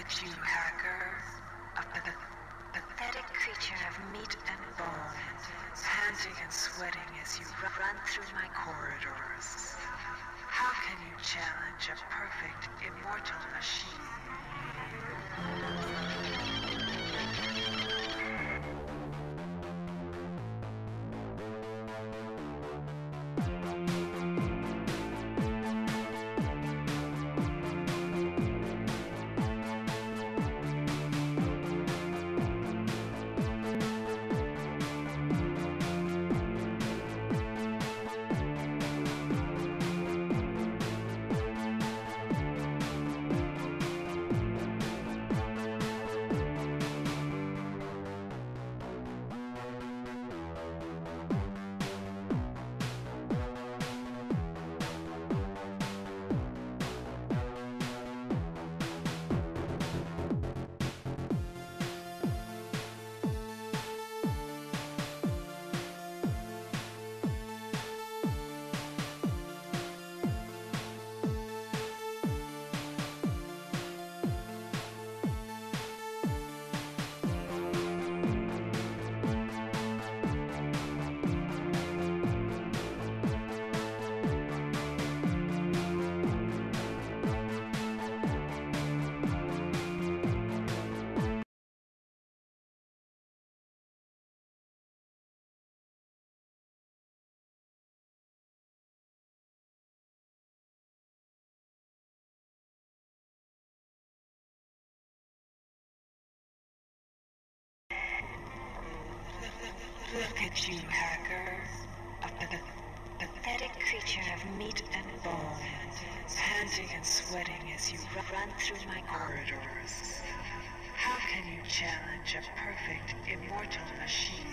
at you, hacker. A pathetic creature of meat and bone, panting and sweating as you run through my corridors. How can you challenge a perfect, immortal machine? Look at you, hacker. A pathetic creature of meat and bone, panting and sweating as you run through my corridors. How can you challenge a perfect, immortal machine?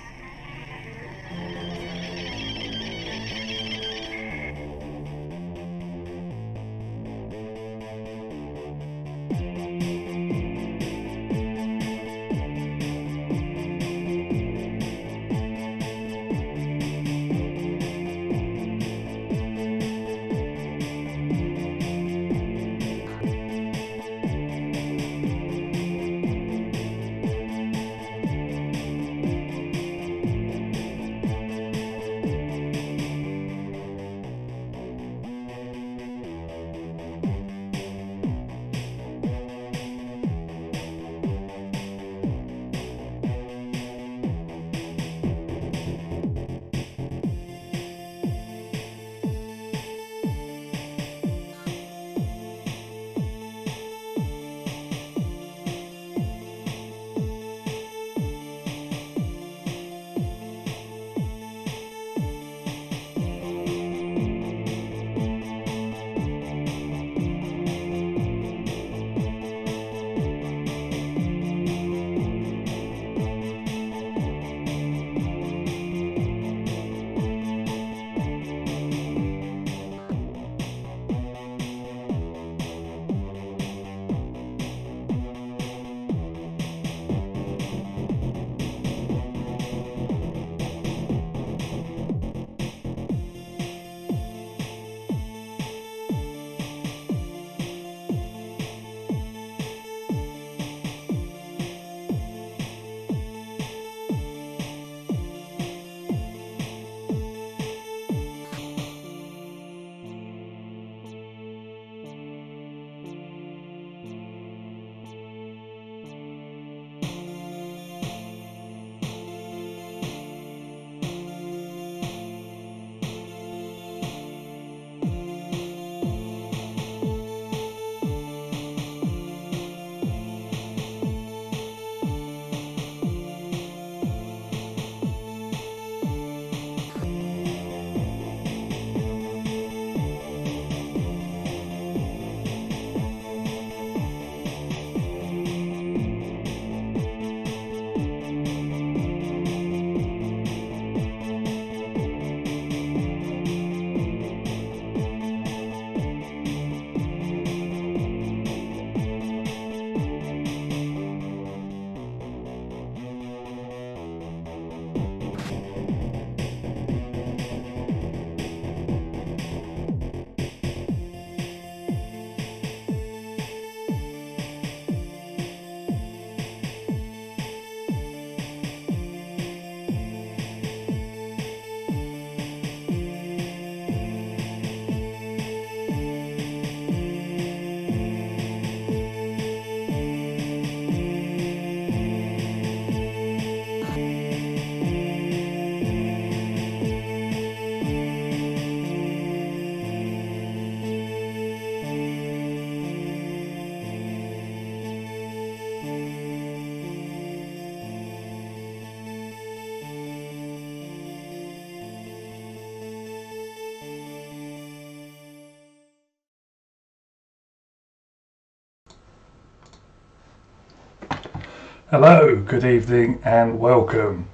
Hello, good evening and welcome.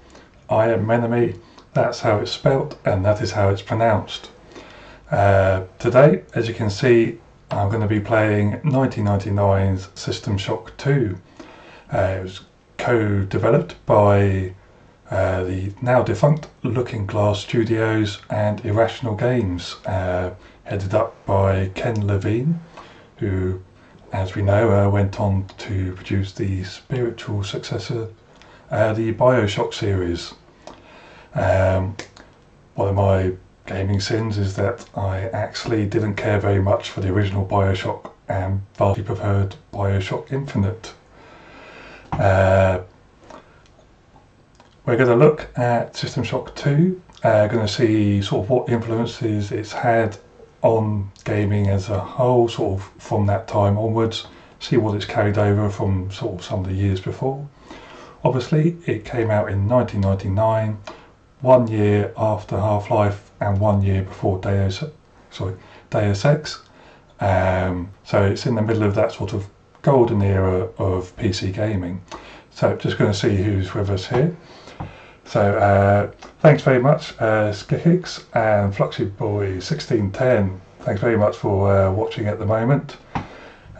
I am Menome, that's how it's spelt and that is how it's pronounced. Today, as you can see, I'm going to be playing 1999's System Shock 2. It was co-developed by the now defunct Looking Glass Studios and Irrational Games, headed up by Ken Levine, who, as we know, went on to produce the spiritual successor, the Bioshock series. One of my gaming sins is that I actually didn't care very much for the original Bioshock and vastly preferred Bioshock Infinite. We're going to look at System Shock 2, going to see sort of what influences it's had on gaming as a whole, sort of from that time onwards, see what it's carried over from sort of some of the years before. Obviously, it came out in 1999, 1 year after Half-Life and 1 year before Deus Ex. So it's in the middle of that sort of golden era of PC gaming. So just going to see who's with us here. So thanks very much, Skikix and FluxyBoy1610. Thanks very much for watching at the moment.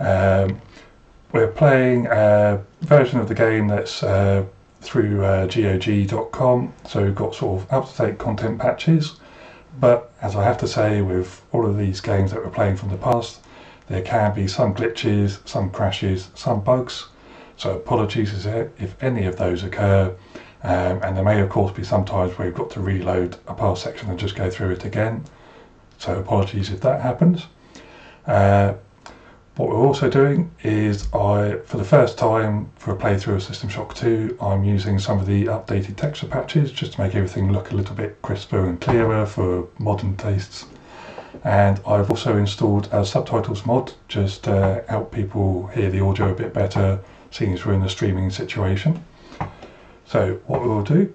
We're playing a version of the game that's through GOG.com, so we've got sort of up-to-date content patches. But as I have to say, with all of these games that we're playing from the past, there can be some glitches, some crashes, some bugs. So apologies if any of those occur. And there may of course be some times where you've got to reload a past section and just go through it again. So apologies if that happens. What we're also doing is for the first time for a playthrough of System Shock 2, I'm using some of the updated texture patches just to make everything look a little bit crisper and clearer for modern tastes. And I've also installed a subtitles mod just to help people hear the audio a bit better, seeing as we're in a streaming situation. So what we'll do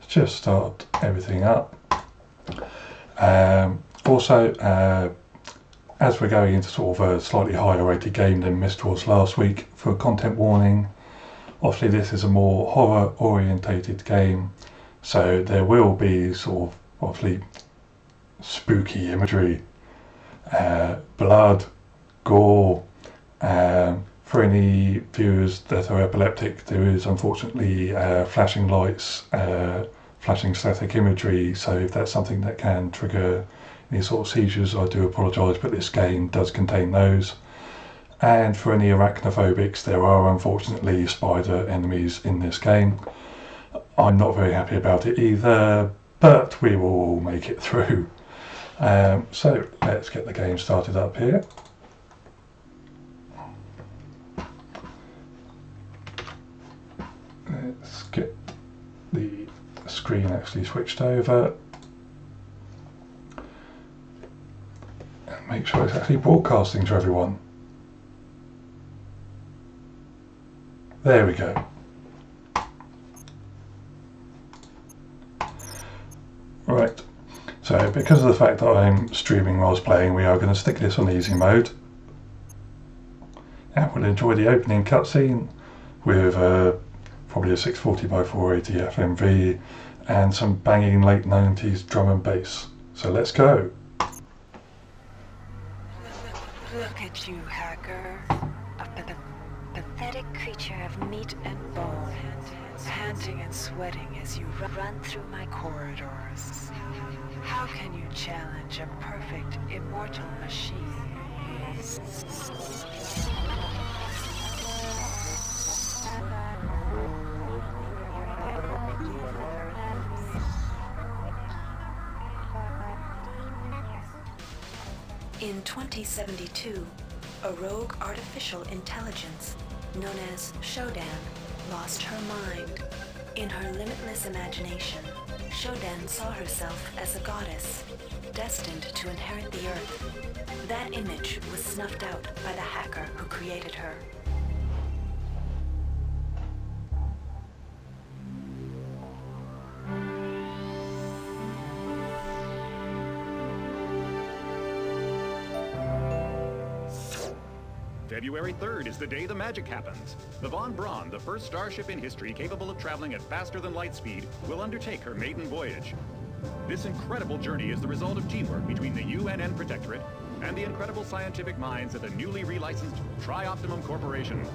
is just start everything up. As we're going into sort of a slightly higher rated game than Myst was last week, for a content warning, obviously this is a more horror orientated game, so there will be sort of obviously spooky imagery, blood, gore. For any viewers that are epileptic, there is unfortunately flashing lights, flashing static imagery, so if that's something that can trigger any sort of seizures, I do apologise, but this game does contain those. And for any arachnophobics, there are unfortunately spider enemies in this game. I'm not very happy about it either, but we will all make it through. So let's get the game started up here. Let's get the screen actually switched over and make sure it's actually broadcasting to everyone. There we go. Right, so because of the fact that I'm streaming whilst playing, we are going to stick this on easy mode and we'll enjoy the opening cutscene with probably a 640 by 480 FMV and some banging late 90s drum and bass. So let's go. Look at you, hacker. A pathetic creature of meat and bone, panting and sweating as you run through my corridors. How can you challenge a perfect, immortal machine? In 2072, a rogue artificial intelligence known as Shodan lost her mind. In her limitless imagination, Shodan saw herself as a goddess, destined to inherit the earth. That image was snuffed out by the hacker who created her. February 3rd is the day the magic happens. The Von Braun, the first starship in history capable of traveling at faster than light speed, will undertake her maiden voyage. This incredible journey is the result of teamwork between the UNN Protectorate and the incredible scientific minds at the newly relicensed Tri-Optimum Corporation.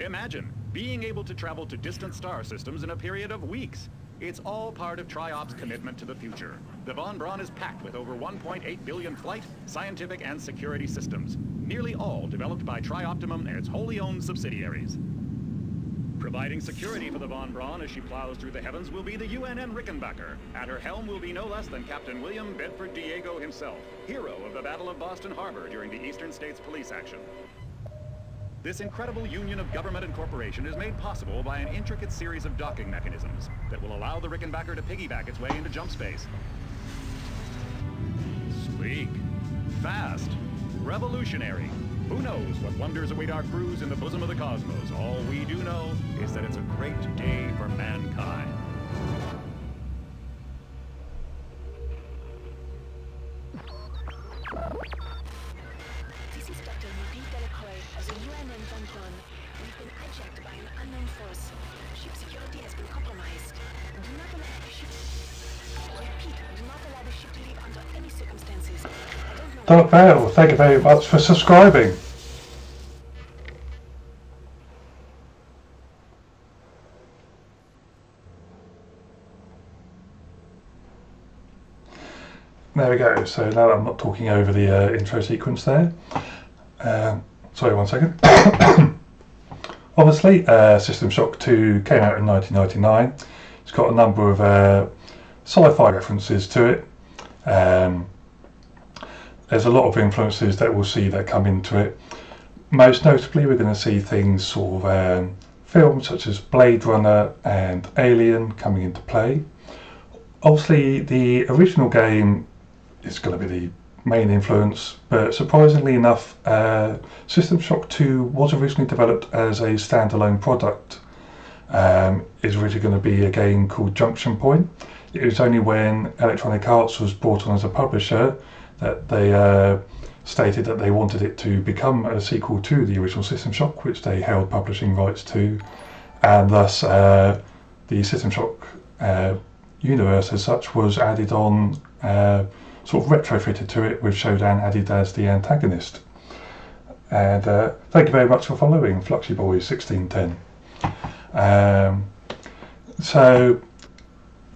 Imagine being able to travel to distant star systems in a period of weeks. It's all part of Tri-Op's commitment to the future. The Von Braun is packed with over 1.8 billion flight, scientific, and security systems, nearly all developed by Tri-Optimum and its wholly owned subsidiaries. Providing security for the Von Braun as she plows through the heavens will be the UNN Rickenbacker. At her helm will be no less than Captain William Bedford Diego himself, hero of the Battle of Boston Harbor during the Eastern States Police action. This incredible union of government and corporation is made possible by an intricate series of docking mechanisms that will allow the Rickenbacker to piggyback its way into jump space. Sleek, fast, revolutionary. Who knows what wonders await our crews in the bosom of the cosmos? All we do know is that it's a great day for mankind. This is Dr. Marie Delacroix of the UNN Von Braun. We've been hijacked by an unknown force. Ship security has been compromised. Do not allow the ship... Repeat, do not allow the ship to leave under any circumstances. I don't know... Dark Vale, thank you very much for subscribing. There we go, so now that I'm not talking over the intro sequence there. Sorry, 1 second. Obviously, System Shock 2 came out in 1999. It's got a number of sci-fi references to it. There's a lot of influences that we'll see that come into it. Most notably, we're going to see things sort of films such as Blade Runner and Alien coming into play. Obviously, the original game is going to be the main influence, but surprisingly enough, System Shock 2 was originally developed as a standalone product. It's originally going to be a game called Junction Point. It was only when Electronic Arts was brought on as a publisher that they stated that they wanted it to become a sequel to the original System Shock, which they held publishing rights to, and thus the System Shock universe as such was added on, sort of retrofitted to it, with Shodan added as the antagonist. And thank you very much for following Fluxy Boy 1610. So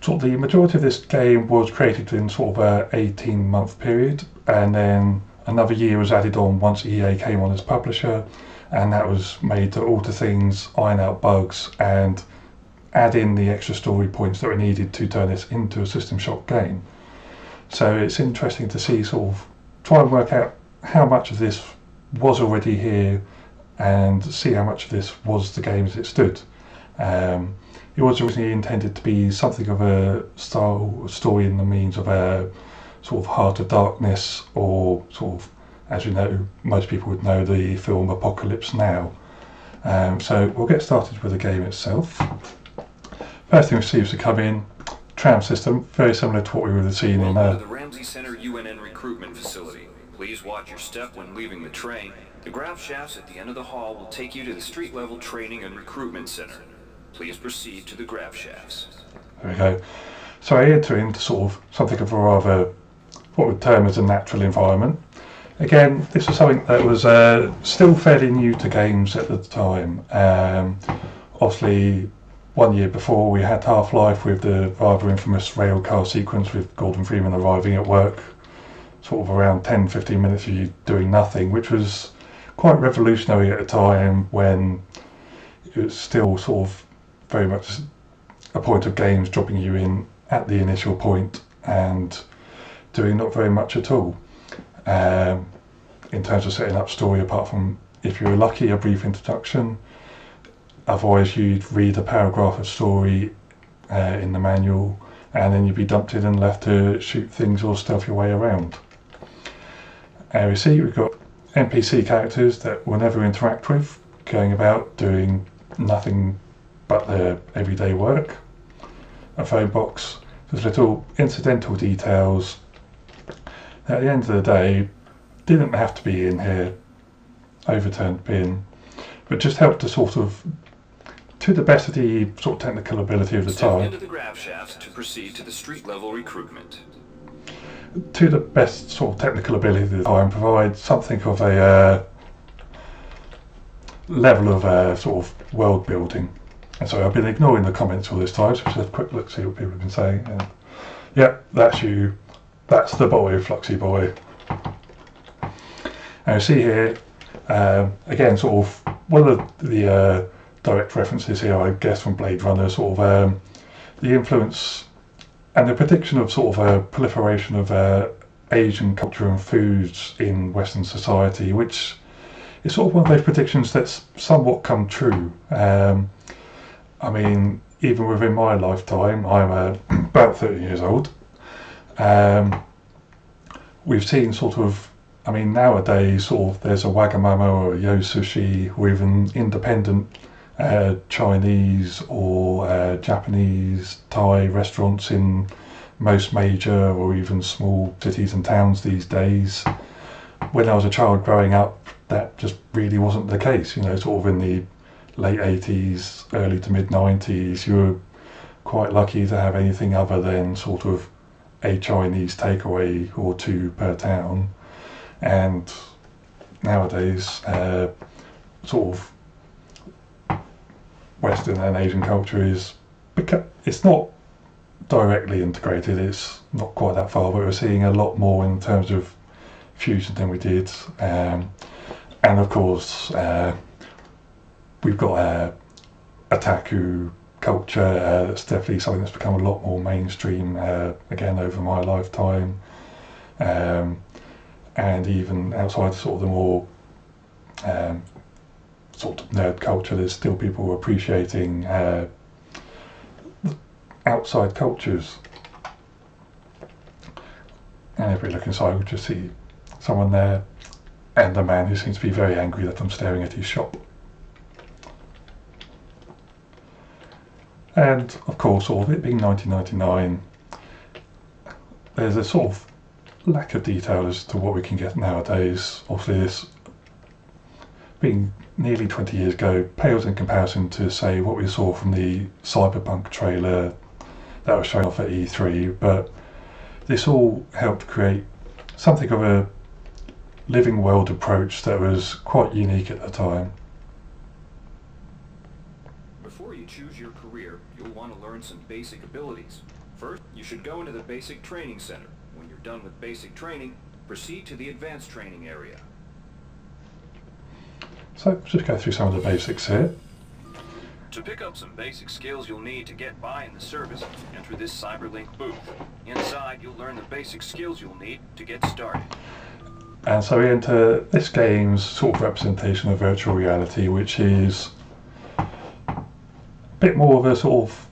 sort of the majority of this game was created in sort of a 18-month period, and then another year was added on once EA came on as publisher, and that was made to alter things, iron out bugs, and add in the extra story points that were needed to turn this into a System Shock game. So it's interesting to see, sort of try and work out how much of this was already here and see how much of this was the game as it stood. It was originally intended to be something of a story in the means of a sort of Heart of Darkness, or sort of, as you know, most people would know the film Apocalypse Now. So we'll get started with the game itself. First thing we see is to come in, tram system, very similar to what we would have seen in Welcome to the Ramsey Center UNN recruitment facility. Please watch your step when leaving the train. The grav shafts at the end of the hall will take you to the street level training and recruitment center. Please proceed to the grav shafts. There we go. So I enter into sort of something of a rather, what we would term as a natural environment. Again, this was something that was still fairly new to games at the time. Obviously, 1 year before we had Half-Life with the rather infamous rail car sequence with Gordon Freeman arriving at work, sort of around 10-15 minutes of you doing nothing, which was quite revolutionary at a time when it was still sort of very much a point of games dropping you in at the initial point and doing not very much at all in terms of setting up story, apart from, if you were lucky, a brief introduction. Otherwise you'd read a paragraph of story in the manual, and then you'd be dumped in and left to shoot things or stealth your way around. We see we've got NPC characters that we'll never interact with, going about doing nothing but their everyday work. A phone box, there's little incidental details that at the end of the day didn't have to be in here. overturned bin, but just helped to sort of, to the best of the sort of technical ability of the Step time, into the grav shafts to proceed to the street level recruitment. to the best sort of technical ability of the time, provide something of a level of sort of world building. And so I've been ignoring the comments all this time, so just have a quick look, see what people have been saying. And yep, that's you. That's the boy, Fluxy Boy. And you see here, again, sort of one of the direct references here, I guess, from Blade Runner, sort of the influence and the prediction of sort of a proliferation of Asian culture and foods in Western society, which is sort of one of those predictions that's somewhat come true. I mean, even within my lifetime, I'm about 30 years old. We've seen sort of, I mean, nowadays sort of there's a Wagamama or a Yo Sushi or even independent Chinese or Japanese, Thai restaurants in most major or even small cities and towns these days. When I was a child growing up, that just really wasn't the case. You know, sort of in the late 80s, early to mid 90s, you were quite lucky to have anything other than sort of a Chinese takeaway or two per town. And nowadays, sort of Western and Asian culture is, it's not directly integrated, it's not quite that far, but we're seeing a lot more in terms of fusion than we did. And of course, we've got otaku culture. That's definitely something that's become a lot more mainstream, again, over my lifetime. And even outside sort of the more sort of nerd culture, there's still people appreciating outside cultures. And if we look inside, we'll just see someone there and a man who seems to be very angry that I'm staring at his shop. And of course, sort of it being 1999, there's a sort of lack of detail as to what we can get nowadays. Obviously, this being nearly 20 years ago pales in comparison to, say, what we saw from the Cyberpunk trailer that was shown off at E3, but this all helped create something of a living world approach that was quite unique at the time. Before you choose your career, you'll want to learn some basic abilities. First, you should go into the Basic Training Center. When you're done with basic training, proceed to the Advanced Training area. So just go through some of the basics here. To pick up some basic skills you'll need to get by in the service, enter this CyberLink booth. Inside, you'll learn the basic skills you'll need to get started. And so we enter this game's sort of representation of virtual reality, which is a bit more of a sort of,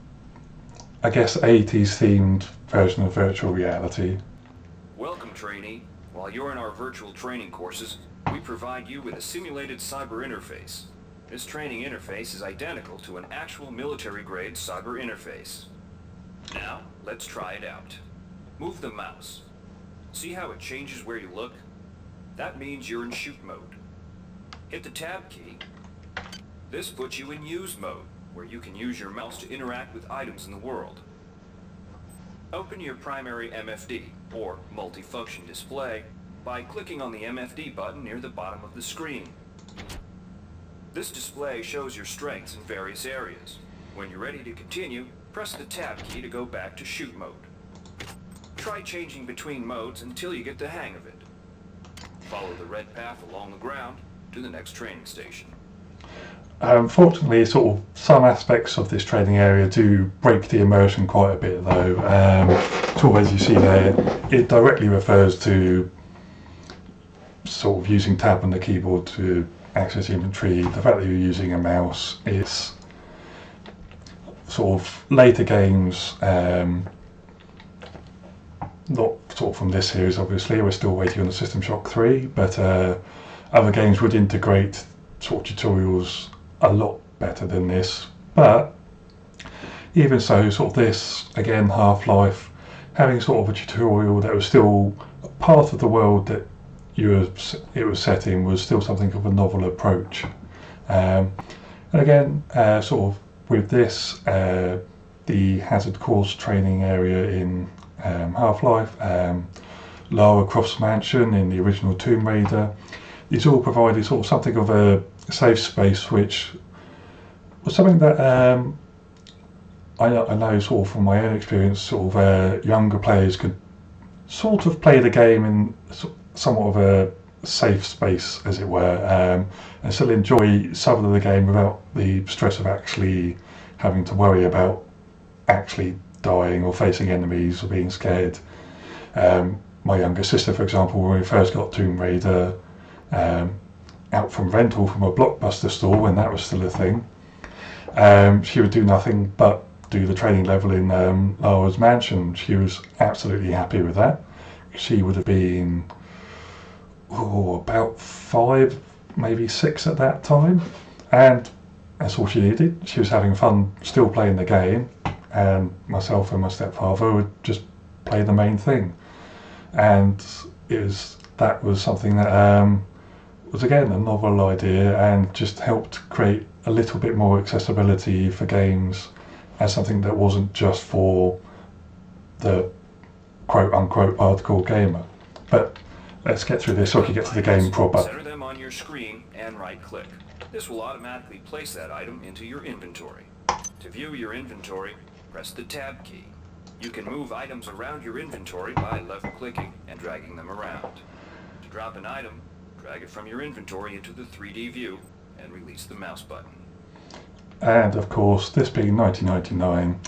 I guess, 80s themed version of virtual reality. Welcome, trainee. While you're in our virtual training courses, we provide you with a simulated cyber interface. This training interface is identical to an actual military-grade cyber interface. Now, let's try it out. Move the mouse. See how it changes where you look? That means you're in shoot mode. Hit the tab key. This puts you in use mode, where you can use your mouse to interact with items in the world. Open your primary MFD, or multifunction display, by clicking on the MFD button near the bottom of the screen. This display shows your strengths in various areas. When you're ready to continue, press the tab key to go back to shoot mode. Try changing between modes until you get the hang of it. Follow the red path along the ground to the next training station. Unfortunately, sort of some aspects of this training area do break the immersion quite a bit, though. So as you see there, it directly refers to sort of using tab on the keyboard to access inventory. The fact that you're using a mouse, it's sort of later games, not sort of from this series obviously, we're still waiting on the System Shock 3, but other games would integrate sort of tutorials a lot better than this. But even so, sort of this, again, Half-Life, having sort of a tutorial that was still part of the world that it was set in was still something of a novel approach. And again, sort of with this, the hazard course training area in Half-Life, Lara Croft's mansion in the original Tomb Raider, these all provided sort of something of a safe space, which was something that I know sort of from my own experience, sort of younger players could sort of play the game in somewhat of a safe space, as it were, and still enjoy some of the game without the stress of actually having to worry about actually dying or facing enemies or being scared. My younger sister, for example, when we first got Tomb Raider out from rental from a Blockbuster store when that was still a thing, she would do nothing but do the training level in Lara's mansion. She was absolutely happy with that. She would have been about 5, maybe 6 at that time, and that's all she needed. She was having fun still playing the game, and myself and my stepfather would just play the main thing. And that was something that was again a novel idea and just helped create a little bit more accessibility for games as something that wasn't just for the quote-unquote hardcore gamer. But let's get through this so we can get to the game proper. Center them on your screen and right-click. This will automatically place that item into your inventory. To view your inventory, press the Tab key. You can move items around your inventory by left-clicking and dragging them around. To drop an item, drag it from your inventory into the 3D view and release the mouse button. And of course, this being 1999,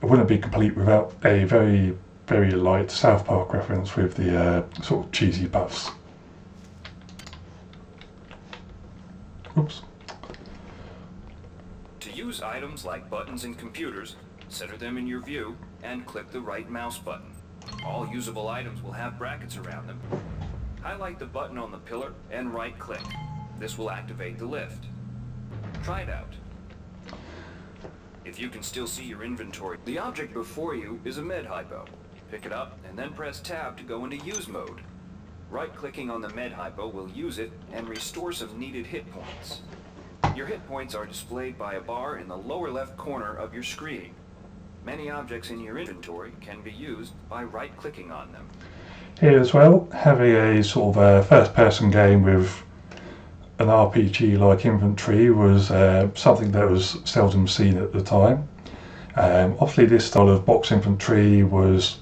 it wouldn't be complete without a very, very light South Park reference with the sort of cheesy buffs. Oops. To use items like buttons in computers, center them in your view and click the right mouse button. All usable items will have brackets around them. Highlight the button on the pillar and right-click. This will activate the lift. Try it out. If you can still see your inventory, the object before you is a med hypo. Pick it up and then press Tab to go into use mode. Right-clicking on the med hypo will use it and restore some needed hit points. Your hit points are displayed by a bar in the lower left corner of your screen. Many objects in your inventory can be used by right-clicking on them. Here as well, having a sort of a first-person game with an RPG-like inventory was something that was seldom seen at the time. Obviously this style of box infantry was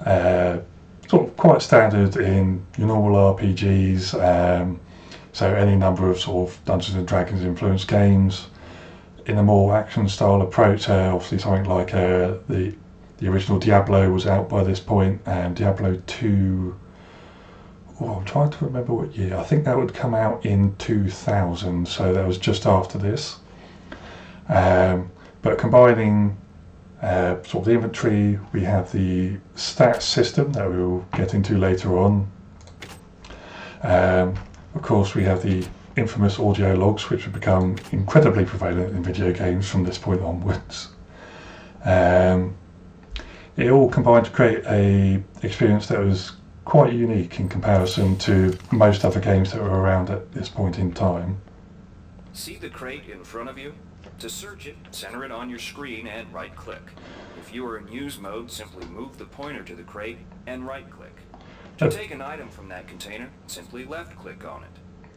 sort of quite standard in your normal RPGs, so any number of sort of Dungeons and Dragons influenced games. In a more action style approach, obviously something like the original Diablo was out by this point, and Diablo 2, I'm trying to remember what year, I think that would come out in 2000, so that was just after this. But combining sort of the inventory, we have the stats system that we will get into later on. Of course, we have the infamous audio logs, which have become incredibly prevalent in video games from this point onwards. It all combined to create a experience that was quite unique in comparison to most other games that were around at this point in time. See the crate in front of you? To search it, center it on your screen and right-click. If you are in use mode, simply move the pointer to the crate and right-click. To take an item from that container, simply left-click on it.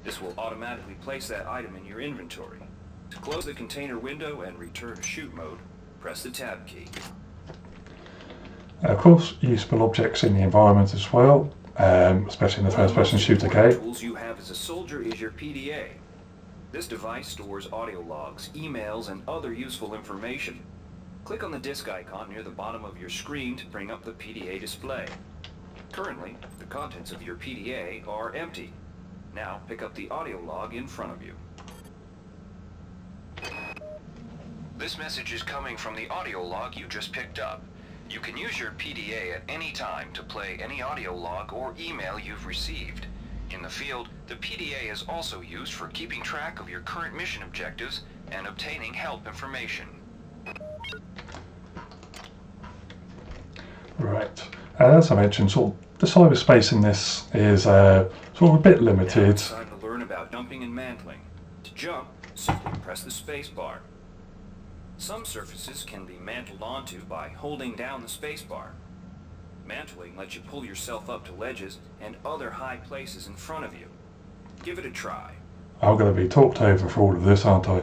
This will automatically place that item in your inventory. To close the container window and return to shoot mode, press the Tab key. Of course, usable objects in the environment as well, especially in the first-person shooter game. One of the tools you have as a soldier is your PDA. This device stores audio logs, emails, and other useful information. Click on the disk icon near the bottom of your screen to bring up the PDA display. Currently, the contents of your PDA are empty. Now pick up the audio log in front of you. This message is coming from the audio log you just picked up. You can use your PDA at any time to play any audio log or email you've received. In the field, the PDA is also used for keeping track of your current mission objectives and obtaining help information. Right. as I mentioned, sort of the cyberspace in this is sort of a bit Now limited. it's time to learn about jumping and mantling. To jump, simply press the space bar. Some surfaces can be mantled onto by holding down the space bar. Mantling lets you pull yourself up to ledges and other high places in front of you. Give it a try. I'm going to be talked over for all of this, aren't I?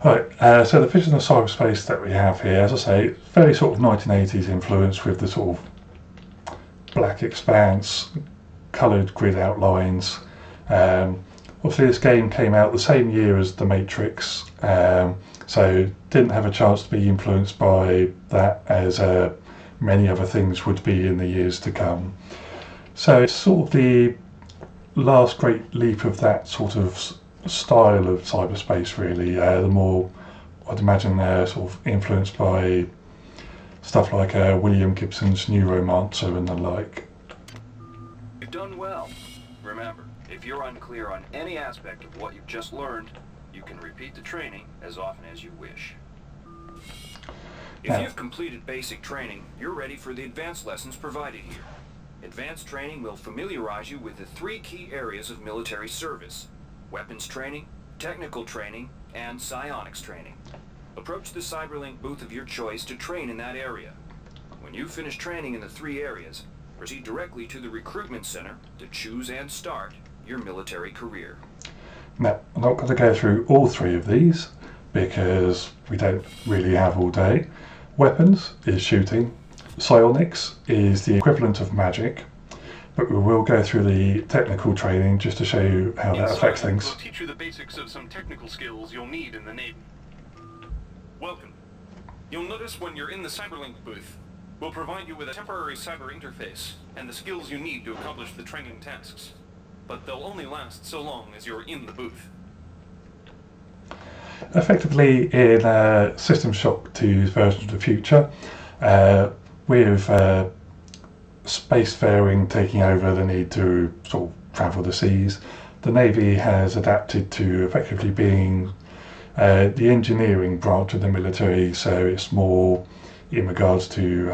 Right, so the vision of cyberspace that we have here, as I say, very sort of 1980s influence with the sort of black expanse, coloured grid outlines. Obviously this game came out the same year as The Matrix, so didn't have a chance to be influenced by that as many other things would be in the years to come. So it's sort of the last great leap of that sort of style of cyberspace, really. The more, I'd imagine, they're sort of influenced by stuff like William Gibson's Neuromancer and the like. You've done well. Remember, if you're unclear on any aspect of what you've just learned, you can repeat the training as often as you wish. If you've completed basic training, you're ready for the advanced lessons provided here. Advanced training will familiarize you with the 3 key areas of military service: weapons training, technical training, and psionics training. Approach the Cyberlink booth of your choice to train in that area. When you finish training in the 3 areas, proceed directly to the recruitment center to choose and start your military career. Now, I'm not going to go through all 3 of these because we don't really have all day. Weapons is shooting, psionics is the equivalent of magic, but we will go through the technical training just to show you how that affects things. We'll teach you the basics of some technical skills you'll need in the Navy. Welcome. You'll notice when you're in the Cyberlink booth, we'll provide you with a temporary cyber interface and the skills you need to accomplish the training tasks. But they'll only last so long as you're in the booth. Effectively, in System Shock 2's version of the future, with spacefaring taking over the need to sort of travel the seas, the Navy has adapted to effectively being the engineering branch of the military, so it's more in regards to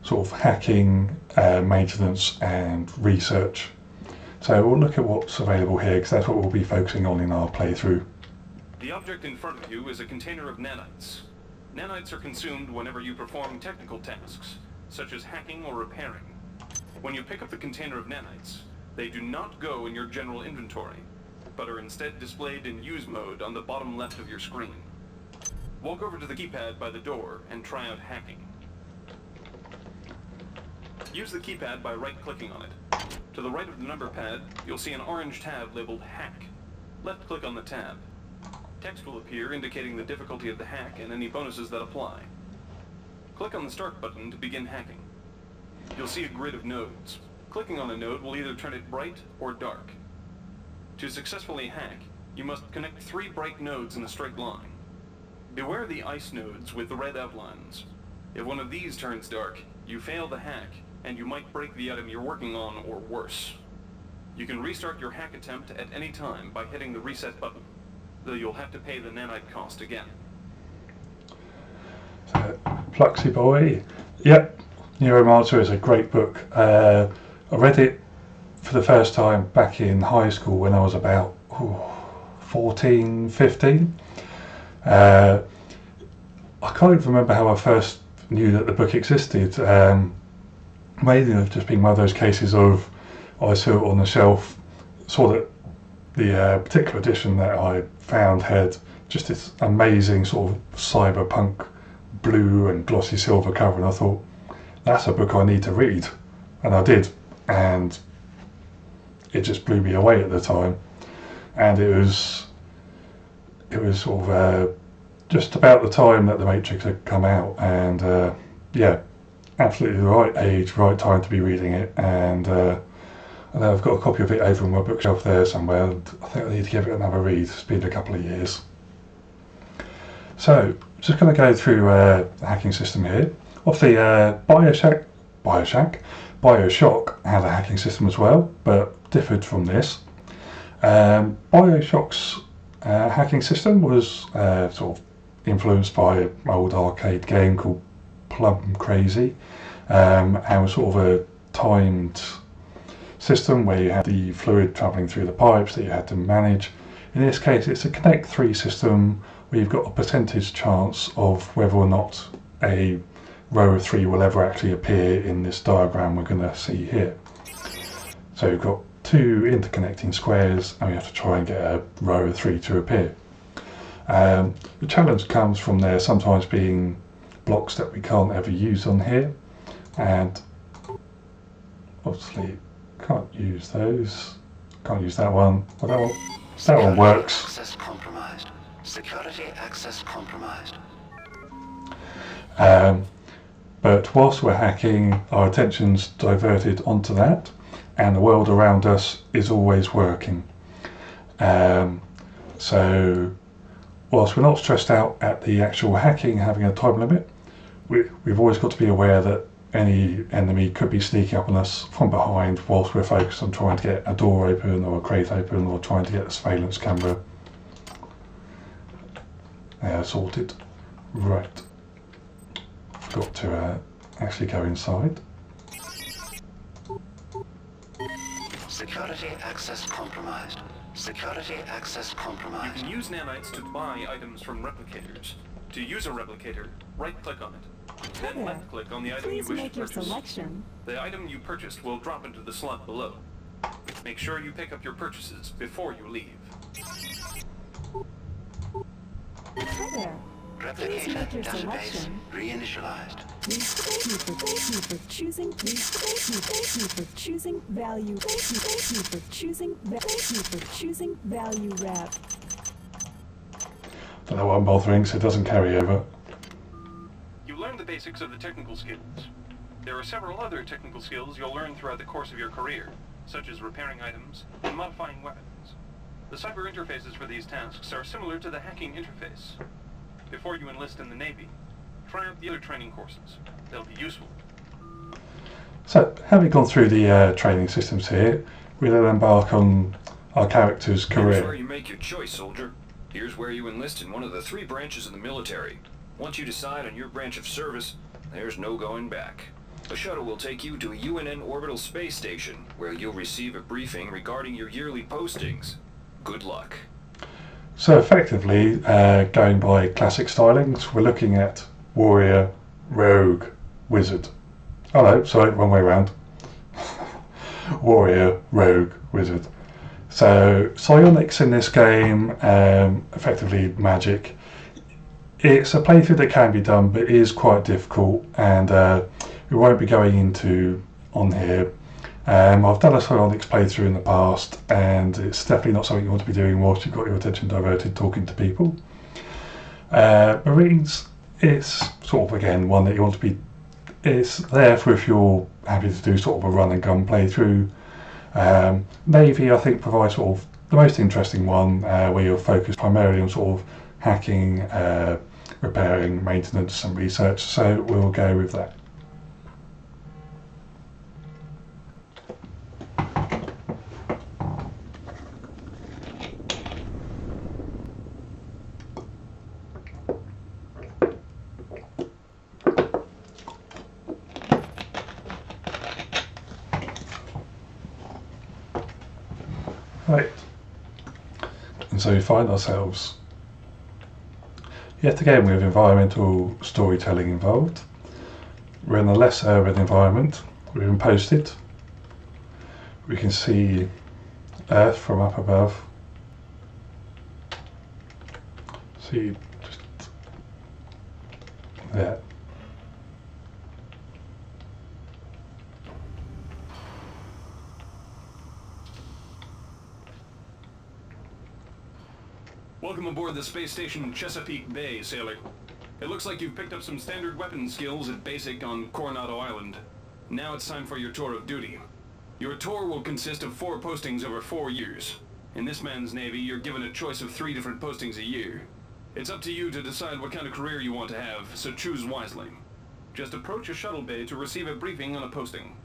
sort of hacking, maintenance and research. So we'll look at what's available here because that's what we'll be focusing on in our playthrough. The object in front of you is a container of nanites. Nanites are consumed whenever you perform technical tasks, such as hacking or repairing. When you pick up the container of nanites, they do not go in your general inventory, but are instead displayed in use mode on the bottom left of your screen. Walk over to the keypad by the door and try out hacking. Use the keypad by right-clicking on it. To the right of the number pad, you'll see an orange tab labeled Hack. Left-click on the tab. Text will appear indicating the difficulty of the hack and any bonuses that apply. Click on the Start button to begin hacking. You'll see a grid of nodes. Clicking on a node will either turn it bright or dark. To successfully hack, you must connect 3 bright nodes in a straight line. Beware the ice nodes with the red outlines. If one of these turns dark, you fail the hack, and you might break the item you're working on or worse. You can restart your hack attempt at any time by hitting the reset button, though you'll have to pay the nanite cost again. So, Fluxy Boy. Yep, Neuromancer is a great book. I read it for the first time back in high school when I was about 14, 15. I can't even remember how I first knew that the book existed. Maybe have just been one of those cases of I saw it on the shelf, saw that the particular edition that I found had just this amazing sort of cyberpunk blue and glossy silver cover, and I thought, that's a book I need to read, and I did, and it just blew me away at the time. And it was sort of just about the time that The Matrix had come out, and yeah, absolutely the right age, right time to be reading it. And I know I've got a copy of it over on my bookshelf there somewhere, and I think I need to give it another read. It's been a couple of years. So, just going to go through the hacking system here. Obviously, Bioshock had a hacking system as well, but differed from this. Bioshock's hacking system was sort of influenced by an old arcade game called Plum Crazy. and was sort of a timed system where you had the fluid travelling through the pipes that you had to manage. In this case, it's a Connect 3 system where you've got a percentage chance of whether or not a row of 3 will ever actually appear in this diagram we're going to see here. So you've got 2 interconnecting squares and we have to try and get a row of 3 to appear. The challenge comes from there sometimes being blocks that we can't ever use on here, and obviously can't use those. Can't use that one. Well, that one works. Access compromised. Security access compromised. But whilst we're hacking, our attention's diverted onto that, and the world around us is always working. So whilst we're not stressed out at the actual hacking having a time limit, we've always got to be aware that any enemy could be sneaking up on us from behind whilst we're focused on trying to get a door open or a crate open or trying to get a surveillance camera sorted. Right. Forgot to actually go inside. Security access compromised. Security access compromised. You can use nanites to buy items from replicators. To use a replicator, right-click on it. Then left-click on the item you wish to purchase. Selection. The item you purchased will drop into the slot below. Make sure you pick up your purchases before you leave. Hi there. Please make your Replicator database selection. reinitialized. Thank you for choosing. Thank you for choosing value. Thank you for choosing value wrap. Don't know why I'm bothering, so it doesn't carry over. You learn the basics of the technical skills. There are several other technical skills you'll learn throughout the course of your career, such as repairing items and modifying weapons. The cyber interfaces for these tasks are similar to the hacking interface. Before you enlist in the Navy, try out the other training courses. They'll be useful. So, having gone through the training systems here, we then embark on our character's Here's where career. you make your choice, soldier. Here's where you enlist in one of the 3 branches of the military. Once you decide on your branch of service, there's no going back. A shuttle will take you to a UNN orbital space station, where you'll receive a briefing regarding your yearly postings. Good luck. So effectively, going by classic stylings, we're looking at warrior, rogue, wizard. Oh no, sorry, wrong way around. Warrior, rogue, wizard. So psionics in this game, effectively magic. It's a playthrough that can be done, but it is quite difficult, and we won't be going into on here. I've done a psionics playthrough in the past, and it's definitely not something you want to be doing whilst you've got your attention diverted talking to people. Marines, it's sort of again one that you want to be. It's there for if you're happy to do sort of a run and gun playthrough. Navy, I think, provides sort of the most interesting one, where you're focused primarily on sort of hacking, repairing, maintenance, and research. So we'll go with that. Right, and so we find ourselves yet again with environmental storytelling involved. We're in a less urban environment. We're in Posted. We can see Earth from up above. See just there. Welcome aboard the space station Chesapeake Bay, sailor. It looks like you've picked up some standard weapon skills at basic on Coronado Island. Now it's time for your tour of duty. Your tour will consist of 4 postings over 4 years. In this man's Navy, you're given a choice of 3 different postings a year. It's up to you to decide what kind of career you want to have, so choose wisely. Just approach a shuttle bay to receive a briefing on a posting.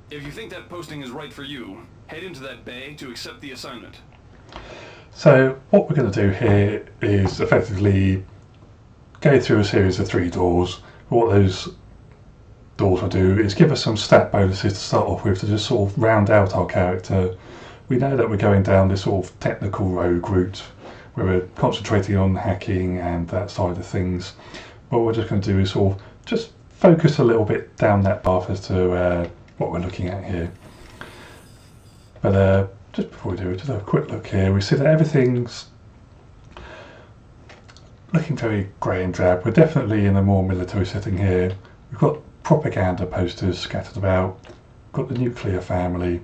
If you think that posting is right for you, head into that bay to accept the assignment. So what we're going to do here is effectively go through a series of 3 doors. What those doors will do is give us some stat bonuses to start off with to just sort of round out our character. We know that we're going down this sort of technical rogue route where we're concentrating on hacking and that side of things. What we're just going to do is sort of just focus a little bit down that path as to what we're looking at here. But just before we do it, just have a quick look here. We see that everything's looking very grey and drab. We're definitely in a more military setting here. We've got propaganda posters scattered about. We've got the nuclear family.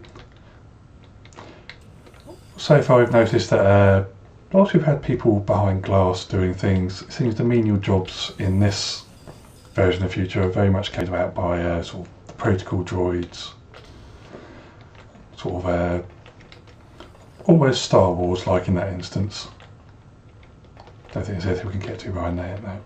So far I've noticed that whilst we've had people behind glass doing things, it seems the menial jobs in this version of future are very much carried out by sort of the protocol droids. Sort of almost Star Wars like in that instance. Don't think there's anything we can get to behind there now.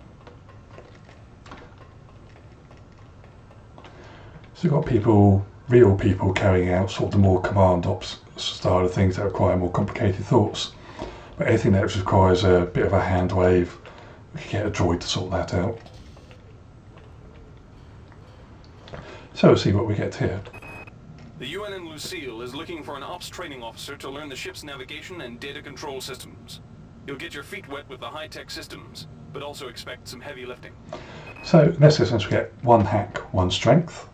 So you've got people, real people carrying out sort of the more command ops style of things that require more complicated thoughts. But anything that requires a bit of a hand wave, we can get a droid to sort that out. So we'll see what we get here. The UNN Lucille is looking for an ops training officer to learn the ship's navigation and data control systems. You'll get your feet wet with the high-tech systems, but also expect some heavy lifting. So in this instance we get 1 hack, 1 strength.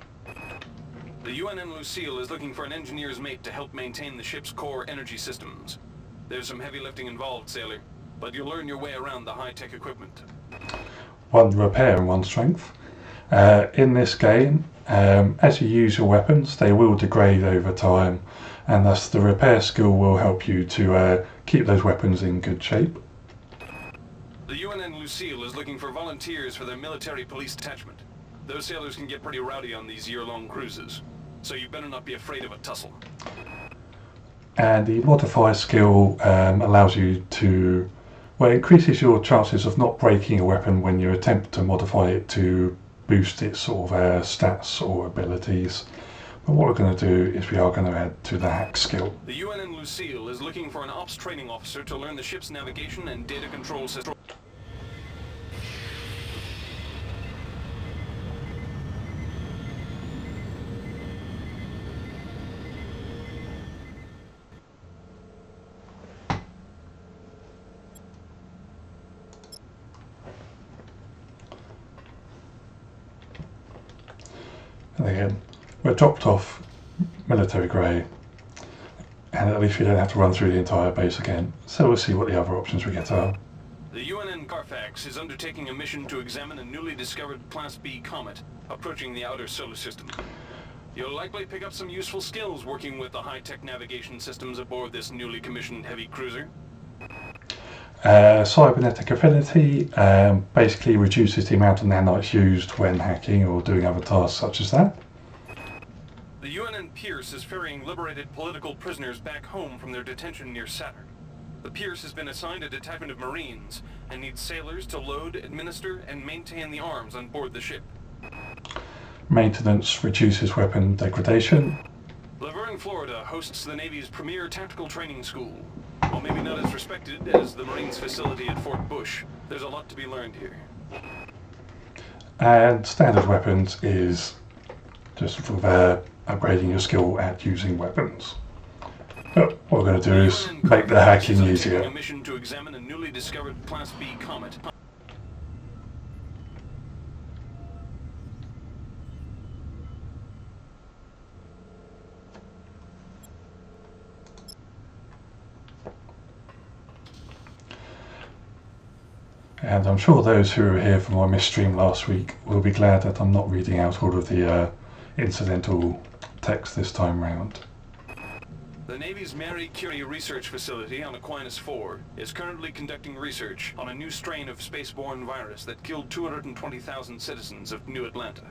The UNN Lucille is looking for an engineer's mate to help maintain the ship's core energy systems. There's some heavy lifting involved, sailor, but you'll learn your way around the high-tech equipment. 1 repair and 1 strength. In this game, as you use your weapons, they will degrade over time, and thus the repair skill will help you to keep those weapons in good shape. The UNN Lucille is looking for volunteers for their military police detachment. Those sailors can get pretty rowdy on these year-long cruises, so you better not be afraid of a tussle. And the modify skill allows you to, well, it increases your chances of not breaking a weapon when you attempt to modify it to boost its sort of stats or abilities. But what we're going to do is we are going to add to the hack skill. The UNN Lucille is looking for an ops training officer to learn the ship's navigation and data control system. And again, we're dropped off military grey, and at least we don't have to run through the entire base again. So we'll see what the other options we get are. The UNN Carfax is undertaking a mission to examine a newly discovered Class B comet approaching the outer solar system. You'll likely pick up some useful skills working with the high-tech navigation systems aboard this newly commissioned heavy cruiser. Cybernetic affinity basically reduces the amount of nanites used when hacking or doing other tasks such as that. The UNN Pierce is ferrying liberated political prisoners back home from their detention near Saturn. The Pierce has been assigned a detachment of Marines and needs sailors to load, administer, and maintain the arms on board the ship. Maintenance reduces weapon degradation. Laverne, Florida hosts the Navy's premier tactical training school. While maybe not as respected as the Marines facility at Fort Bush, there's a lot to be learned here. And standard weapons is just sort of upgrading your skill at using weapons. But what we're going to do is make the hacking easier. A mission to examine a newly discovered Class B comet. And I'm sure those who were here for my miss stream last week will be glad that I'm not reading out all of the incidental text this time round. The Navy's Marie Curie research facility on Aquinas 4 is currently conducting research on a new strain of spaceborne virus that killed 220,000 citizens of New Atlanta.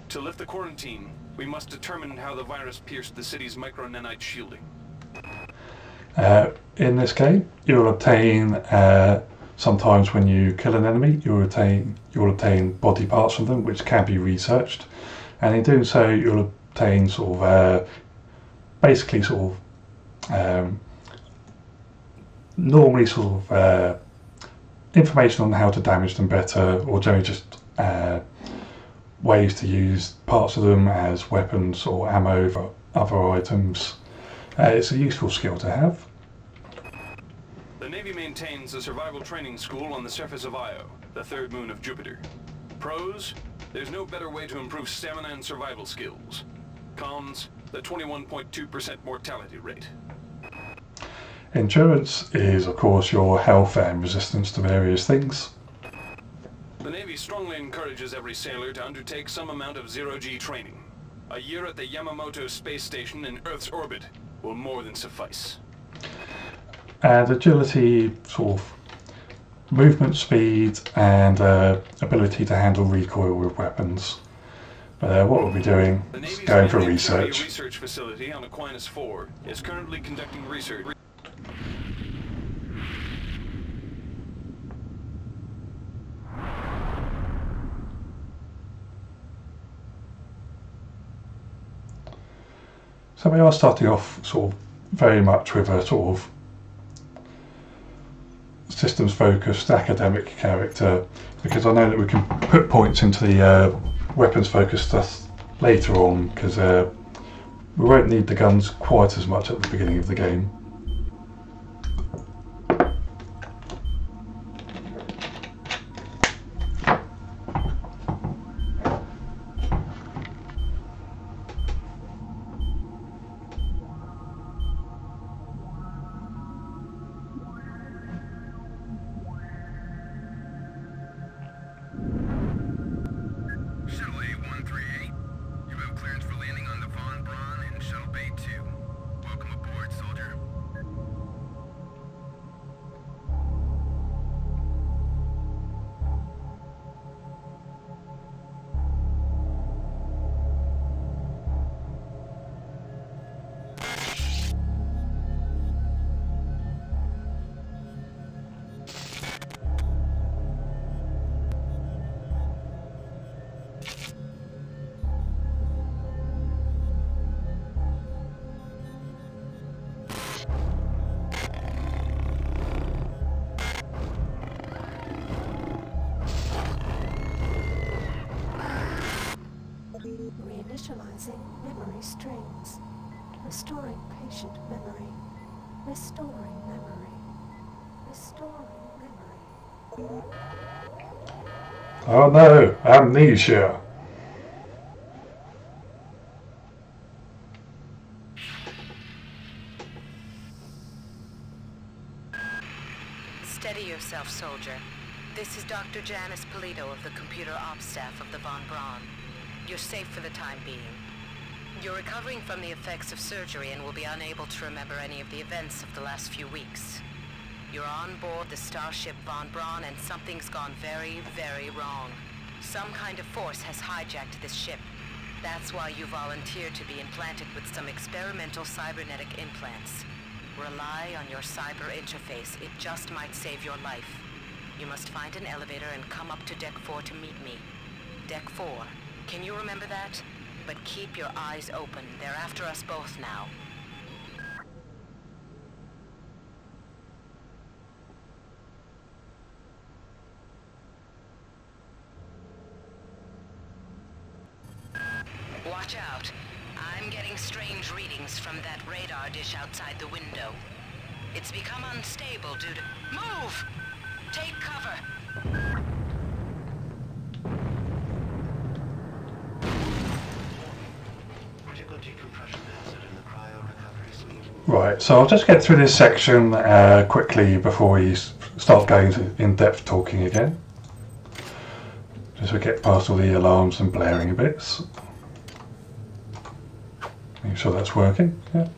To lift the quarantine, we must determine how the virus pierced the city's micronanite shielding. In this game, you'll obtain, sometimes when you kill an enemy, you'll obtain body parts from them, which can be researched. And in doing so, you'll obtain sort of, basically sort of, normally sort of information on how to damage them better, or generally just ways to use parts of them as weapons or ammo for other items. It's a useful skill to have. The Navy maintains a survival training school on the surface of Io, the third moon of Jupiter. Pros, there's no better way to improve stamina and survival skills. Cons, the 21.2% mortality rate. Endurance is, of course, your health and resistance to various things. The Navy strongly encourages every sailor to undertake some amount of zero-G training. A year at the Yamamoto space station in Earth's orbit will more than suffice. And agility, sort of movement speed, and ability to handle recoil with weapons. But what we'll be doing is going for research. The research facility on Aquinas 4 is currently conducting research. So we are starting off sort of very much with a sort of systems focused academic character, because I know that we can put points into the weapons focused stuff later on, because we won't need the guns quite as much at the beginning of the game. Reinitializing memory strings. Restoring patient memory. Restoring memory. Restoring memory. Oh no, amnesia! Steady yourself, soldier. This is Dr. Janice Polito of the Computer Ops staff of the Von Braun. You're safe for the time being. You're recovering from the effects of surgery and will be unable to remember any of the events of the last few weeks. You're on board the starship Von Braun and something's gone very, very wrong. Some kind of force has hijacked this ship. That's why you volunteered to be implanted with some experimental cybernetic implants. Rely on your cyber interface. It just might save your life. You must find an elevator and come up to Deck 4 to meet me. Deck 4. Can you remember that? But keep your eyes open. They're after us both now. Watch out. I'm getting strange readings from that radar dish outside the window. It's become unstable due to... Move! Take cover! Right, so I'll just get through this section quickly before we start going in-depth talking again. Just to get past all the alarms and blaring bits. Make sure that's working. Yeah.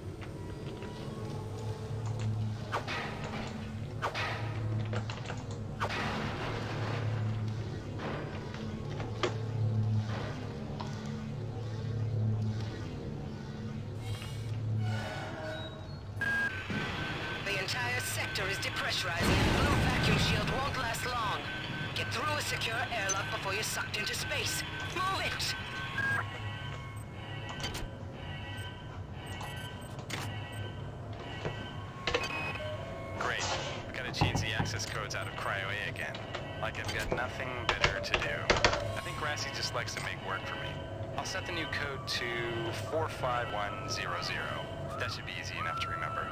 this code's out of cryo-A again. Like I've got nothing better to do. I think Grassy just likes to make work for me. I'll set the new code to 45100. That should be easy enough to remember.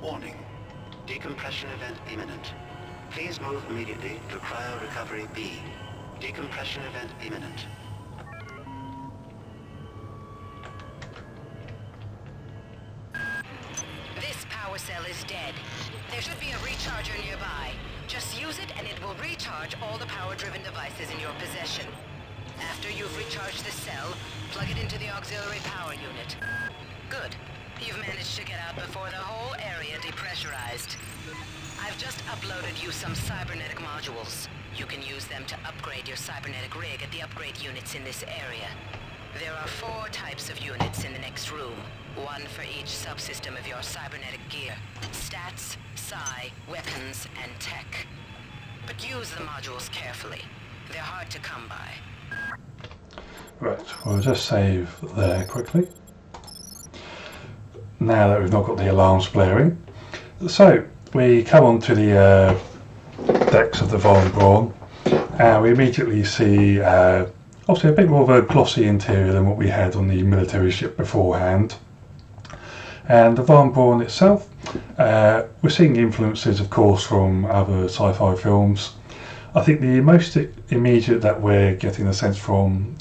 Warning. Decompression event imminent. Please move immediately to cryo recovery B. Decompression event imminent. This power cell is dead. There should be a recharger nearby. Just use it and it will recharge all the power-driven devices in your possession. After you've recharged the cell, plug it into the auxiliary power unit. Good. You've managed to get out before the whole area depressurized. I've just uploaded you some cybernetic modules. You can use them to upgrade your cybernetic rig at the upgrade units in this area. There are 4 types of units in the next room. 1 for each subsystem of your cybernetic gear. Stats, psi, weapons, and tech. But use the modules carefully. They're hard to come by. Right, we'll just save there quickly. Now that we've not got the alarms blaring. So, we come on to the decks of the Von Braun, and we immediately see obviously a bit more of a glossy interior than what we had on the military ship beforehand. And the Von Braun itself, we're seeing influences of course from other sci-fi films. I think the most immediate that we're getting a sense from,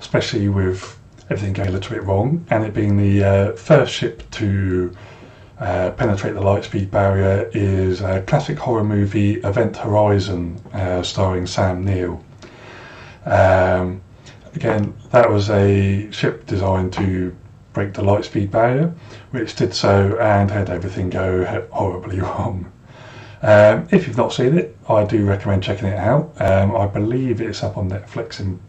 especially with everything going a little bit wrong, and it being the first ship to penetrate the lightspeed barrier, is a classic horror movie Event Horizon, starring Sam Neill. Again, that was a ship designed to break the lightspeed barrier, which did so and had everything go horribly wrong. If you've not seen it, I do recommend checking it out. I believe it's up on Netflix in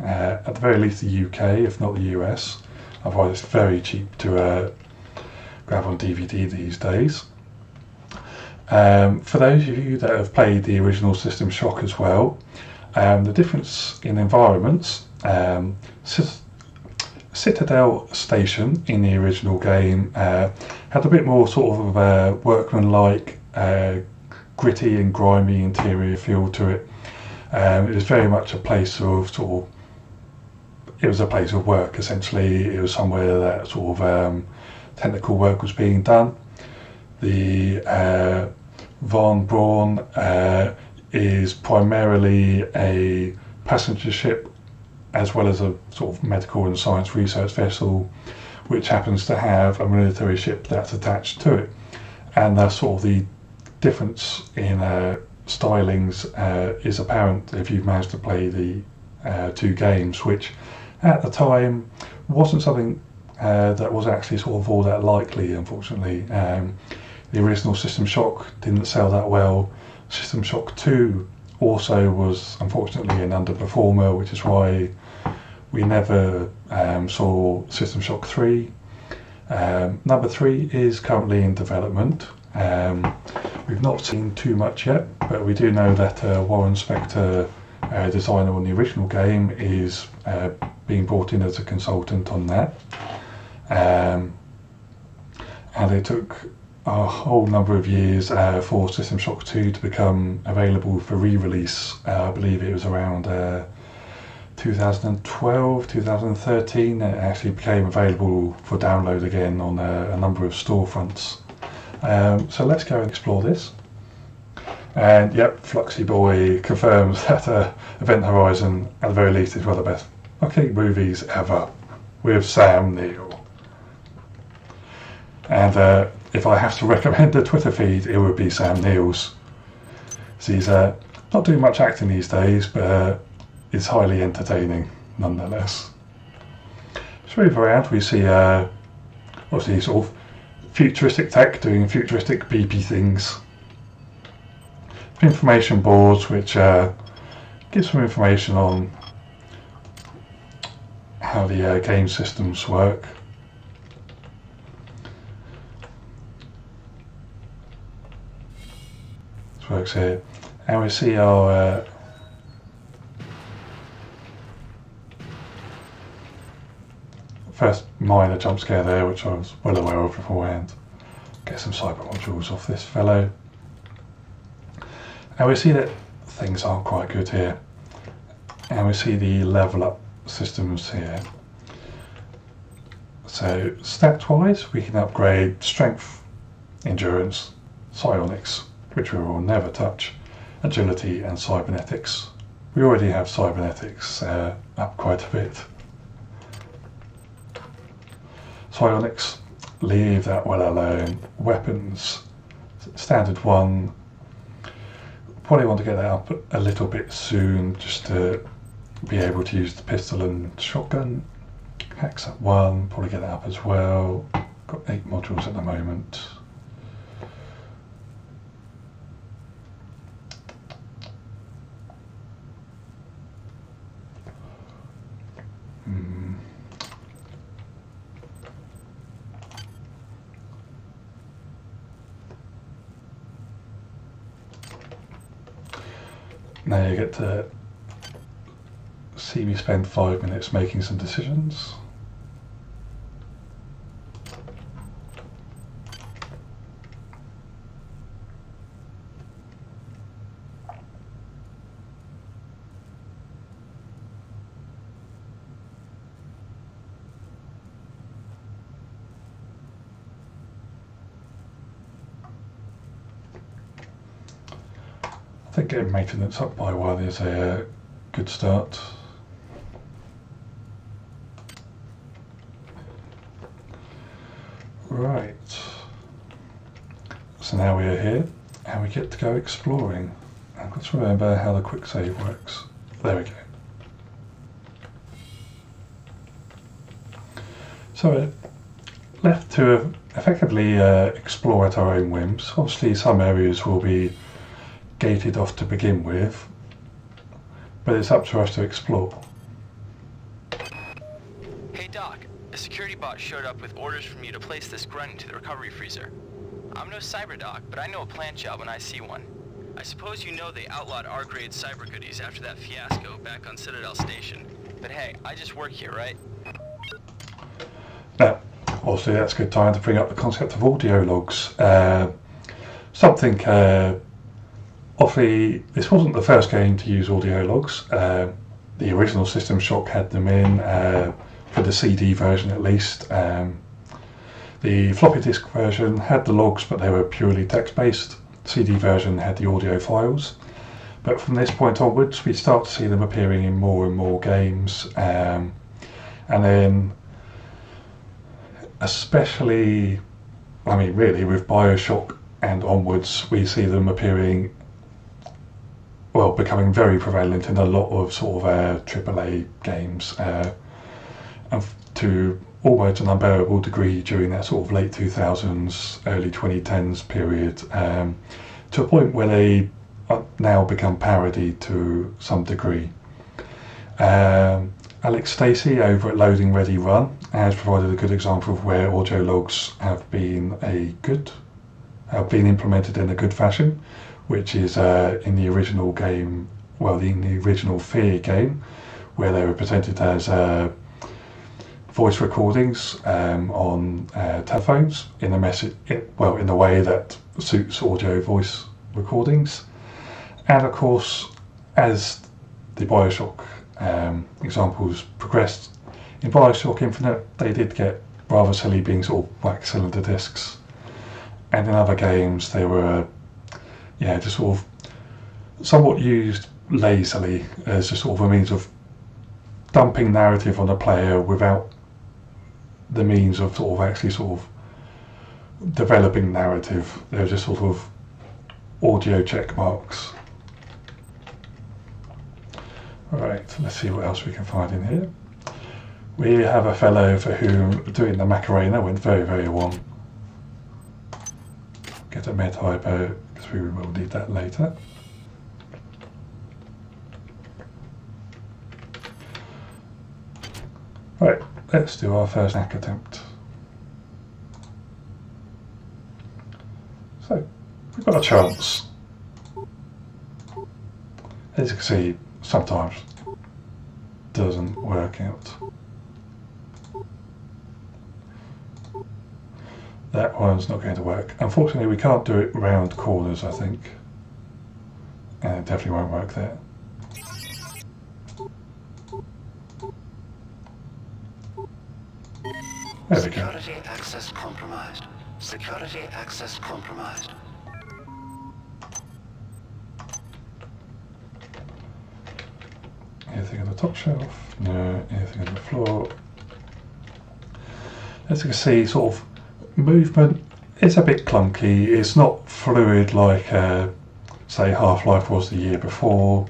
at the very least the UK, if not the US. Otherwise it's very cheap to grab on DVD these days. For those of you that have played the original System Shock as well, the difference in environments, Citadel Station in the original game had a bit more sort of a workmanlike, gritty and grimy interior feel to it. It was very much a place of it was a place of work essentially. It was somewhere that sort of technical work was being done. The Von Braun is primarily a passenger ship as well as a sort of medical and science research vessel, which happens to have a military ship that's attached to it. And that's sort of the difference in stylings is apparent if you've managed to play the 2 games, which at the time wasn't something that was actually sort of all that likely, unfortunately. The original System Shock didn't sell that well. System Shock 2 also was unfortunately an underperformer, which is why we never saw System Shock 3. Number 3 is currently in development. We've not seen too much yet, but we do know that Warren Spector, designer on the original game, is being brought in as a consultant on that. And it took a whole number of years for System Shock 2 to become available for re-release. I believe it was around 2012, 2013 that it actually became available for download again on a number of storefronts. So let's go and explore this. And yep, Fluxy Boy confirms that Event Horizon at the very least is one of the best fucking movies ever, with Sam Neill. And if I have to recommend a Twitter feed, it would be Sam Neill's. He's not doing much acting these days, but it's highly entertaining nonetheless. So move around, we see obviously sort of futuristic tech doing futuristic beepy things. Information boards which give some information on how the game systems work. This works here, and we see our first minor jump scare there, which I was well aware of beforehand. Get some cyber modules off this fellow. And we see that things aren't quite good here. And we see the level up systems here. So stat wise, we can upgrade strength, endurance, psionics, which we will never touch, agility and cybernetics. We already have cybernetics up quite a bit. Psionics, leave that well alone. Weapons, standard 1. Probably want to get that up a little bit soon, just to be able to use the pistol and shotgun. Hacks at 1, probably get that up as well. Got 8 modules at the moment. Now you get to see me spend 5 minutes making some decisions. I think getting maintenance up by 1 is a good start. Right, so now we are here and we get to go exploring. I've got to remember how the quick save works. There we go. So we're left to effectively explore at our own whims. Obviously some areas will be gated off to begin with, but it's up to us to explore. Hey Doc, a security bot showed up with orders from you to place this grunt into the recovery freezer. I'm no cyber doc, but I know a plant job when I see one. I suppose you know they outlawed R-grade cyber goodies after that fiasco back on Citadel Station. But hey, I just work here, right? Now, obviously that's a good time to bring up the concept of audio logs. Obviously, this wasn't the first game to use audio logs. The original System Shock had them in, for the CD version at least. The floppy disk version had the logs, but they were purely text-based. CD version had the audio files. But from this point onwards, we start to see them appearing in more and more games. And then, especially, I mean, really, with BioShock and onwards, we see them appearing, well, becoming very prevalent in a lot of sort of AAA games, and to almost an unbearable degree during that sort of late 2000s, early 2010s period, to a point where they now become parodied to some degree. Alex Stacey over at Loading Ready Run has provided a good example of where audio logs have been implemented in a good fashion, which is in the original game, well, in the original Fear game, where they were presented as voice recordings on telephones in a way that suits audio voice recordings. And of course, as the BioShock examples progressed, in BioShock Infinite they did get rather silly being sort of wax cylinder discs, and in other games they were just sort of somewhat used lazily as just sort of a means of dumping narrative on a player without the means of sort of actually sort of developing narrative. They're just sort of audio check marks. Alright, let's see what else we can find in here. We have a fellow for whom doing the Macarena went very, very wrong. Get a med hypo, because we will need that later. Right, let's do our first hack attempt. So, we've got a chance. As you can see, sometimes doesn't work out. that one's not going to work. Unfortunately, we can't do it round corners, I think. And it definitely won't work there. There we go. Security access compromised. Security access compromised. Anything on the top shelf? No. Anything on the floor? As you can see, sort of movement is a bit clunky. It's not fluid like say Half-Life was the year before,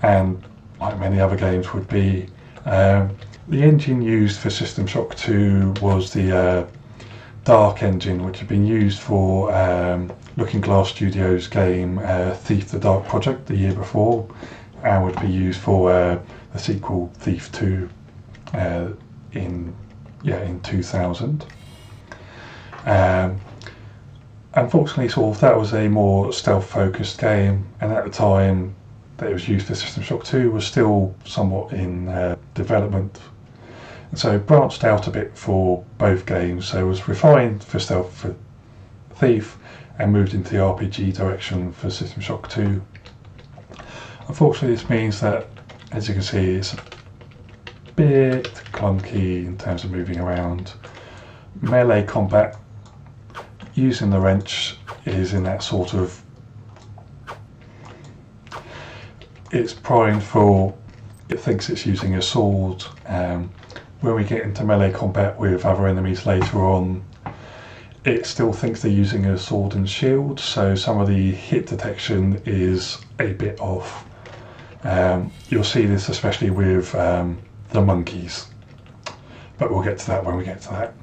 and like many other games would be. The engine used for System Shock 2 was the Dark engine, which had been used for Looking Glass Studios' game Thief the Dark Project the year before, and would be used for the sequel Thief 2 in 2000. Unfortunately, sort of that was a more stealth-focused game, and at the time that it was used for System Shock 2 was still somewhat in development. And so it branched out a bit for both games, so it was refined for stealth for Thief and moved into the RPG direction for System Shock 2. Unfortunately, this means that, as you can see, it's a bit clunky in terms of moving around. Melee combat using the wrench is in that sort of, it's primed for, it thinks it's using a sword. When we get into melee combat with other enemies later on, it still thinks they're using a sword and shield, so some of the hit detection is a bit off. You'll see this especially with the monkeys, but we'll get to that when we get to that.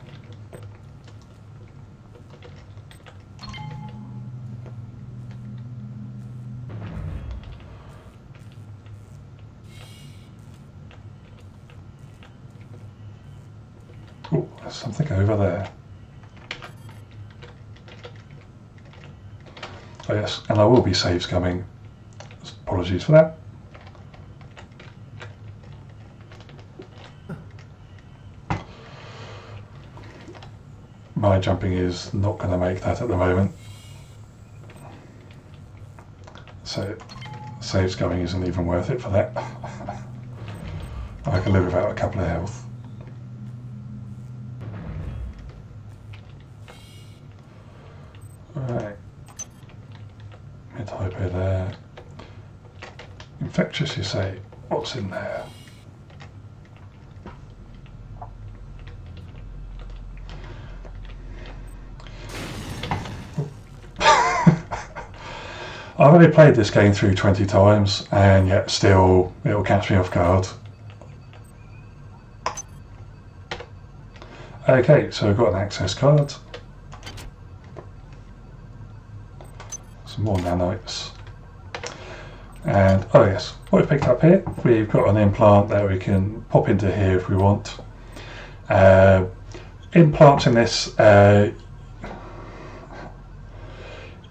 Oh, there's something over there. Oh yes, and there will be saves coming. Apologies for that. My jumping is not going to make that at the moment. So saves going isn't even worth it for that. I can live without a couple of health. Right. Mid-hypo there. Infectious, you say. What's in there? I've only played this game through 20 times, and yet still it'll catch me off guard. Okay, so I've got an access card. Some more nanites. And, oh yes, what we picked up here, we've got an implant that we can pop into here if we want. Implants in this,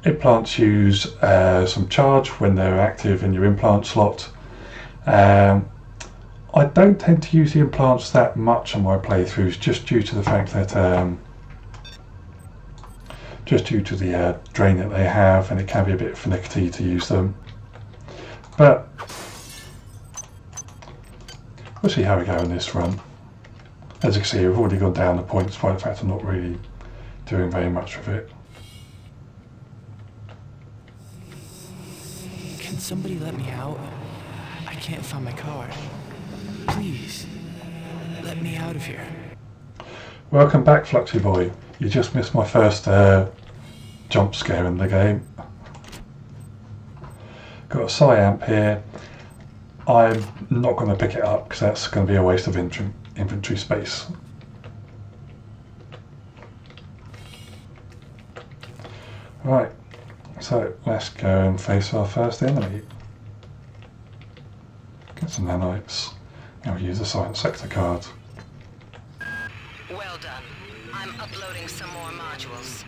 implants use some charge when they're active in your implant slot. I don't tend to use the implants that much on my playthroughs, just due to the fact that just due to the drain that they have, and it can be a bit finicky to use them. But we'll see how we go in this run. As you can see, we've already gone down the point, despite the fact I'm not really doing very much with it. Can somebody let me out? I can't find my car. Please, let me out of here. Welcome back, Fluxy Boy. You just missed my first jump scare in the game. Got a Psyamp here. I'm not going to pick it up because that's going to be a waste of inventory space. Right, so let's go and face our first enemy. Get some nanites, and we'll use the Science Sector card. Well done. I'm uploading some more modules.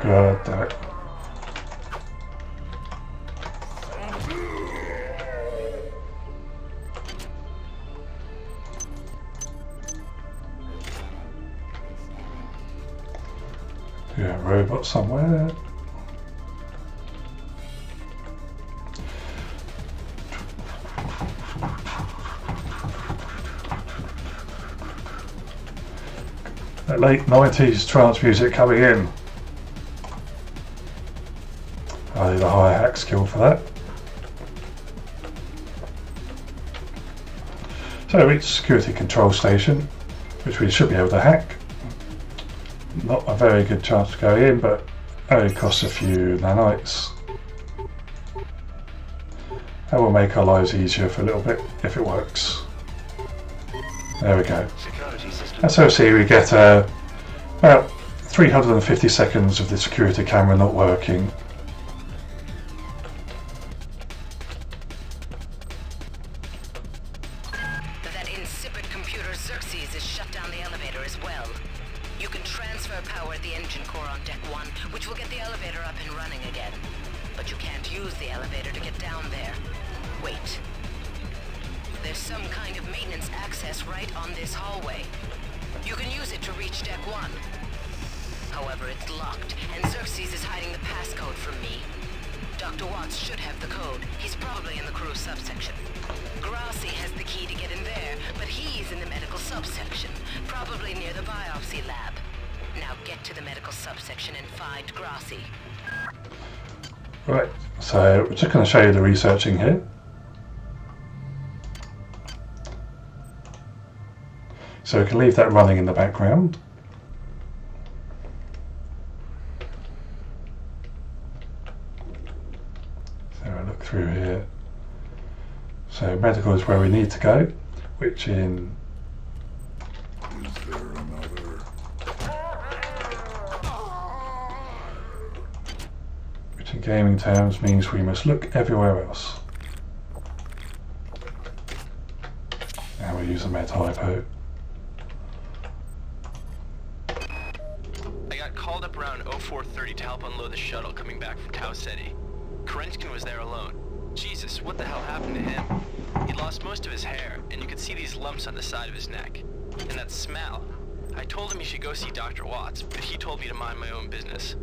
Damn it. Yeah, robot somewhere. That late 90s trance music coming in. I need a higher hack skill for that. So we reach the security control station, which we should be able to hack. Not a very good chance to go in, but only costs a few nanites. That will make our lives easier for a little bit if it works. There we go. And so see we get about 350 seconds of the security camera not working. That insipid computer Xerxes has shut down the elevator as well. You can transfer power at the engine core on Deck 1, which will get the elevator up and running again. But you can't use the elevator to get down there. Wait. There's some kind of maintenance access right on this hallway. You can use it to reach Deck 1. However, it's locked, and Xerxes is hiding the passcode from me. Dr. Watts should have the code. He's probably in the crew subsection. Grassi has the key to get in there, but he's in the medical subsection, probably near the biopsy lab. Now get to the medical subsection and find Grassi. Right, so we're just going to show you the researching here. So we can leave that running in the background. So I look through here. So medical is where we need to go, which in... Is there another? Which in gaming terms means we must look everywhere else. And we use a med hypo. Called up around 0430 to help unload the shuttle coming back from Tau Ceti. Kerenskin was there alone. Jesus, what the hell happened to him? He'd lost most of his hair, and you could see these lumps on the side of his neck. And that smell. I told him he should go see Dr. Watts, but he told me to mind my own business.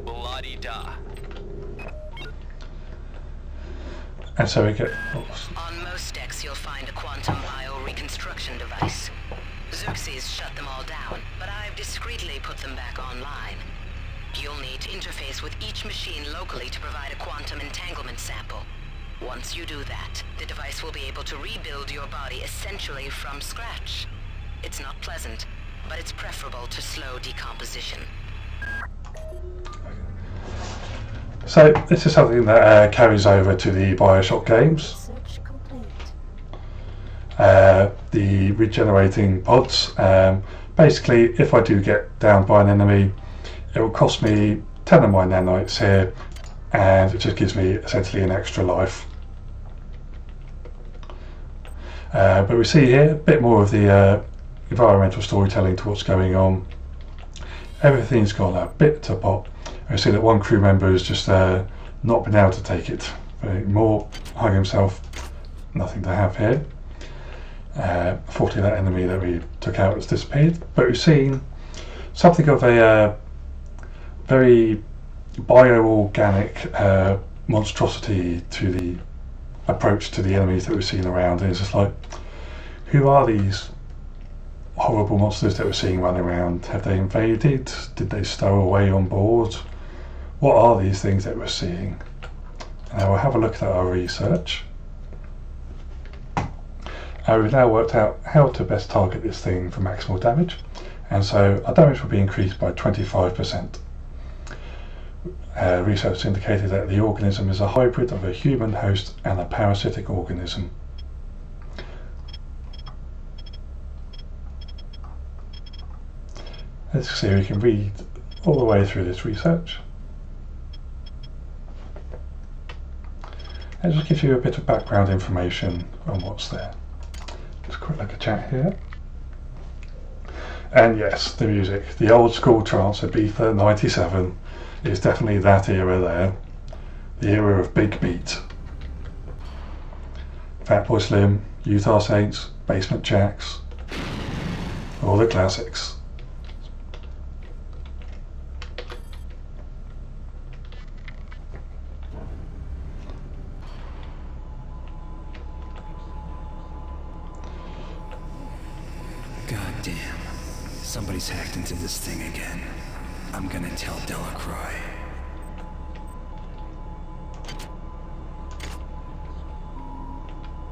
Well, la-di-da. And so we get... On most decks you'll find a quantum bio-reconstruction device. Xerxes shut them all down, but I've discreetly put them back online. You'll need to interface with each machine locally to provide a quantum entanglement sample. Once you do that, the device will be able to rebuild your body essentially from scratch. It's not pleasant, but it's preferable to slow decomposition. So this is something that carries over to the Bioshock games. The regenerating pods. Basically, if I do get downed by an enemy, it will cost me 10 of my nanites here, and it just gives me essentially an extra life. But we see here a bit more of the environmental storytelling to what's going on. Everything's gone a bit to pot. I see that one crew member has just not been able to take it more, hung himself. Nothing to have here. Fortunately that enemy that we took out has disappeared, but we've seen something of a very bio-organic monstrosity to the approach to the enemies that we've seen around, and it's just like, who are these horrible monsters that we're seeing running around? Have they invaded? Did they stow away on board? What are these things that we're seeing? And we'll have a look at our research. We've now worked out how to best target this thing for maximal damage, and so our damage will be increased by 25%. Research indicated that the organism is a hybrid of a human host and a parasitic organism. Let's see if we can read all the way through this research. It just gives you a bit of background information on what's there. Just quick look at chat here. And yes, the music, the old school trance of Ibiza 97. It's definitely that era there. The era of Big Meat. Fatboy Slim, Utah Saints, Basement Jacks. All the classics. God damn. Somebody's hacked into this thing again. I'm gonna tell Delacroix.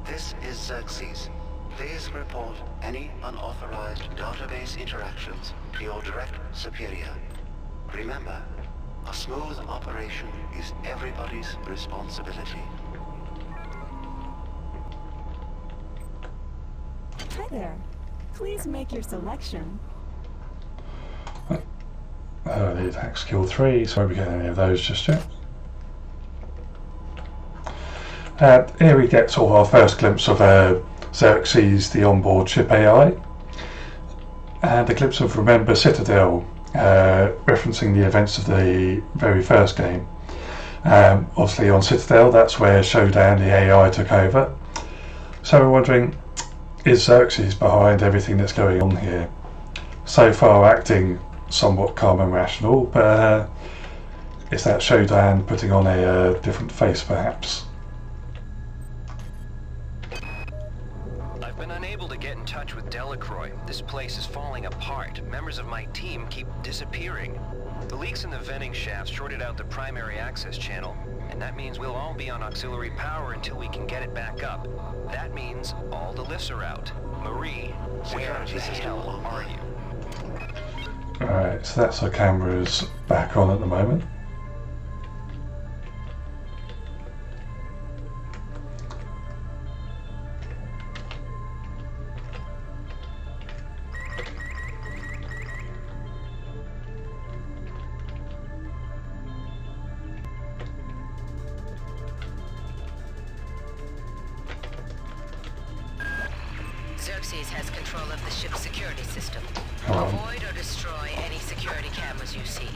This is Xerxes. Please report any unauthorized database interactions to your direct superior. Remember, a smooth operation is everybody's responsibility. Hi there. Please make your selection. The attack skill 3, so I won't be getting any of those just yet. And here we get sort of our first glimpse of Xerxes, the onboard ship AI, and a glimpse of Remember Citadel, referencing the events of the very first game. Obviously on Citadel, that's where Shodan, the AI, took over. So we're wondering, is Xerxes behind everything that's going on here? So far acting somewhat calm and rational, but is that Shodan putting on a different face perhaps? I've been unable to get in touch with Delacroix. This place is falling apart. Members of my team keep disappearing. The leaks in the venting shaft shorted out the primary access channel, and that means we'll all be on auxiliary power until we can get it back up. That means all the lifts are out. Marie, where the hell are you? Alright, so that's our cameras back on at the moment. Xerxes has control of the ship's security system. Oh. Avoid or destroy any security cameras you see.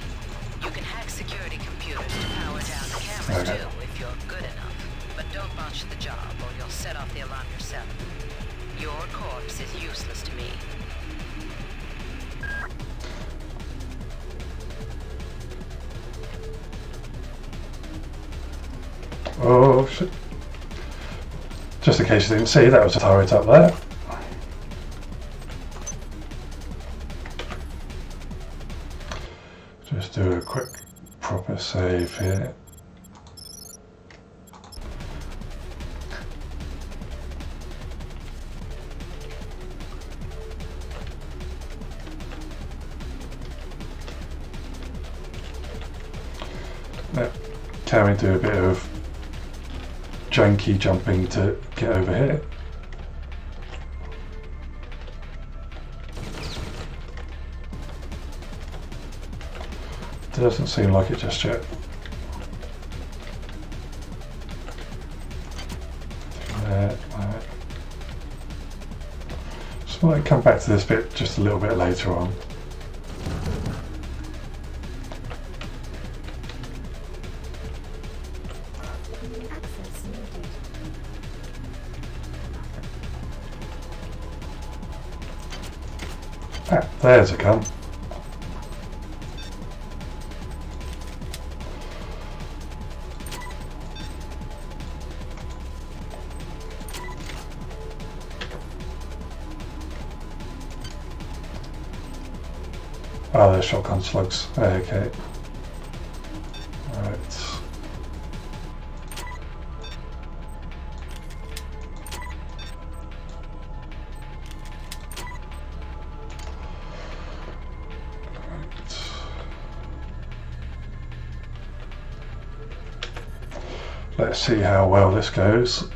You can hack security computers to power down the cameras too, if you're good enough. But don't botch the job, or you'll set off the alarm yourself. Your corpse is useless to me. Oh shit. Just in case you didn't see, that was a turret up there. Just do a quick proper save here. Can we do a bit of janky jumping to get over here? Doesn't seem like it just yet. There, right. So I might come back to this bit just a little bit later on. Ah, there's a gun. Oh, they're shotgun slugs. Okay. Right. Let's see how well this goes.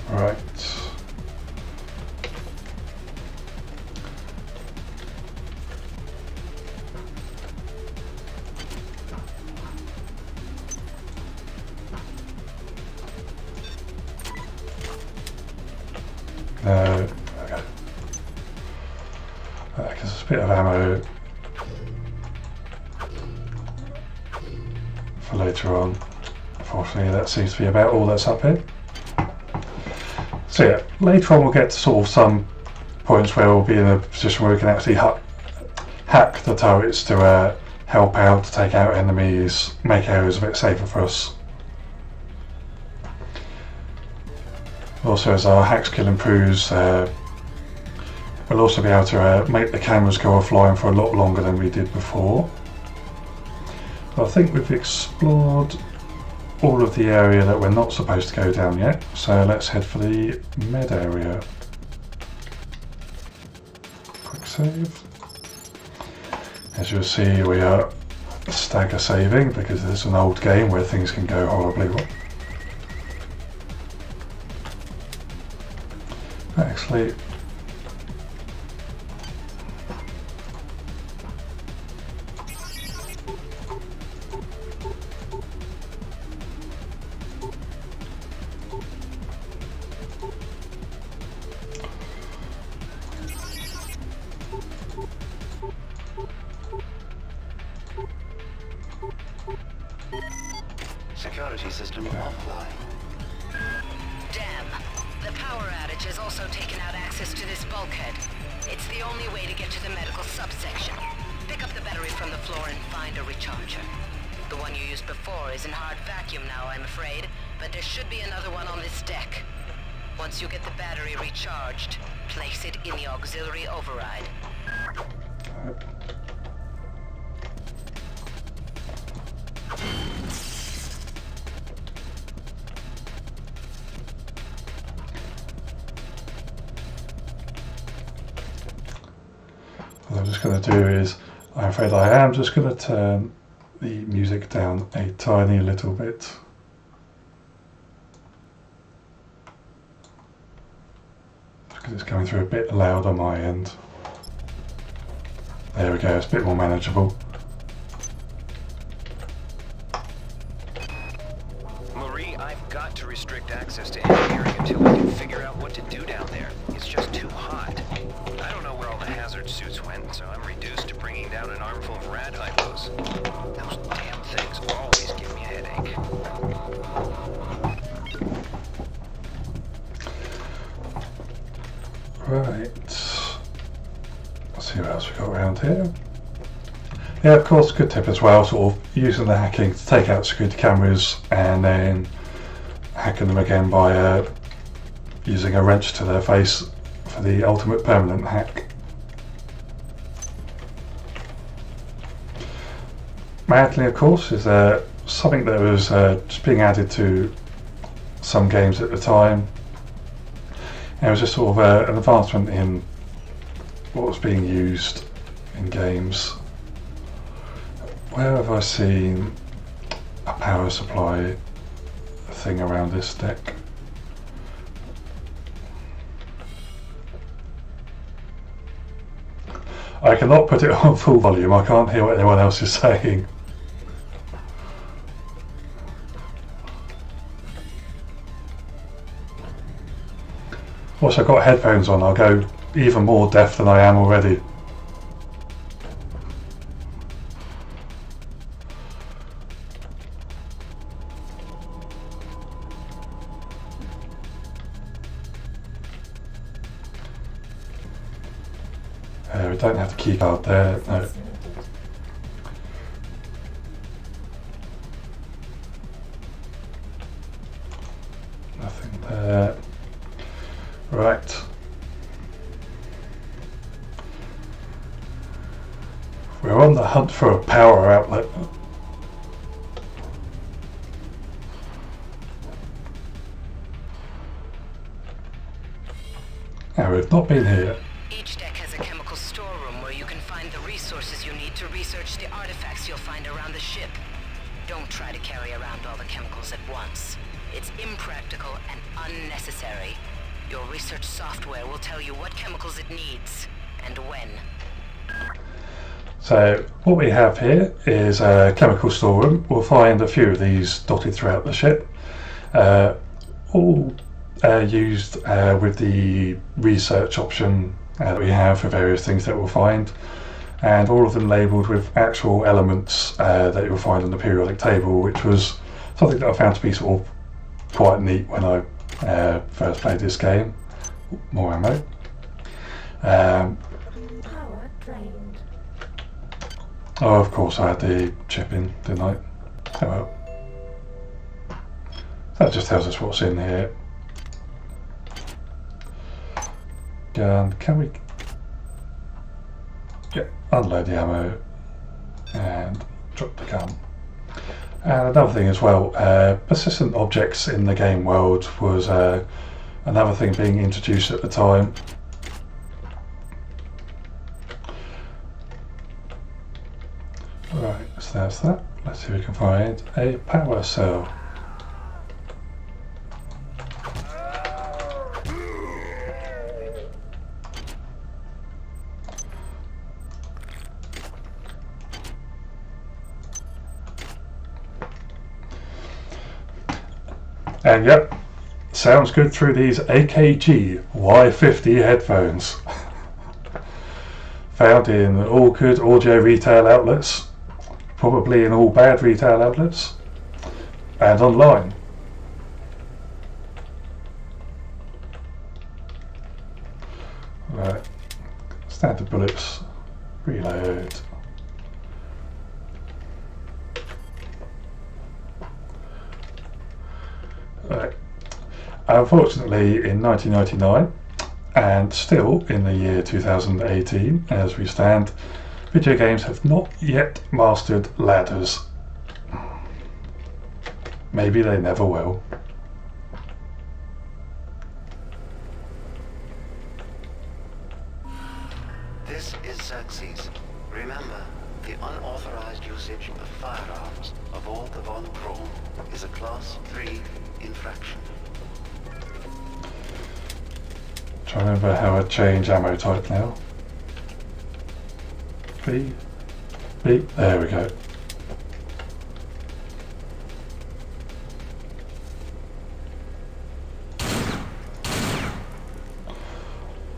Right. Okay. Because there's a bit of ammo for later on. Unfortunately, that seems to be about all that's up here. So yeah, later on we'll get to sort of some points where we'll be in a position where we can actually hack the turrets to help out, to take out enemies, make areas a bit safer for us. Also, as our hack skill improves, we'll also be able to make the cameras go offline for a lot longer than we did before. But I think we've explored all of the area that we're not supposed to go down yet, so let's head for the med area. Quick save. As you'll see, we are stagger saving because it's an old game where things can go horribly wrong. Actually, Security system offline. Damn. The power outage has also taken out access to this bulkhead. It's the only way to get to the medical subsection. Pick up the battery from the floor and find a recharger. The one you used before is in hard vacuum now, I'm afraid, but there should be another one on this deck. Once you get the battery recharged, place it in the auxiliary override. What I'm just going to do is, I'm afraid I am just going to turn the music down a tiny little bit. Because it's coming through a bit loud on my end. There we go, it's a bit more manageable. Marie, I've got to restrict access to engineering until we can figure out what to do down there. It's just too hot. I don't know where all the hazard suits went, so I'm reduced to bringing down an armful of rad hypos. Those damn things always give me a headache. Right. Let's see what else we've got around here. Yeah, of course, good tip as well, sort of using the hacking to take out security cameras and then hacking them again by using a wrench to their face for the ultimate permanent hack. Madly, of course, is something that was just being added to some games at the time. And it was just sort of an advancement in what was being used in games. Where have I seen a power supply thing around this deck? I cannot put it on full volume, I can't hear what anyone else is saying. Once I've got headphones on, I'll go even more deaf than I am already. We don't have the keycard there, no. Nothing there. Right. We're on the hunt for a power outlet. Now, we've not been here. Each deck has a chemical storeroom where you can find the resources you need to research the artifacts you'll find around the ship. Don't try to carry around all the chemicals at once. It's impractical and unnecessary. Your research software will tell you what chemicals it needs and when. So what we have here is a chemical storeroom. We'll find a few of these dotted throughout the ship, all used with the research option that we have for various things that we'll find, and all of them labelled with actual elements that you'll find on the periodic table, which was something that I found to be sort of quite neat when I first played this game. More ammo. Power drained. Oh, of course I had the chip in, didn't I? Oh well. That just tells us what's in here. Gun, can we unload the ammo and drop the gun? And another thing as well, persistent objects in the game world was another thing being introduced at the time. Right, so that's that. Let's see if we can find a power cell. And yep, sounds good through these AKG Y50 headphones. Found in all good audio retail outlets, probably in all bad retail outlets, and online. Right, standard bullets, reload. Right. Unfortunately, in 1999, and still in the year 2018 as we stand, video games have not yet mastered ladders. Maybe they never will. This is Xerxes. Remember, the unauthorized usage of firearms aboard the Von Braun is a Class 3 infraction. Trying to remember how I change ammo type now. B, there we go.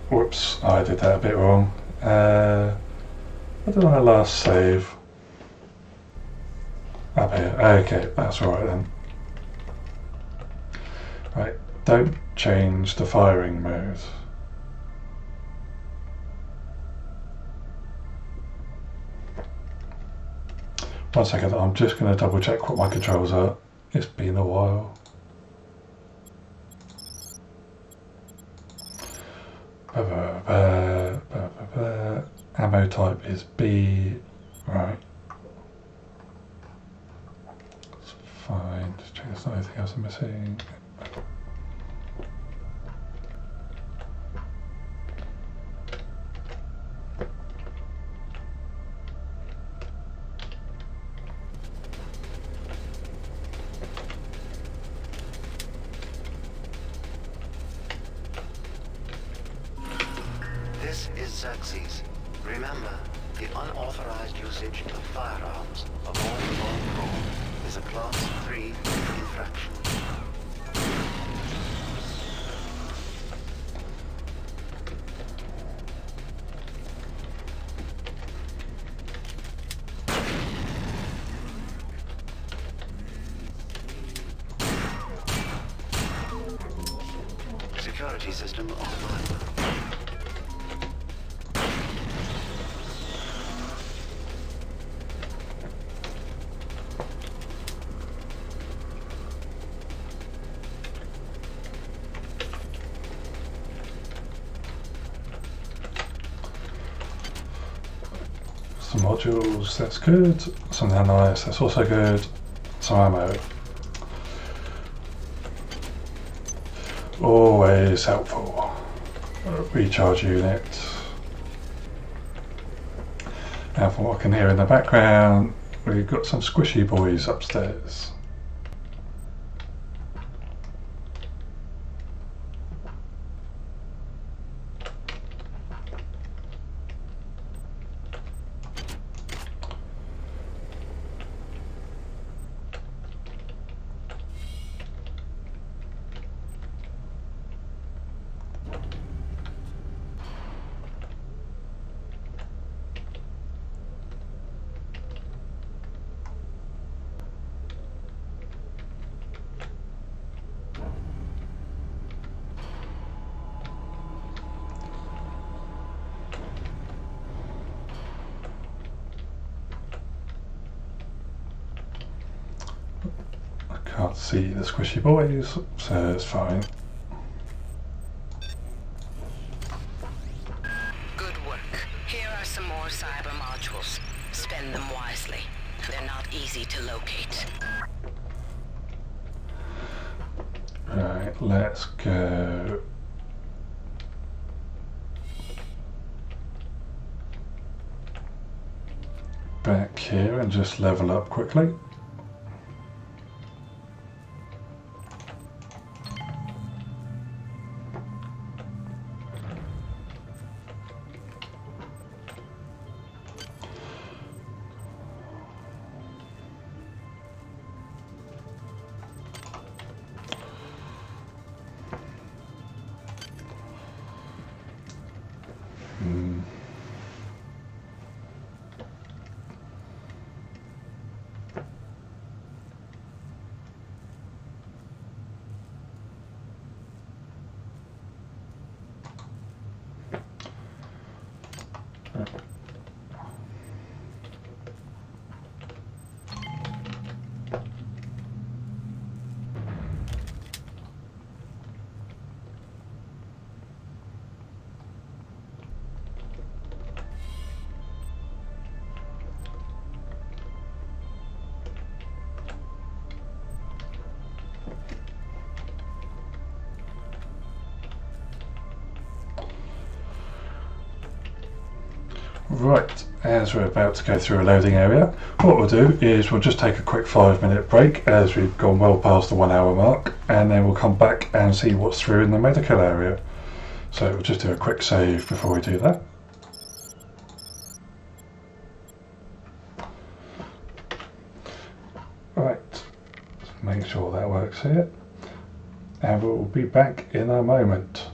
Whoops, I did that a bit wrong. Where did I last save? Up here. Okay, that's alright then. Right, don't change the firing mode. One second, I'm just going to double check what my controls are. It's been a while. Ammo type is B. Right. That's fine. Just check there's not anything else I'm missing. This is Xerxes. Remember, the unauthorized usage of firearms aboard the Von Braun is a Class 3 infraction. Security system offline. Some modules, that's good. Some nanites, that's also good. Some ammo. Always helpful. Recharge unit. And from what I can hear in the background, we've got some squishy boys upstairs. Can't see the squishy boys, so it's fine. Good work. Here are some more cyber modules. Spend them wisely. They're not easy to locate. Right, let's go. Back here and just level up quickly. Right, as we're about to go through a loading area, what we'll do is we'll just take a quick 5-minute break as we've gone well past the 1 hour mark, and then we'll come back and see what's through in the medical area. So we'll just do a quick save before we do that. Right, let's make sure that works here, and we'll be back in a moment.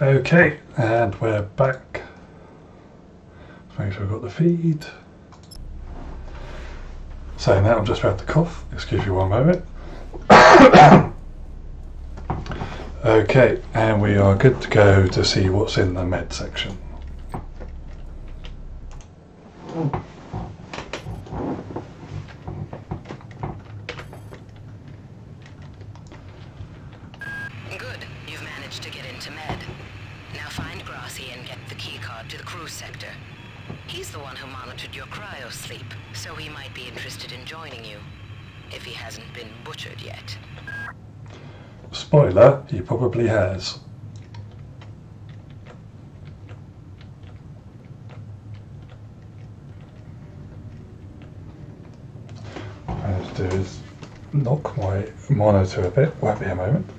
Okay, and we're back. Make sure we've got the feed. So now I'm just about to cough. Excuse me one moment. Okay, and we are good to go to see what's in the med section. Good, you've managed to get into med. Now find Grassi and get the keycard to the cruise sector. He's the one who monitored your cryo sleep, so he might be interested in joining you, if he hasn't been butchered yet. Spoiler, he probably has. What I'm going to do is knock my monitor a bit. Won't be a moment.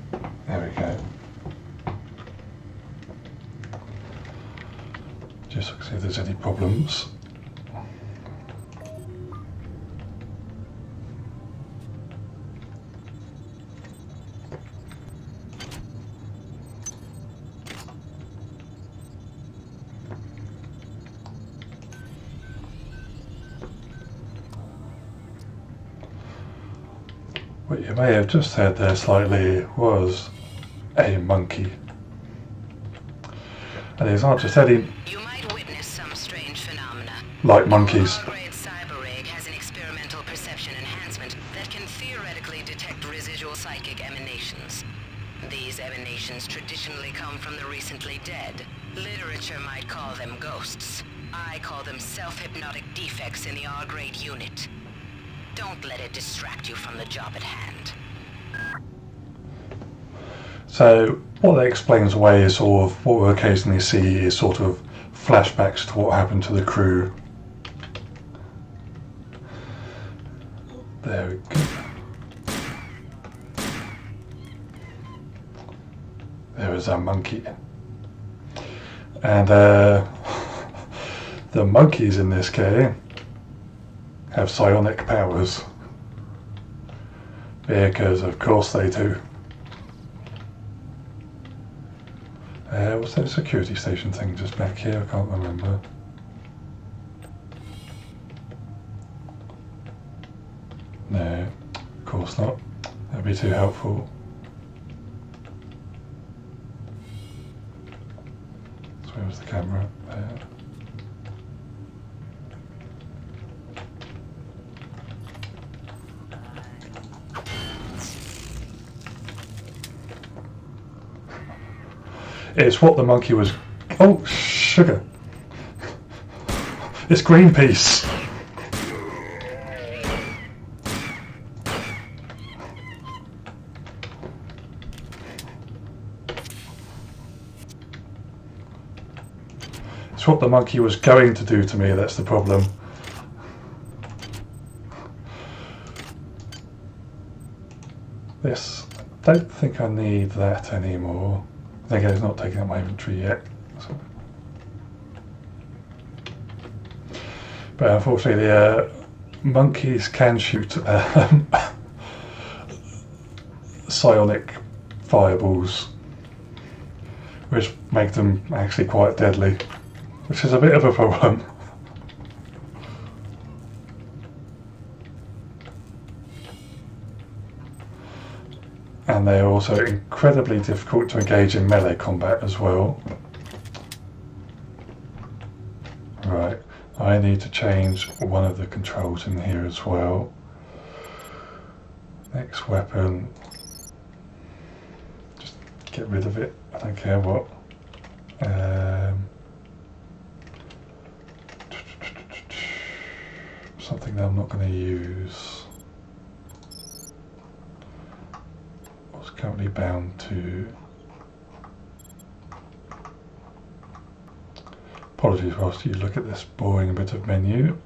There we go. Just to see if there's any problems. What you may have just heard there slightly was a monkey. And these aren't just any like monkeys. Our-grade cyber rig has an experimental perception enhancement that can theoretically detect residual psychic emanations. These emanations traditionally come from the recently dead. Literature might call them ghosts. I call them self-hypnotic defects in the R-grade unit. Don't let it distract you from the job at hand. So what that explains away is sort of what we'll occasionally see is sort of flashbacks to what happened to the crew. There we go. There is our monkey. And the monkeys in this game have psionic powers. Because of course they do. What's that security station thing just back here? I can't remember. No, of course not. That'd be too helpful. So where was the camera? There. It's what the monkey was... Oh, sugar. It's Greenpeace. It's what the monkey was going to do to me, that's the problem. This, I don't think I need that anymore. I think it's not taking up my inventory yet. So. But unfortunately the monkeys can shoot psionic fireballs, which make them actually quite deadly, which is a bit of a problem. And they are also incredibly difficult to engage in melee combat as well. Right, I need to change one of the controls in here as well. Next weapon. Just get rid of it, I don't care what. Something that I'm not going to use. Currently bound to. Apologies whilst you look at this boring bit of menu.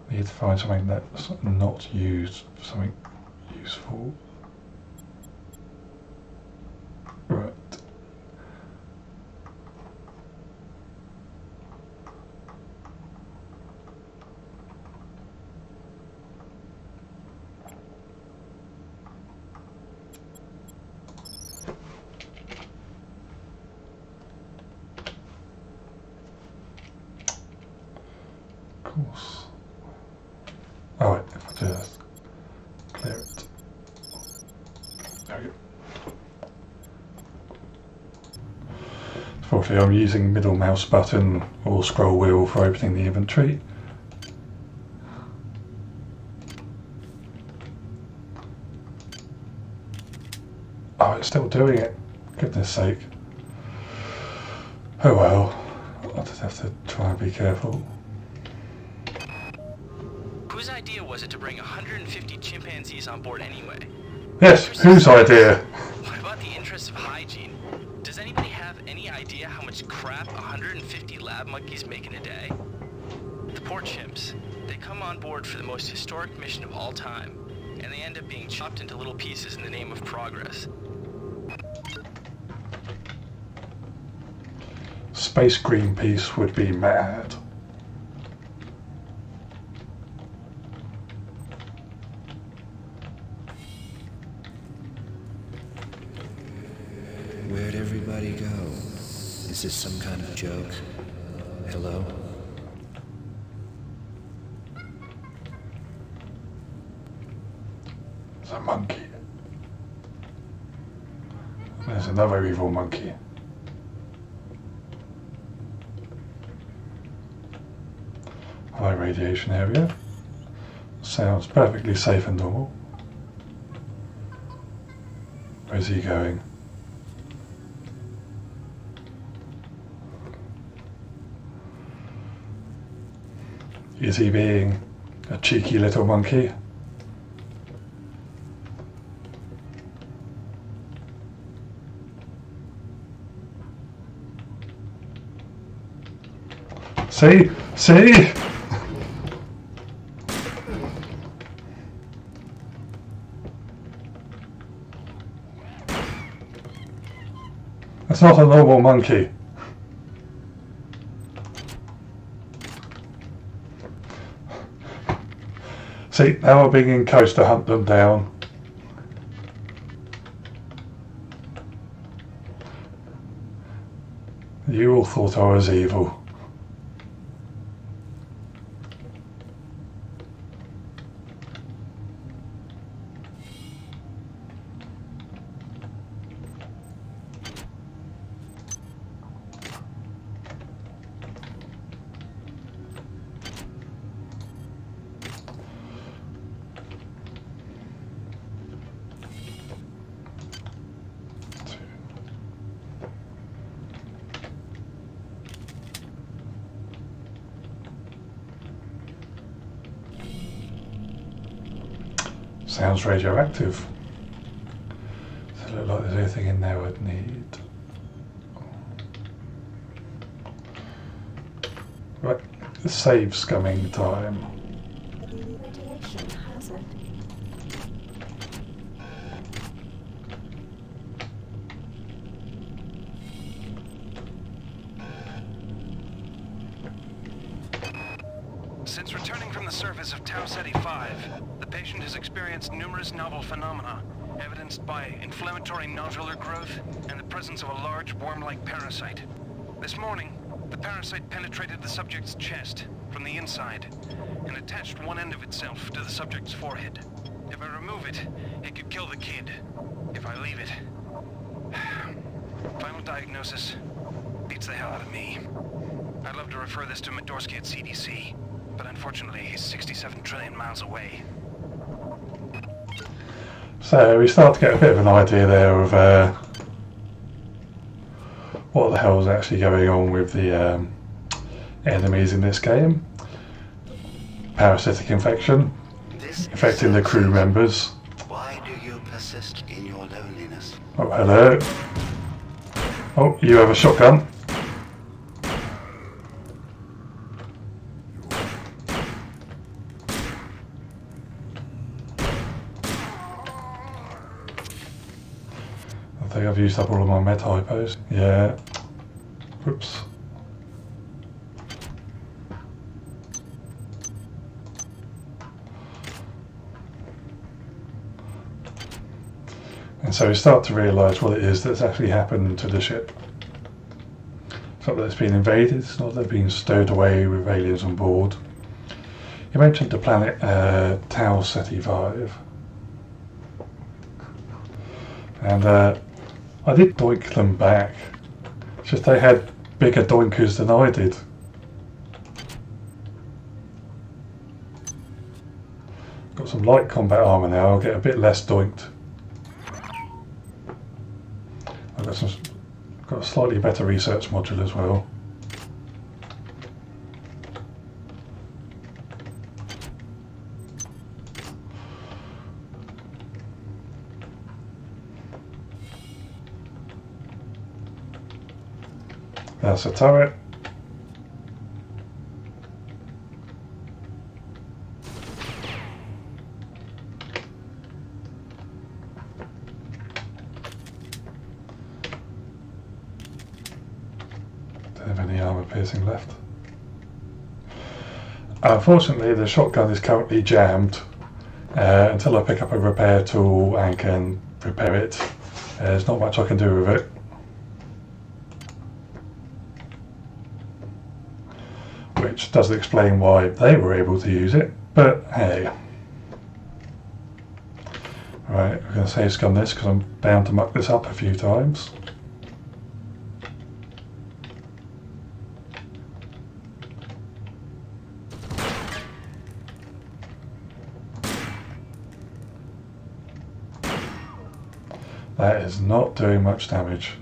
I need to find something that's not used for something useful. Right. Fortunately, I'm using middle mouse button or scroll wheel for opening the inventory. Oh, it's still doing it. Goodness sake. Oh well. I'll just have to try and be careful. Whose idea was it to bring 150 chimpanzees on board anyway? Yes, whose idea? What about the interests of hygiene? Does anybody have any idea how much crap 150 lab monkeys make in a day? The poor chimps. They come on board for the most historic mission of all time, and they end up being chopped into little pieces in the name of progress. Space Greenpeace would be mad. Where'd everybody go? Is this some kind of joke? Hello? There's a monkey. There's another evil monkey. High radiation area. Sounds perfectly safe and normal. Where's he going? Is he being a cheeky little monkey? See? See? That's not a normal monkey. See, now I'm being encouraged to hunt them down. You all thought I was evil. Sounds radioactive. Doesn't look like there's anything in there I'd need. Right, the save scumming time. Radiation hazard. Since returning from the surface of Tau Ceti 5, the patient has experienced numerous novel phenomena, evidenced by inflammatory nodular growth and the presence of a large worm-like parasite. This morning, the parasite penetrated the subject's chest from the inside and attached one end of itself to the subject's forehead. If I remove it, it could kill the kid. If I leave it... Final diagnosis beats the hell out of me. I'd love to refer this to Medorsky at CDC, but unfortunately he's 67 trillion miles away. So we start to get a bit of an idea there of what the hell is actually going on with the enemies in this game. Parasitic infection affecting the crew members. Why do you persist in your loneliness? Oh, hello. Oh, you have a shotgun. I think I've used up all of my med hypos. Yeah. Whoops. And so we start to realise what it is that's actually happened to the ship. It's not that it's been invaded, it's not that it's been stowed away with aliens on board. You mentioned the planet Tau Ceti 5. And I did doink them back Just they had bigger doinkers than I did. Got some light combat armour now, I'll get a bit less doinked. I've got a slightly better research module as well. That's a turret. Don't have any armor piercing left. Unfortunately, the shotgun is currently jammed. Until I pick up a repair tool and can repair it, there's not much I can do with it. Which doesn't explain why they were able to use it, but hey. Right, I'm going to save scum this because I'm bound to muck this up a few times. That is not doing much damage.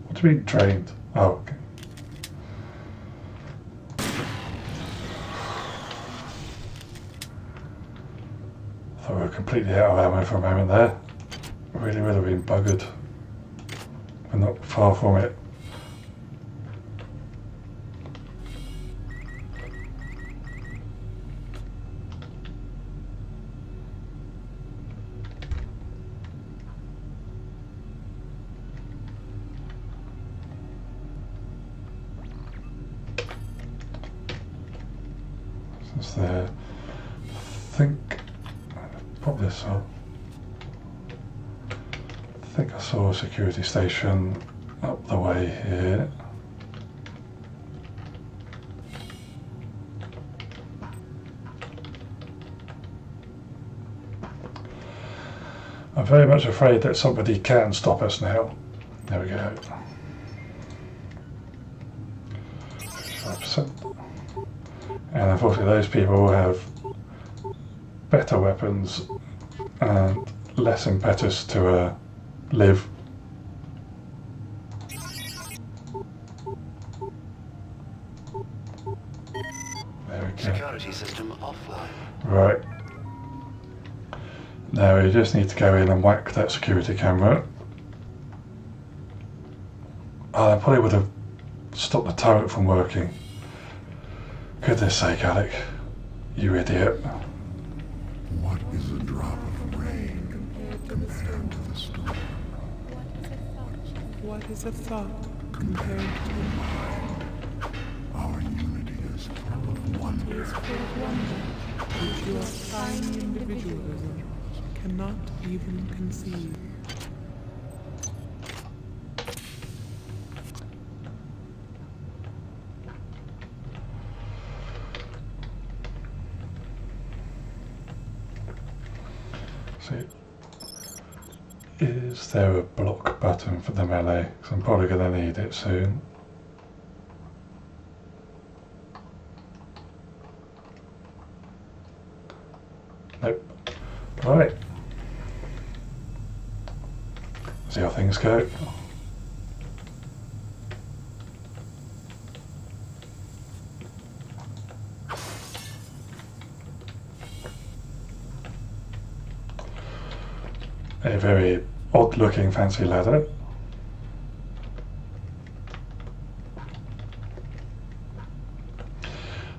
What do you mean trained? Oh, okay. I thought we were completely out of ammo for a moment there. Really would have been buggered. We're not far from it. Since there, I think. Pop this up. I think I saw a security station up the way here. I'm very much afraid that somebody can stop us now. There we go. 5%. And unfortunately those people have better weapons and less impetus to live. There we go. Security system offline. Right. Now we just need to go in and whack that security camera. I probably would have stopped the turret from working. Goodness sake, Alec. You idiot. What is a drop of rain compared to the storm? What is a thought compared to a mind? Our unity is full of wonder. Is full of wonder, which your tiny individualism cannot even conceive. See, is there a block button for the melee? Because I'm probably going to need it soon. Nope. Right. See how things go. A very odd looking fancy ladder.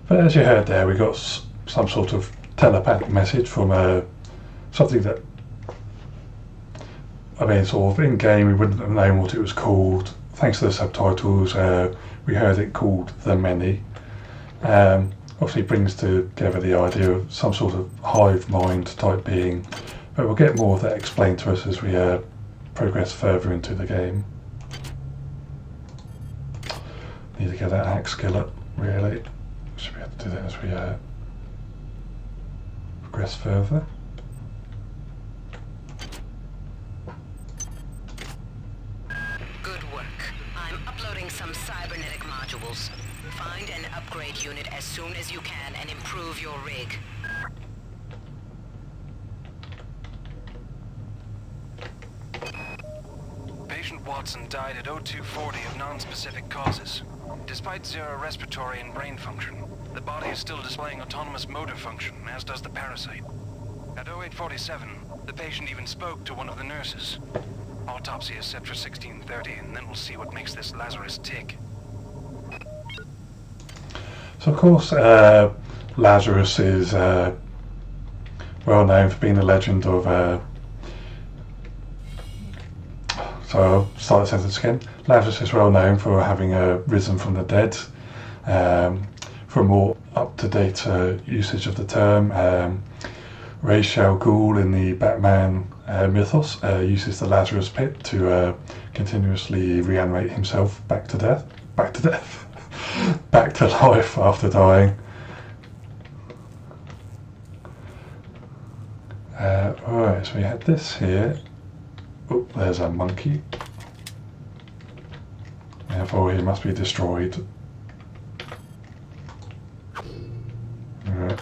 But as you heard there, we got some sort of telepathic message from something that, I mean, sort of in game we wouldn't have known what it was called. Thanks to the subtitles, we heard it called the Many. Obviously brings together the idea of some sort of hive mind type being. But we'll get more of that explained to us as we progress further into the game. Need to get that hack skill up, really. Should be able to do that as we progress further. Good work. I'm uploading some cybernetic modules. Find and upgrade unit as soon as you can and improve your rig. Patient Watson died at 0240 of non-specific causes. Despite zero respiratory and brain function, the body is still displaying autonomous motor function, as does the parasite. At 0847, the patient even spoke to one of the nurses. Autopsy is set for 1630, and then we'll see what makes this Lazarus tick. So of course, Lazarus is well known for being a legend of... so I'll start the sentence again. Lazarus is well known for having risen from the dead. For a more up-to-date usage of the term, Ra's al Ghul in the Batman mythos uses the Lazarus pit to continuously reanimate himself back to life after dying. Alright, so we had this here. Oh, there's a monkey. Therefore he must be destroyed. Alright.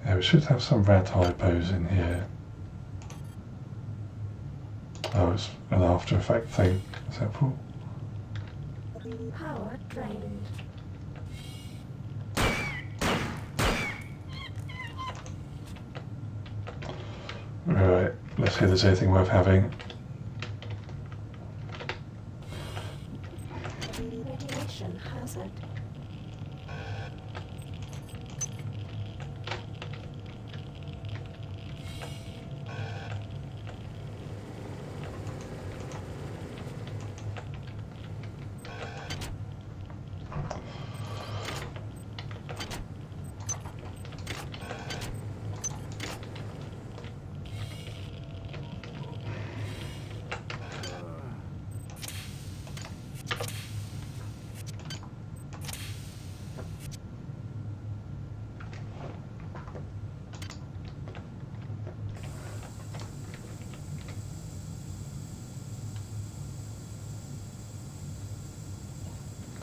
Yeah, we should have some red hypos in here. Oh, it's an After Effect thing. Is that cool? Power drained. Right, let's see if there's anything worth having. Radiation hazard.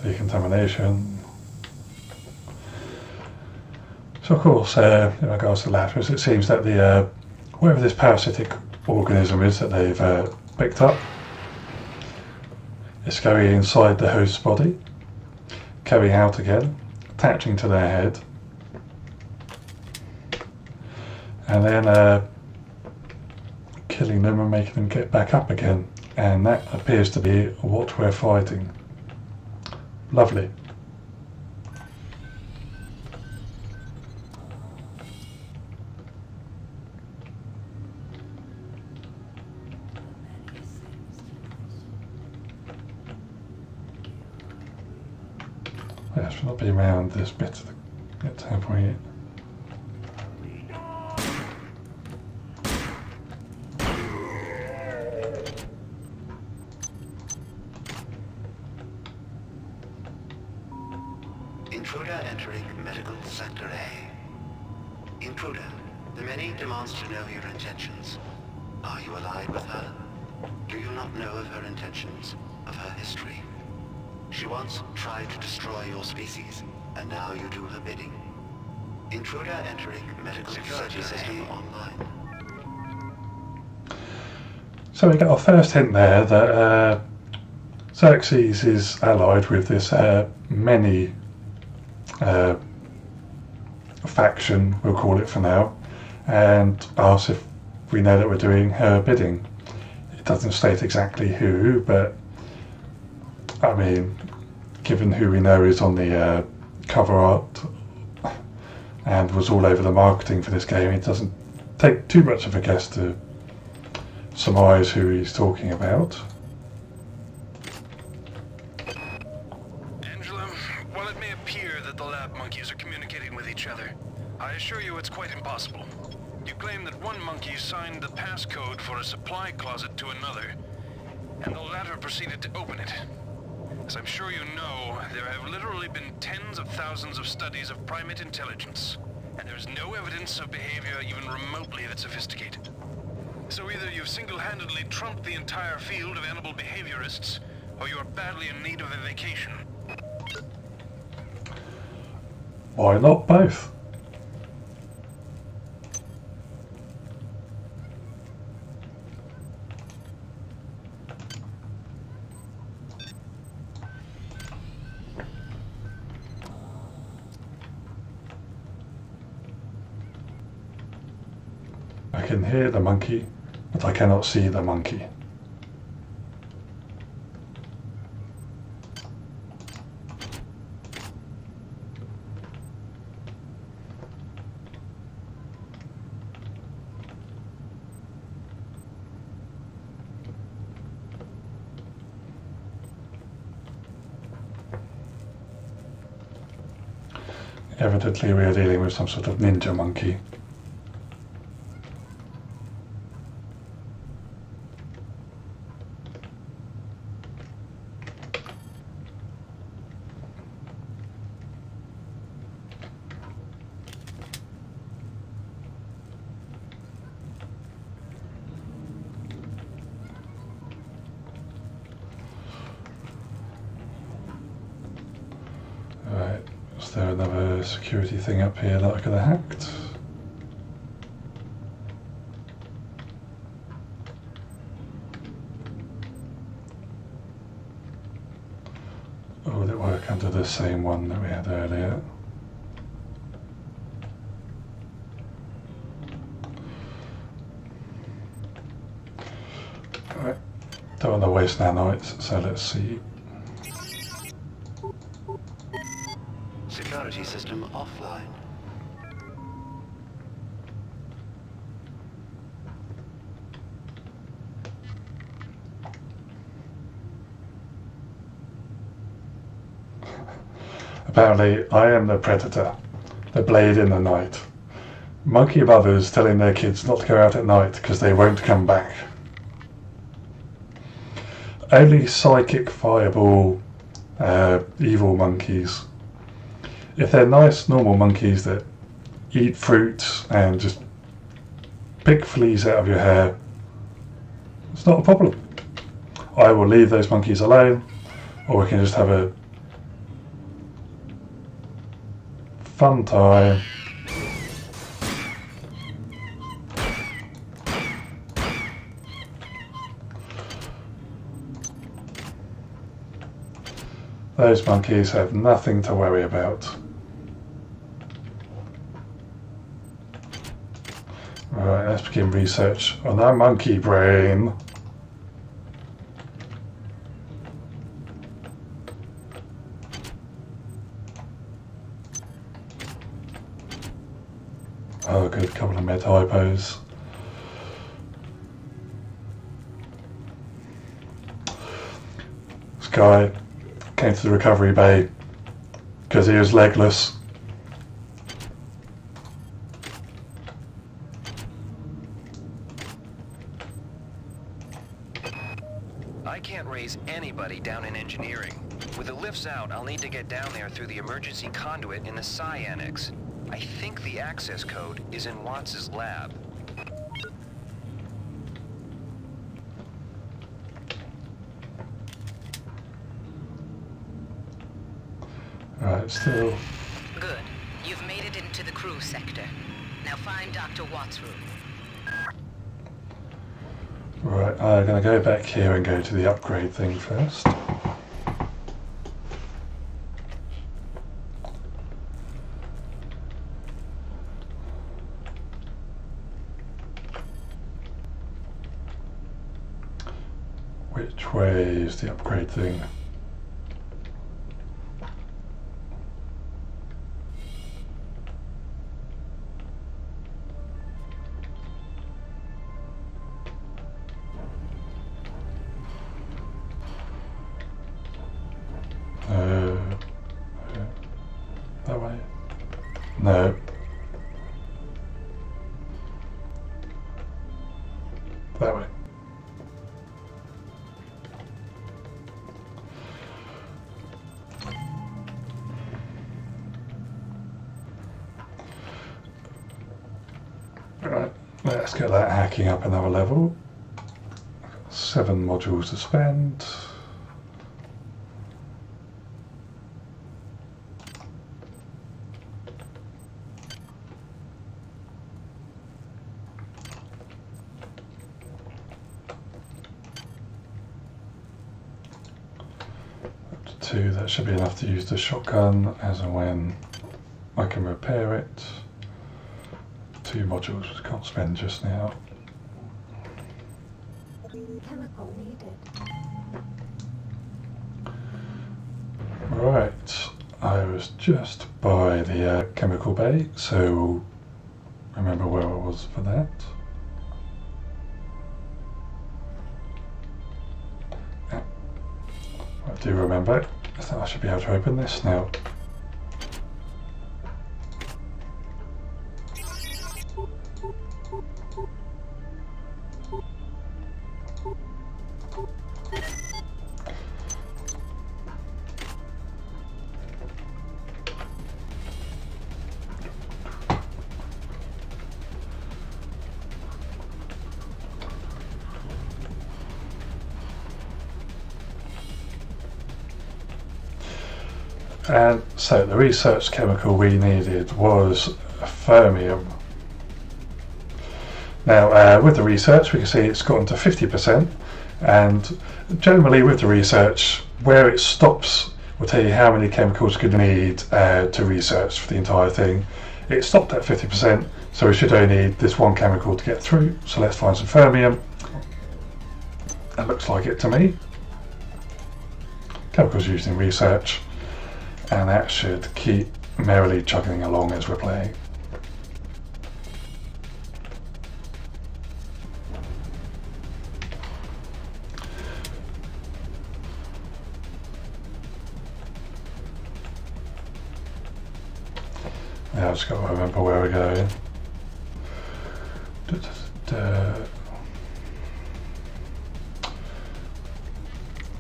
Decontamination. So of course, in regards to Lazarus, it seems that the whatever this parasitic organism is that they've picked up, it's going inside the host's body, coming out again, attaching to their head, and then killing them and making them get back up again. And that appears to be what we're fighting. Lovely. I should not be around this bit of the temporary. Intruder entering Medical Sector A. Intruder, the Many demands to know your intentions. Are you allied with her? Do you not know of her intentions, of her history? She once tried to destroy your species, and now you do her bidding. Intruder entering Medical Sector System online. So we get our first hint there that Xerxes is allied with this Many faction, we'll call it for now, and asks if we know that we're doing her bidding. It doesn't state exactly who, but I mean, given who we know is on the cover art and was all over the marketing for this game, it doesn't take too much of a guess to surmise who he's talking about. Angela, while it may appear that the lab monkeys are communicating with each other, I assure you it's quite impossible. You claim that one monkey signed the passcode for a supply closet to another, and the latter proceeded to open it. As I'm sure you know, there have literally been tens of thousands of studies of primate intelligence, and there's no evidence of behavior even remotely that sophisticated. So either you've single-handedly trumped the entire field of animal behaviorists, or you're badly in need of a vacation. Why not both? I can hear the monkey, but I cannot see the monkey. Evidently we are dealing with some sort of ninja monkey. Right, is there another security thing up here that I could have hacked? Or would it work under the same one that we had earlier? Alright, don't want to waste nanoids, so let's see. Security system offline. Apparently, I am the predator, the blade in the night. Monkey mothers telling their kids not to go out at night because they won't come back. Only psychic fireball evil monkeys. If they're nice normal monkeys that eat fruits and just pick fleas out of your hair, it's not a problem. I will leave those monkeys alone, or we can just have a fun time. Those monkeys have nothing to worry about. Right, let's begin research on that monkey brain. Oh, good, couple of med hypos. This guy came to the recovery bay because he was legless. I can't raise anybody down in engineering. With the lifts out, I'll need to get down there through the emergency conduit in the Psi Annex. I think the access code is in Watts' lab. Right, still. Good. You've made it into the crew sector. Now find Dr. Watt's room. Right, I'm going to go back here and go to the upgrade thing first. Which way is the upgrade thing? That way? No. That way. Right, let's get that hacking up another level. 7 modules to spend. Up to 2, that should be enough to use the shotgun as and when I can repair it. 2 modules we can't spend just now. Chemical needed. Right, I was just by the chemical bay, so remember where I was for that. Yeah. I do remember, so I should be able to open this now. And so the research chemical we needed was fermium. Now with the research we can see it's gotten to 50%, and generally with the research where it stops will tell you how many chemicals you could need to research for the entire thing. It stopped at 50%, so we should only need this one chemical to get through. So let's find some fermium. That looks like it to me. Chemicals used in research. And that should keep merrily chugging along as we're playing. Now I've just got to remember where we're going.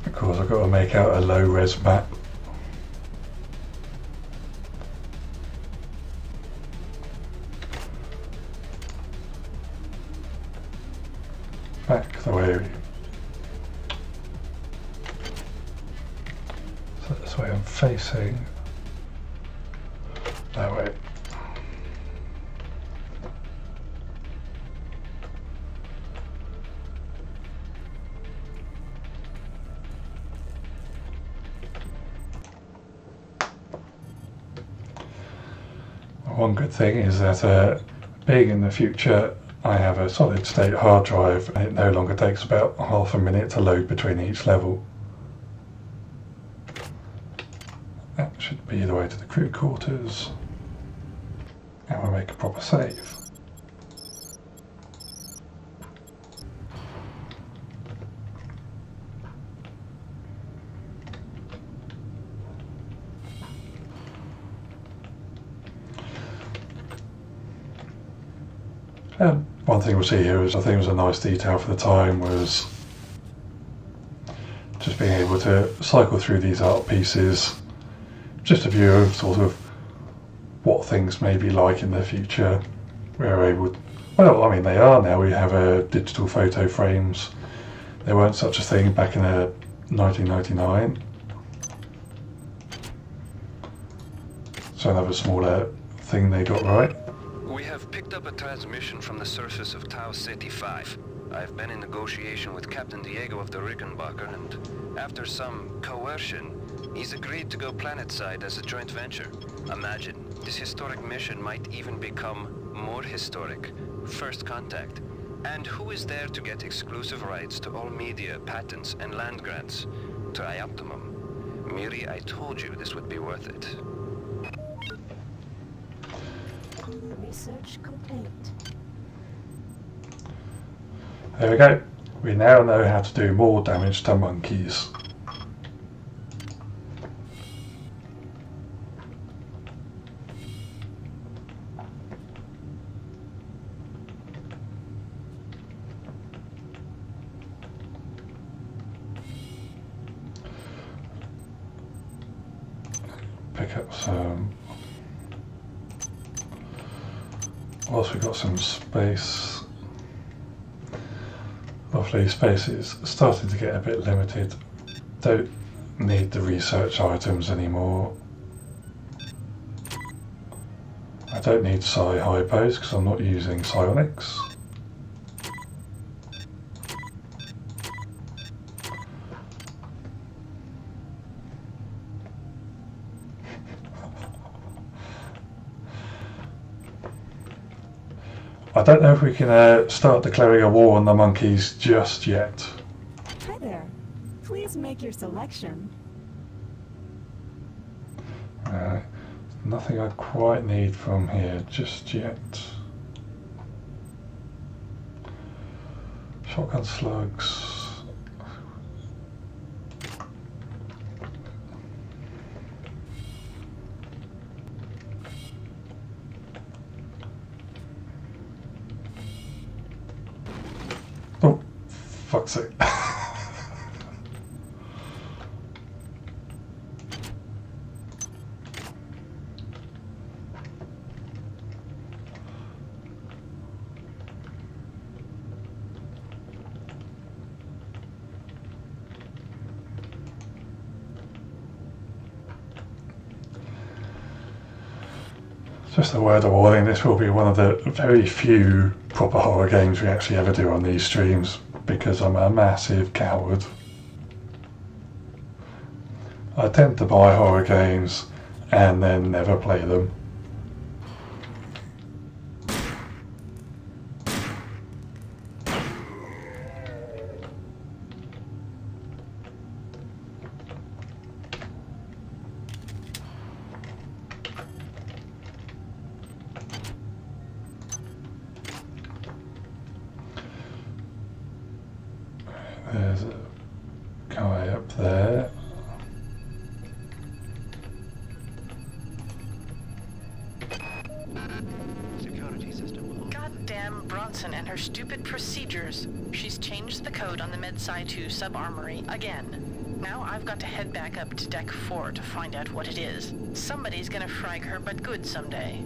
Of course I've got to make out a low res map. Back the way. So this way I'm facing. That way. One good thing is that being in the future, I have a solid state hard drive and it no longer takes about half a minute to load between each level. That should be the way to the crew quarters. And we'll make a proper save. And one thing we'll see here is, I think it was a nice detail for the time, was just being able to cycle through these art pieces, just a view of sort of what things may be like in the future. We're able, well, I mean they are now, we have digital photo frames. There weren't such a thing back in 1999. So another smaller thing they got right. We have picked up a transmission from the surface of Tau Ceti 5. I've been in negotiation with Captain Diego of the Rickenbacker, and after some coercion, he's agreed to go planetside as a joint venture. Imagine, this historic mission might even become more historic. First contact. And who is there to get exclusive rights to all media, patents, and land grants? Trioptimum. Miri, I told you this would be worth it. Research complete. There we go. We now know how to do more damage to monkeys. pick up some. Whilst we've got some space, lovely space is starting to get a bit limited. Don't need the research items anymore. I don't need psi hypos because I'm not using psionics. I don't know if we can start declaring a war on the monkeys just yet. Hi there. Please make your selection. Nothing I quite need from here just yet. Shotgun slugs. Oh, fuck's sake. Just a word of warning, this will be one of the very few proper horror games we actually ever do on these streams, because I'm a massive coward. I tend to buy horror games and then never play them. There's a guy up there. Security system. Goddamn Bronson and her stupid procedures. She's changed the code on the MedSci 2 sub-armory again. Now I've got to head back up to Deck 4 to find out what it is. Somebody's gonna frag her but good someday.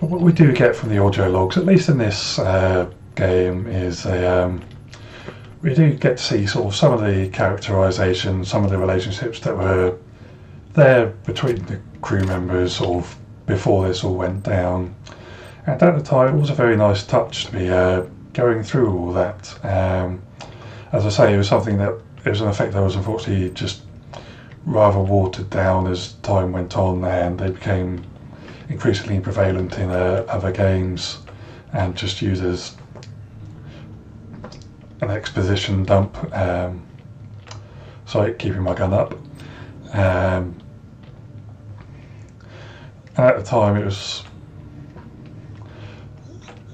But what we do get from the audio logs, at least in this game, is we do get to see sort of some of the characterization, some of the relationships that were there between the crew members sort of before this all went down. And at the time it was a very nice touch to be going through all that. As I say, it was something that, it was an effect that was unfortunately just rather watered down as time went on, and they became increasingly prevalent in other games and just used as an exposition dump. Sorry, keeping my gun up. And at the time it was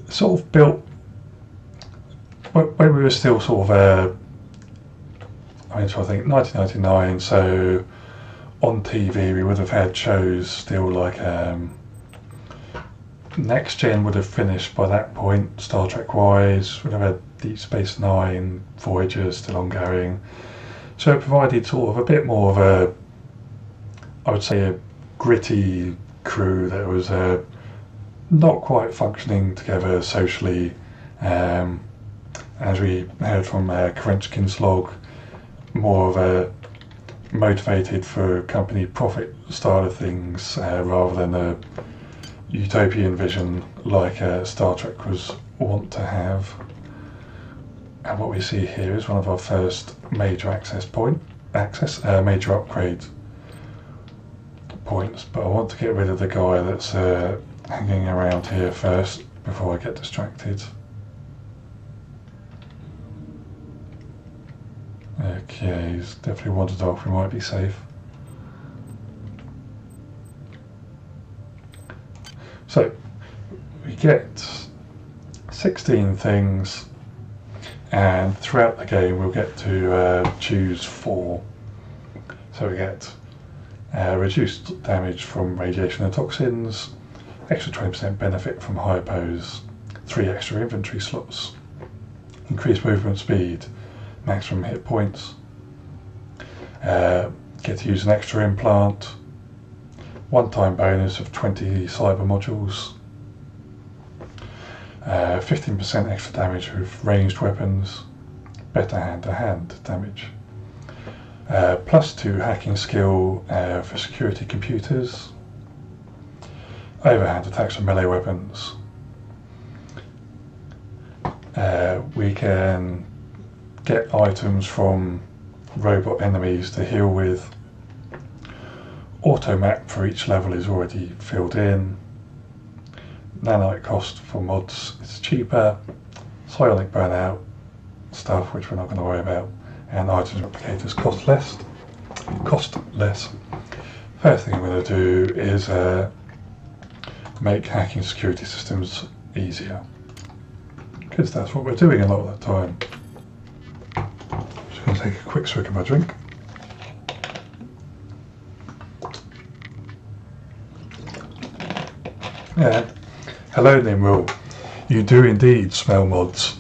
sort of built when we were still sort of I think 1999, so on TV we would have had shows still like Next Gen would have finished by that point, Star Trek wise, would have had Deep Space Nine, Voyager still ongoing. So it provided sort of a bit more of a, I would say, a gritty crew that was not quite functioning together socially. As we heard from Kerenchkin's log, more of a motivated for company profit style of things rather than a utopian vision like Star Trek was wont to have. And what we see here is one of our first major major upgrade points, but I want to get rid of the guy that's hanging around here first before I get distracted. Okay, he's definitely wandered off, we might be safe. So, we get 16 things, and throughout the game we'll get to choose 4. So we get reduced damage from radiation and toxins, extra 20% benefit from hypos, 3 extra inventory slots, increased movement speed, maximum hit points, Get to use an extra implant, one-time bonus of 20 cyber modules, 15% extra damage with ranged weapons, better hand-to-hand damage, +2 hacking skill for security computers, overhand attacks with melee weapons. We can get items from robot enemies to heal with. Auto map for each level is already filled in. Nanite cost for mods is cheaper. Psionic burnout stuff, which we're not going to worry about, and items replicators cost less. First thing I'm going to do is make hacking security systems easier, because that's what we're doing a lot of the time. Just going to take a quick swig of my drink. Yeah. Hello Nimril, you do indeed smell mods.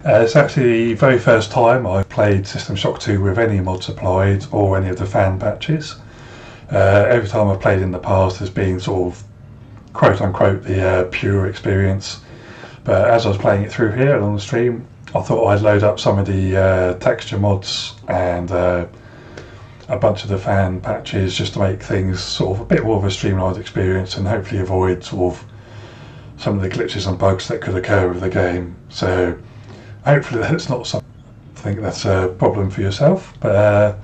It's actually the very first time I've played System Shock 2 with any mods applied or any of the fan patches. Every time I've played in the past has been sort of quote unquote the pure experience, but as I was playing it through here and on the stream, I thought I'd load up some of the texture mods and a bunch of the fan patches just to make things sort of a bit more of a streamlined experience and hopefully avoid sort of some of the glitches and bugs that could occur with the game. So hopefully that's not something that's a problem for yourself, but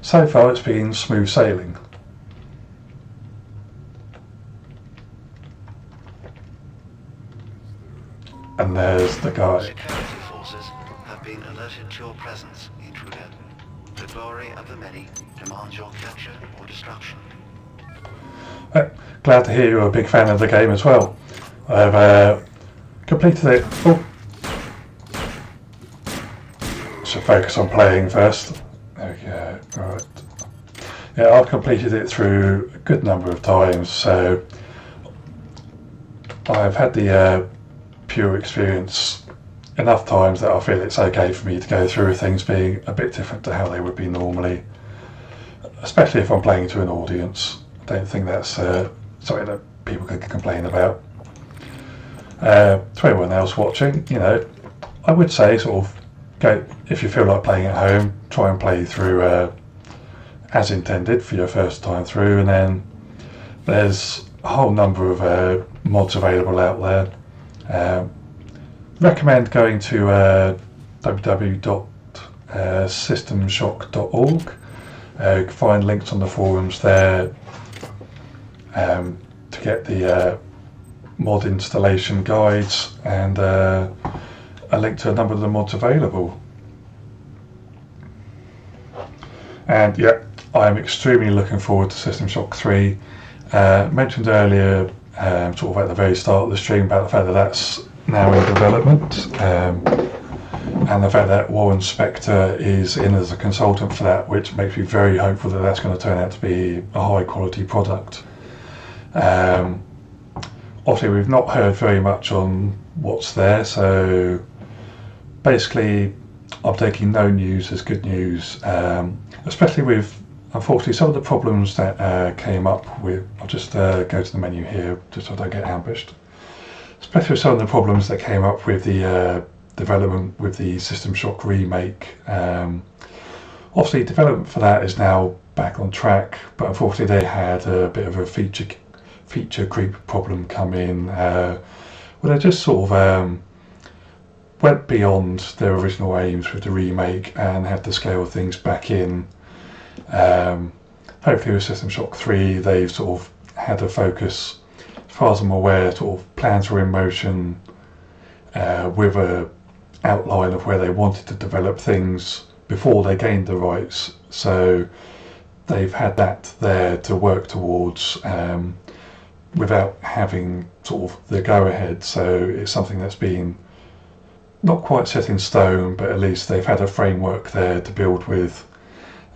so far it's been smooth sailing. And there's the guy. Security forces have been alerted to your presence, intruder. The glory of the many demands your capture or destruction. Glad to hear you're a big fan of the game as well. I've completed it. Oh. Should focus on playing first. There we go. Right. Yeah, I've completed it through a good number of times, so I've had the pure experience enough times that I feel it's okay for me to go through things being a bit different to how they would be normally, especially if I'm playing to an audience. I don't think that's something that people could complain about. To anyone else watching, you know, I would say sort of go, if you feel like playing at home, try and play through as intended for your first time through, and then there's a whole number of mods available out there. Recommend going to www.systemshock.org. You can find links on the forums there to get the mod installation guides and a link to a number of the mods available. And yeah, I'm extremely looking forward to System Shock 3. Mentioned earlier, sort of at the very start of the stream, about the fact that that's now in development, and the fact that Warren Spector is in as a consultant for that, which makes me very hopeful that that's going to turn out to be a high quality product. Obviously we've not heard very much on what's there, so basically I'm taking no news as good news, especially with, unfortunately, some of the problems that came up with. I'll just go to the menu here just so I don't get ambushed. Especially with some of the problems that came up with the development with the System Shock remake. Obviously development for that is now back on track, but unfortunately they had a bit of a feature creep problem come in, where they just sort of went beyond their original aims with the remake and had to scale things back in. Hopefully with System Shock 3 they've sort of had a focus, as far as I'm aware, sort of plans were in motion with a outline of where they wanted to develop things before they gained the rights, so they've had that there to work towards without having sort of the go-ahead. So it's something that's been not quite set in stone, but at least they've had a framework there to build with,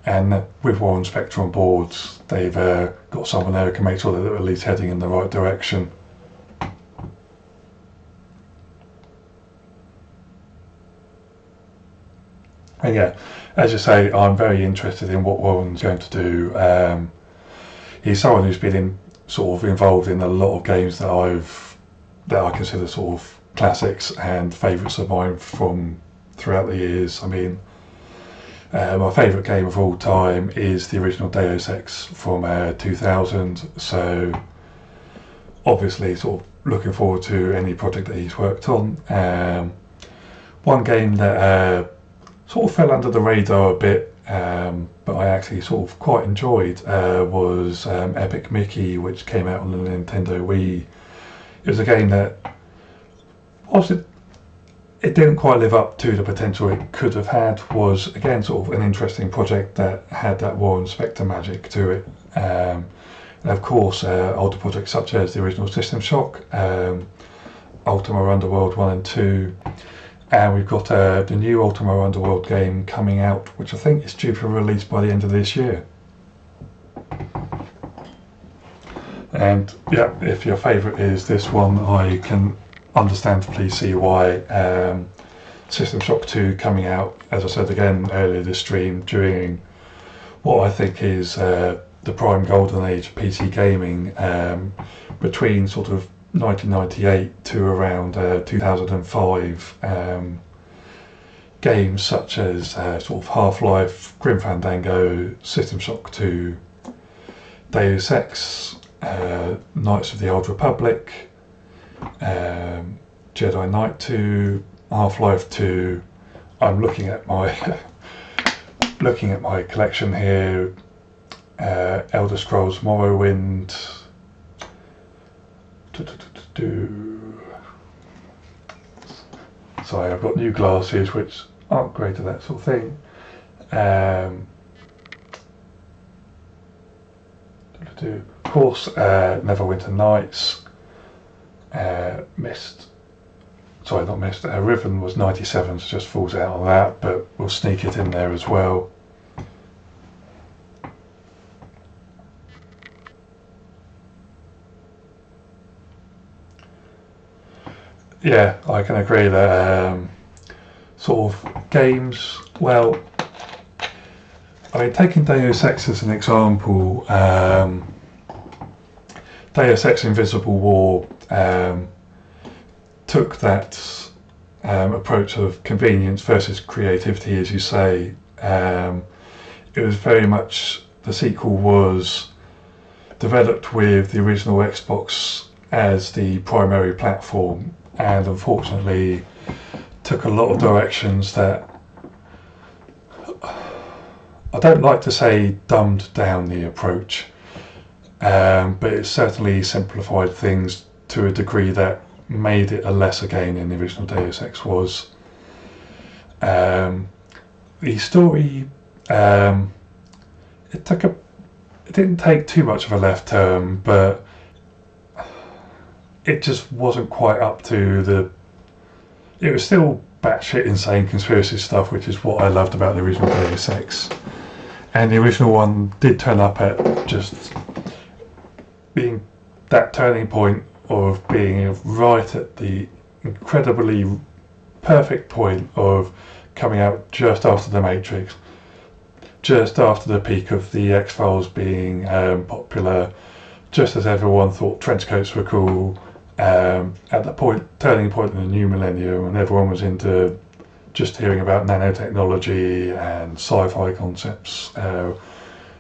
and with Warren Spector on board, they've got someone there who can make sure that they're at least heading in the right direction. And yeah, as you say, I'm very interested in what Warren's going to do. He's someone who's been sort of involved in a lot of games that I consider sort of classics and favourites of mine from throughout the years. I mean, my favourite game of all time is the original Deus Ex from 2000, so obviously sort of looking forward to any project that he's worked on. One game that sort of fell under the radar a bit, but I actually sort of quite enjoyed, was Epic Mickey, which came out on the Nintendo Wii. It was a game that, whilst it didn't quite live up to the potential it could have had, was again sort of an interesting project that had that Warren Spector magic to it. And of course, older projects such as the original System Shock, Ultima Underworld 1 and 2, and we've got the new Ultima Underworld game coming out, which I think is due for release by the end of this year. And yeah, if your favourite is this one, I can understandably see why. System Shock 2 coming out, as I said again earlier this stream, during what I think is the prime golden age of PC gaming, between sort of 1998 to around 2005. Games such as sort of Half-Life, Grim Fandango, System Shock 2, Deus Ex, Knights of the Old Republic, Jedi Knight 2, Half-Life 2. I'm looking at my collection here. Elder Scrolls Morrowind. Sorry, I've got new glasses which aren't great at that sort of thing. Of course, Neverwinter Nights. Riven was 97, so just falls out on that, but we'll sneak it in there as well. Yeah, I can agree that sort of games, well, I mean, taking Deus Ex as an example, Deus Ex Invisible War took that approach of convenience versus creativity, as you say. It was very much, the sequel was developed with the original Xbox as the primary platform, and unfortunately took a lot of directions that, I don't like to say dumbed down the approach, but it certainly simplified things to a degree that made it a lesser game than the original Deus Ex was. The story, it didn't take too much of a left turn, but it just wasn't quite up to it was still batshit insane conspiracy stuff, which is what I loved about the original Deus Ex. And the original one did turn up at just being that turning point of being right at the incredibly perfect point of coming out just after The Matrix, just after the peak of the X-Files being popular, just as everyone thought trench coats were cool, at the turning point in the new millennium, and everyone was into just hearing about nanotechnology and sci-fi concepts.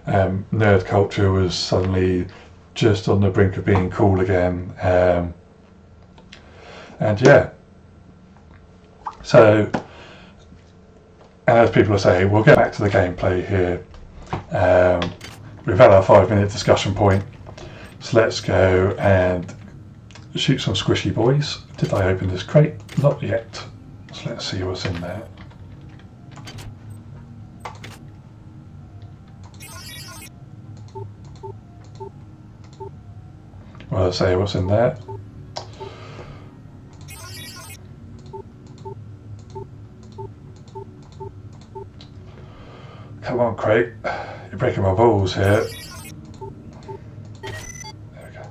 Nerd culture was suddenly just on the brink of being cool again. And yeah, so, and as people are saying, we'll get back to the gameplay here. We've had our 5-minute discussion point, so let's go and shoot some squishy boys. Did I open this crate? Not yet. So let's see what's in there. Well, I'll say what's in there. Come on, crate. You're breaking my balls here. There we go.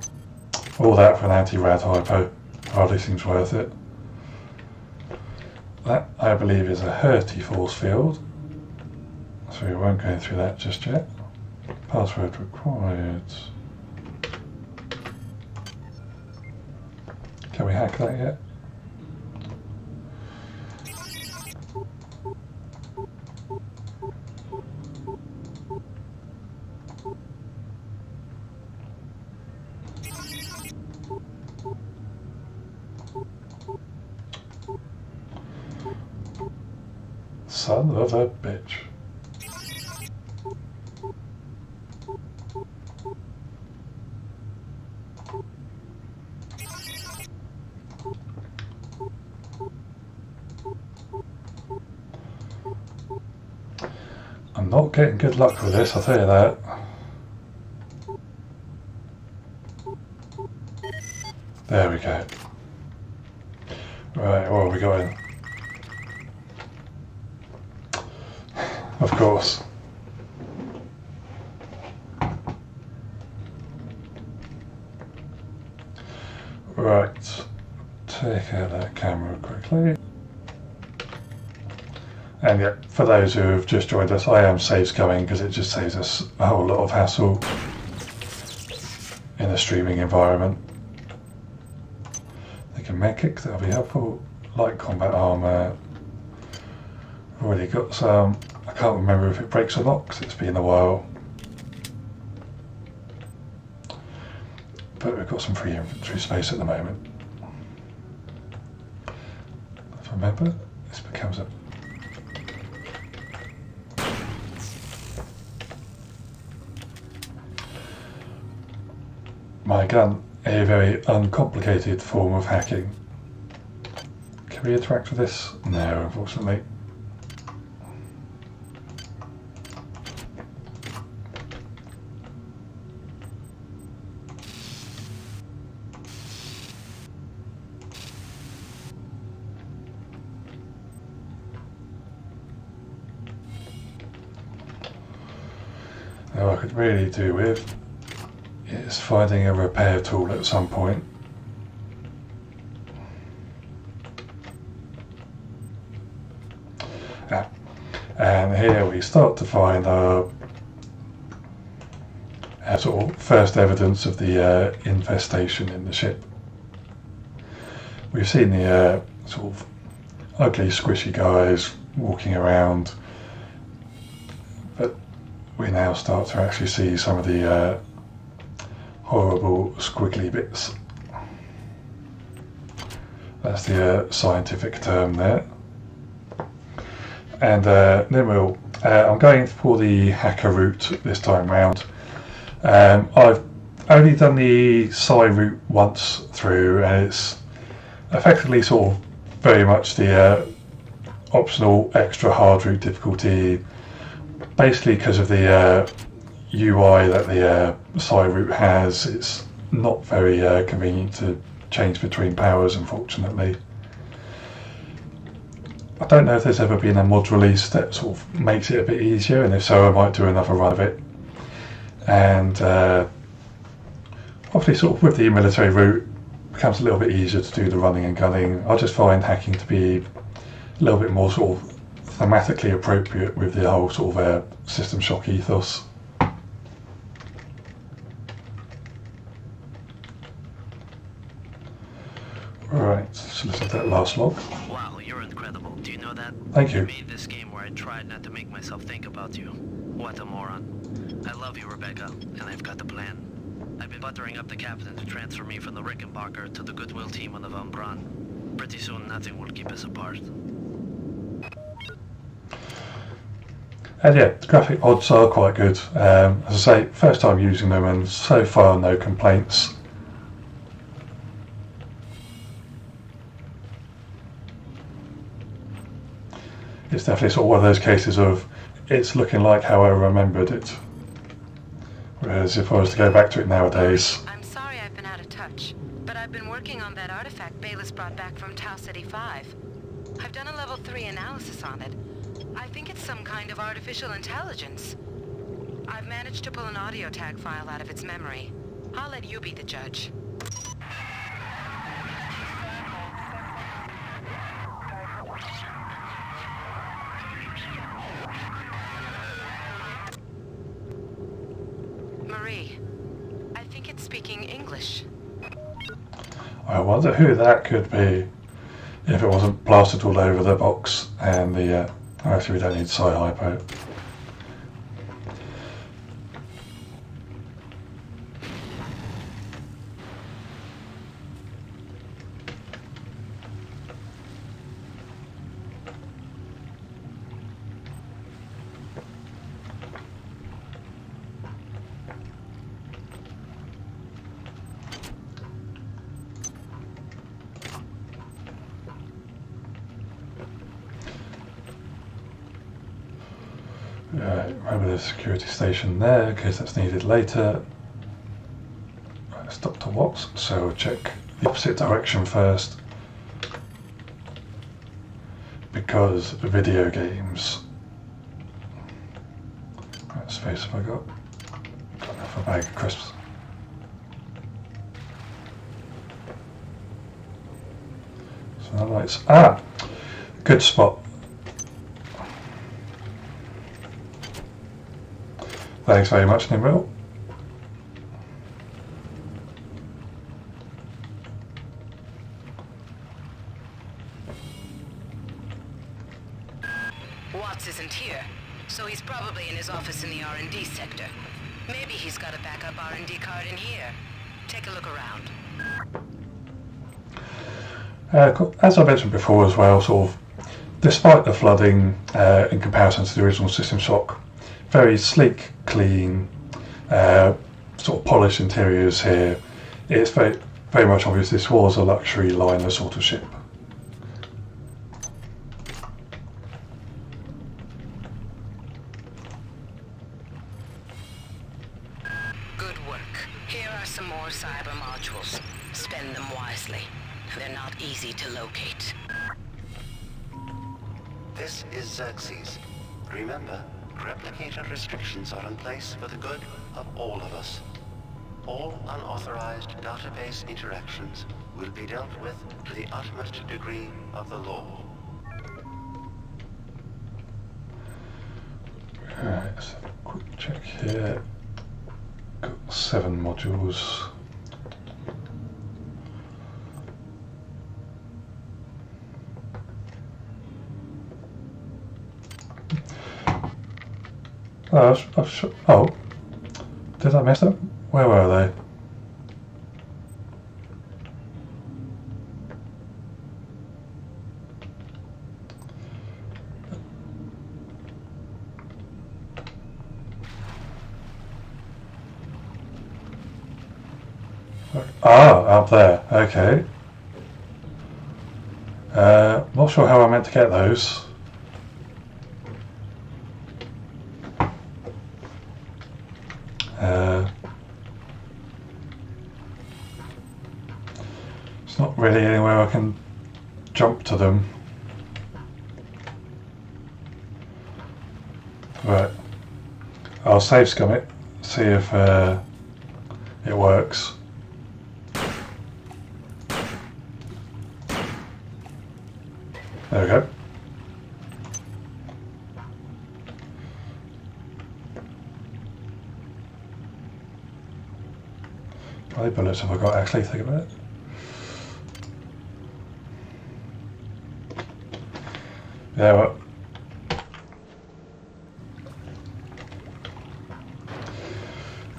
All that for an anti-rad hypo. Hardly seems worth it. That, I believe, is a Hurty force field. So we won't go through that just yet. Password required. Can we hack that yet? Son of a bitch. I'm not getting good luck with this, I'll tell you that. There we go. Right, where are we going? Of course. Right, take out that camera quickly. And yeah, for those who have just joined us, I am saves going because it just saves us a whole lot of hassle in a streaming environment. They can med kick, that'll be helpful. Light combat armor. Already got some. I can't remember if it breaks or not because it's been a while. But we've got some free inventory space at the moment. Remember, this becomes a my gun, a very uncomplicated form of hacking. Can we interact with this? No, unfortunately. Now I could really do with is finding a repair tool at some point. And here we start to find our sort of first evidence of the infestation in the ship. We've seen the sort of ugly squishy guys walking around, but we now start to actually see some of the horrible squiggly bits. That's the scientific term there. And then we'll, I'm going for the hacker route this time round. I've only done the Psi route once through, and it's effectively sort of very much the optional extra hard route difficulty, basically because of the UI that the Psi route has. It's not very convenient to change between powers, unfortunately. I don't know if there's ever been a mod release that sort of makes it a bit easier, and if so I might do another run of it. And obviously sort of with the military route it becomes a little bit easier to do the running and gunning. I just find hacking to be a little bit more sort of thematically appropriate with the whole sort of system shock ethos. Right, so let's hit that last log. Wow, you're incredible. Do you know that? Thank you. I made this game where I tried not to make myself think about you. What a moron. I love you, Rebecca, and I've got the plan. I've been buttering up the captain to transfer me from the Rickenbacker to the Goodwill team on the Von Braun. Pretty soon, nothing will keep us apart. And yeah, the graphic mods are quite good. As I say, first time using them and so far no complaints. It's definitely sort of one of those cases of it's looking like how I remembered it. Whereas if I was to go back to it nowadays... I'm sorry I've been out of touch, but I've been working on that artifact Bayless brought back from Tau City 5. I've done a level 3 analysis on it. I think it's some kind of artificial intelligence. I've managed to pull an audio tag file out of its memory. I'll let you be the judge. Marie, I think it's speaking English. I wonder who that could be if it wasn't plastered all over the box and the... actually, we don't need Sci-Hypo. Remember the security station there in case that's needed later. It's Dr. Watts, so we'll check the opposite direction first because the video games. What space have I got? Got enough for a bag of crisps. So that lights. Ah! Good spot. Thanks very much, Nimril. Watts isn't here, so he's probably in his office in the R&D sector. Maybe he's got a backup R&D card in here. Take a look around. Cool. As I mentioned before as well, sort of, despite the flooding in comparison to the original System Shock, very sleek, clean, sort of polished interiors here. It's very, very much obvious this was a luxury liner sort of ship. Good work. Here are some more cyber modules. Spend them wisely. They're not easy to locate. This is Xerxes. Remember, replicator restrictions are in place for the good of all of us. All unauthorized database interactions will be dealt with to the utmost degree of the law. Alright, let's have a quick check here. Got 7 modules. Oh, did I mess up? Where were they? Ah, up there. Okay. Not sure how I meant to get those. It's not really anywhere I can jump to them. Right. I'll save scum it, see if it works. There we go. How many bullets have I got actually? Think about it. Yeah, well.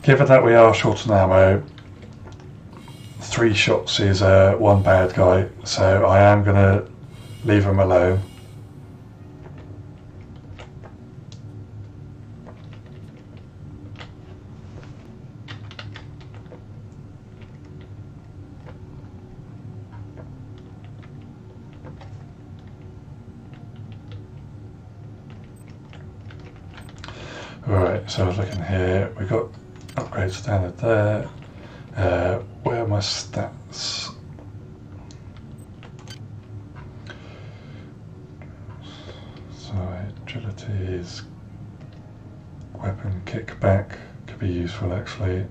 Given that we are short on ammo, 3 shots is 1 bad guy, so I am going to leave him alone. Right, so I was looking here, we got upgrade standard there. Where are my stats? So agility is weapon kickback, could be useful actually.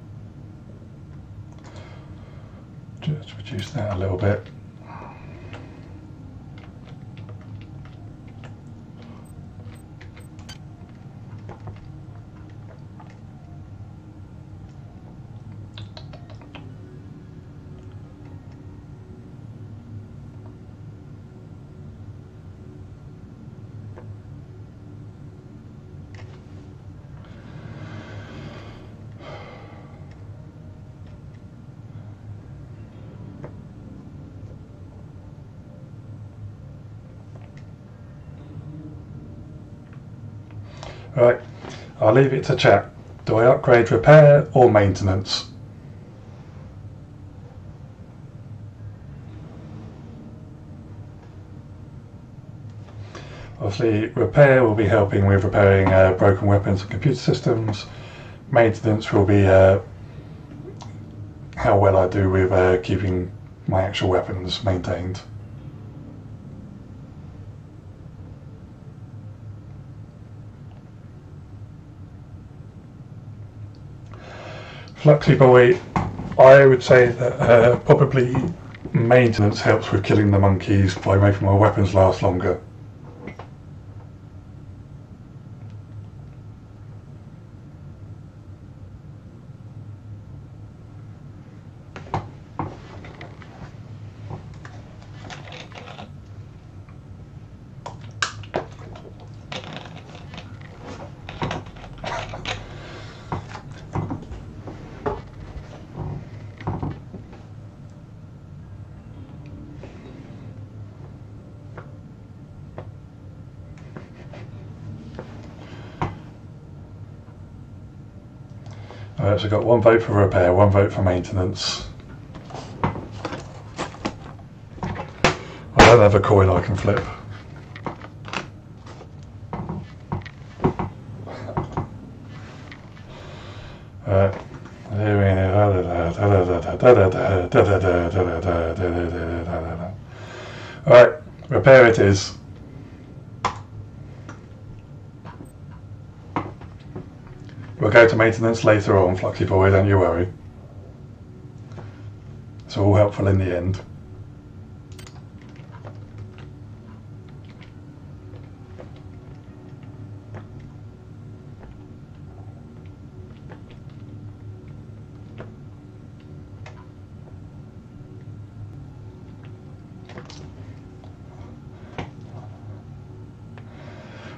Just reduce that a little bit. Right, I'll leave it to chat. Do I upgrade repair or maintenance? Obviously, repair will be helping with repairing broken weapons and computer systems. Maintenance will be how well I do with keeping my actual weapons maintained. Fluxy Boy, I would say that probably maintenance helps with killing the monkeys by making my weapons last longer. Alright, so I've got 1 vote for repair, 1 vote for maintenance. I don't have a coin I can flip. Alright, repair it is. We'll go to maintenance later on, Fluxy Boy, don't you worry. It's all helpful in the end.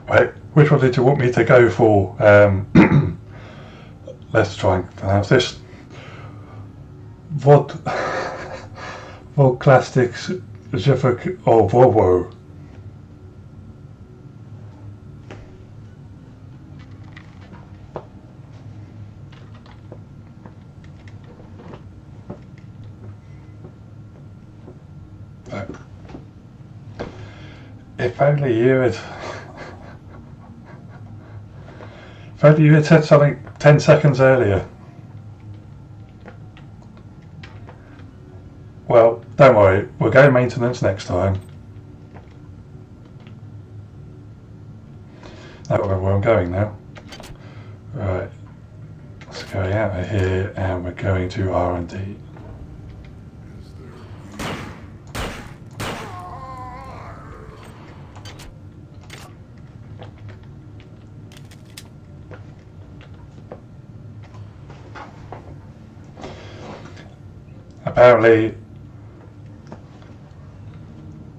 Right, which one did you want me to go for? Let's try and pronounce this. Vodklastics Jeffek or Volvo. If only you had said something 10 seconds earlier. Well, don't worry, we'll go maintenance next time. I don't know where I'm going now. Right, let's go out of here and we're going to R&D. Apparently,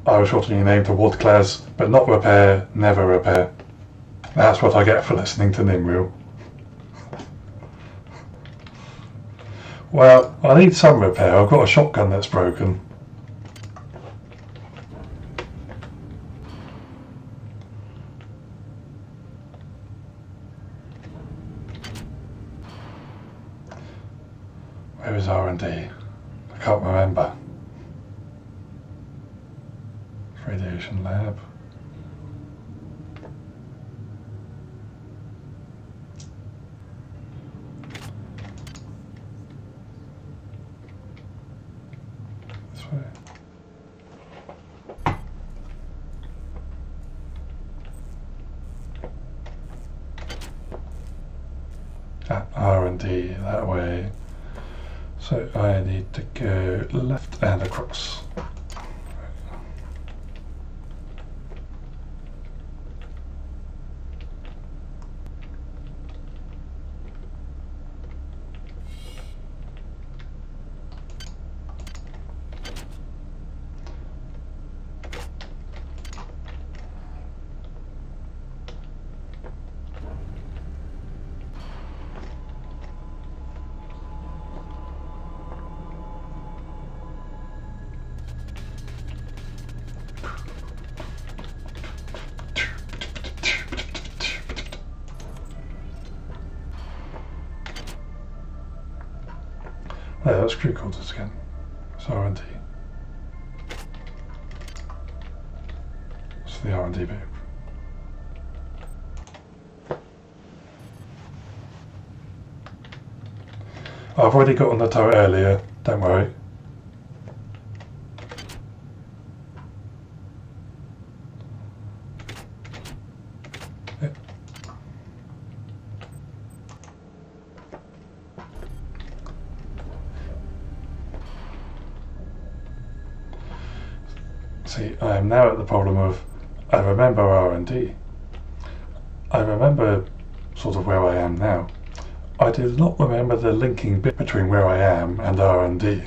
I was shortening your name to Wadclaz, but not repair, never repair. That's what I get for listening to Nimril. Well, I need some repair. I've got a shotgun that's broken. Where is R&D? I can't remember. Radiation lab. This way. R&D that way. So I need to go left and across. Oh, that's crew quarters again. It's R&D. It's the R&D bit. I've already got on the turret earlier, don't worry. See, I am now at the problem of, I remember R&D. I remember sort of where I am now. I did not remember the linking bit between where I am and R&D.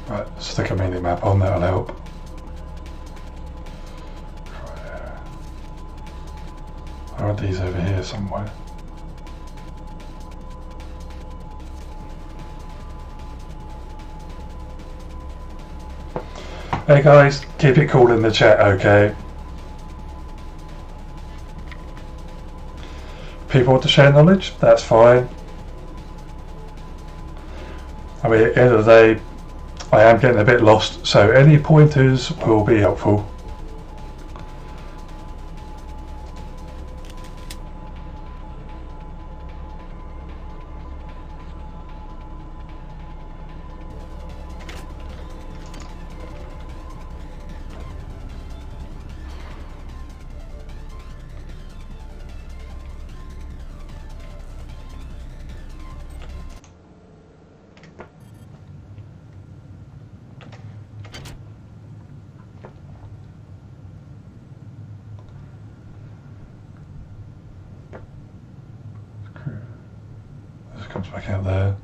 Right, stick a mini-map on, that'll help. R&D's over here somewhere. Hey guys, keep it cool in the chat, okay? People want to share knowledge? That's fine. I mean, at the end of the day, I am getting a bit lost, so any pointers will be helpful. Comes back out there.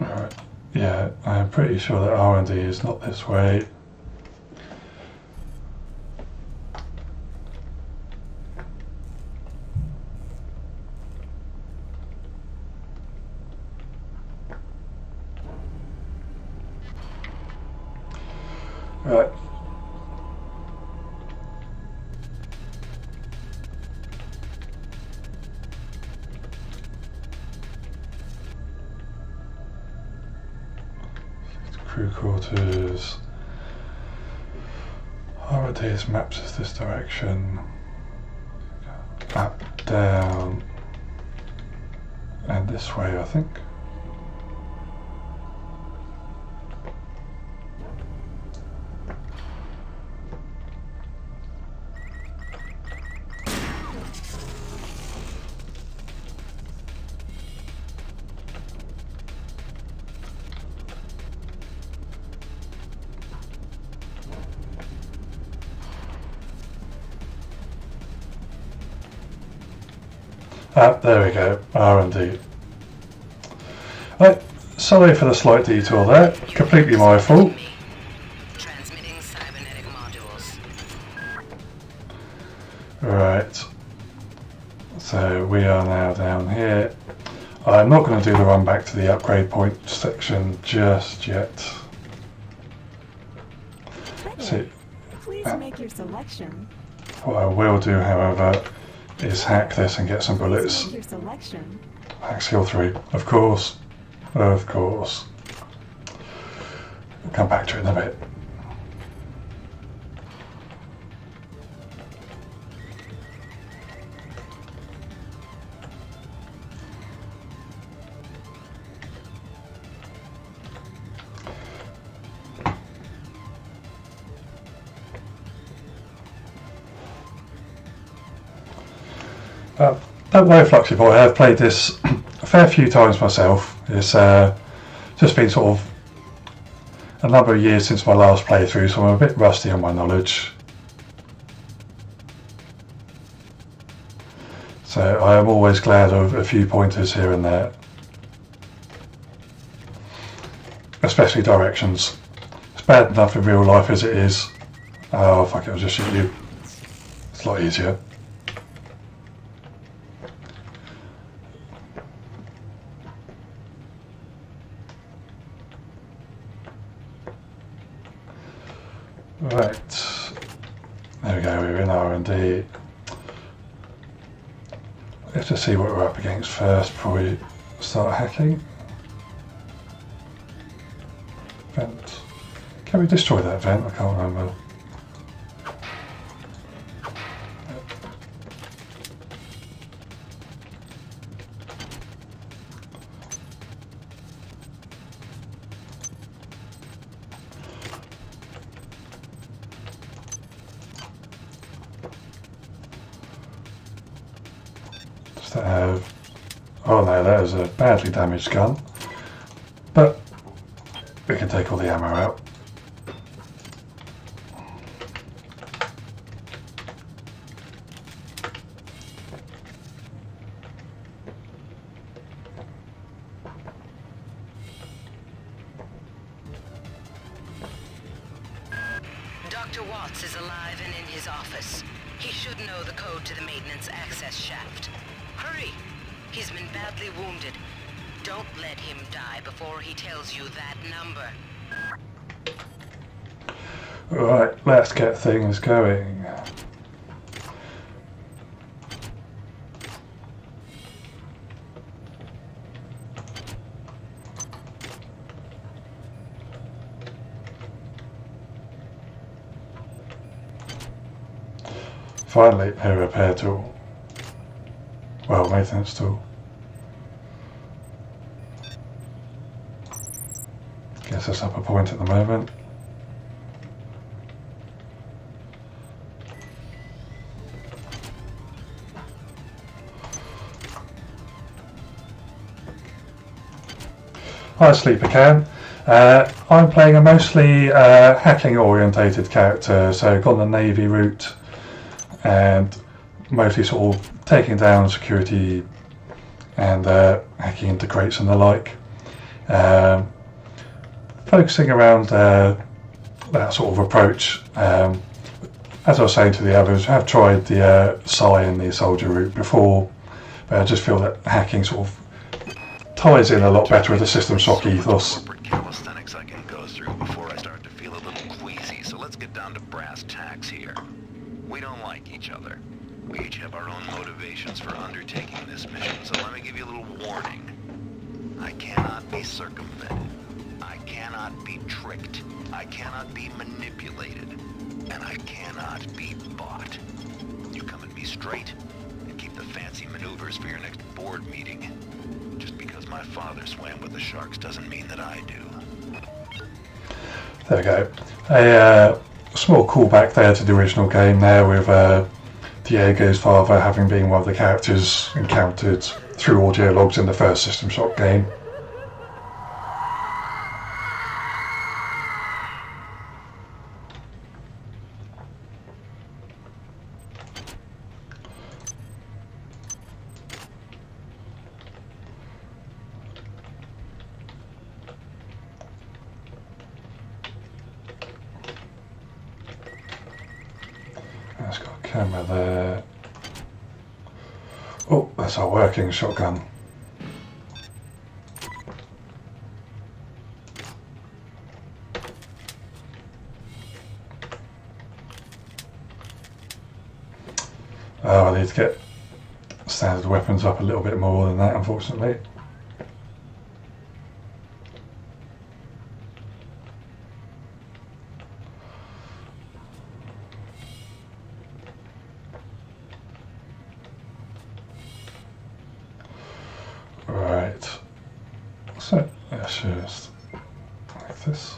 Alright, yeah, I'm pretty sure that R&D is not this way. Right. Crew quarters. R&D's maps is this direction. Up, down, and this way, I think. There we go, R&D. Right, sorry for the slight detour there, completely my fault. Transmitting cybernetic modules. Right, so we are now down here. I'm not going to do the run back to the upgrade point section just yet. See, please make your selection. What I will do, however, is hack this and get some bullets. Your selection. Hack skill 3, of course. Of course. We'll come back to it in a bit. Don't worry, Fluxy Boy, I've played this a fair few times myself. It's just been sort of a number of years since my last playthrough, so I'm a bit rusty on my knowledge. So I am always glad of a few pointers here and there. Especially directions. It's bad enough in real life as it is. Oh fuck it, I'll just shoot you. It's a lot easier. Right. There we go, we're in R&D. Let's just see what we're up against first before we start hacking. Vent. Can we destroy that vent? I can't remember. Does that have... Oh no, that is a badly damaged gun. But we can take all the ammo out. Dr. Watts is alive and in his office. He should know the code to the maintenance access shaft. Hurry! He's been badly wounded. Don't let him die before he tells you that number. Right, let's get things going. Finally, a repair tool. Well, maintenance tool. Guess that's up a point at the moment. Hi Sleeper Can. I'm playing a mostly hacking orientated character, so gone the Navy route and mostly sort of taking down security and hacking into crates and the like. Focusing around that sort of approach. As I was saying to the others, I have tried the Psi and the Soldier route before, but I just feel that hacking sort of ties in a lot better with the System Shock ethos. Calisthenics I can go through before I start to feel a little queasy, so let's get down to brass tacks here. We don't like each other. We each have our own motivations for undertaking this mission, so let me give you a little warning. I cannot be circumvented. I cannot be tricked. I cannot be manipulated. And I cannot be bought. You come at me straight, and keep the fancy maneuvers for your next board meeting. Just because my father swam with the sharks doesn't mean that I do. There we go. A small callback there to the original game there with Diego's father having been one of the characters encountered through audio logs in the first System Shock game. It's got a camera there. Oh, that's our working shotgun. Oh, I need to get standard weapons up a little bit more than that, unfortunately. Right, so let's just like this.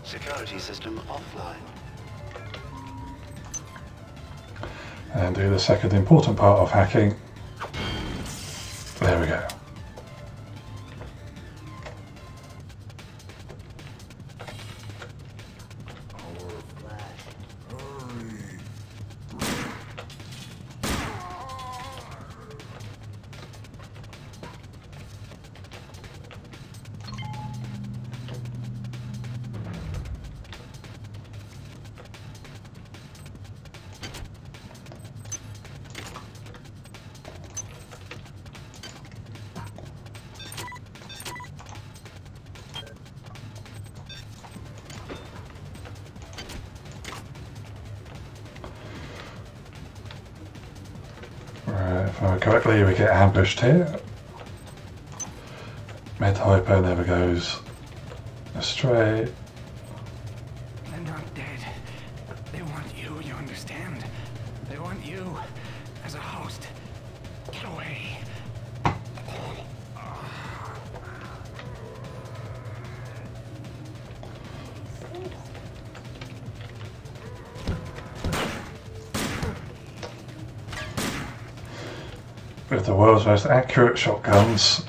Secure security system offline. And do the second important part of hacking. There we go. If I remember correctly, we get ambushed here. Med hyper never goes astray. They're not dead. They want you, you understand? They want you as a host. Get away. With the world's most accurate shotguns.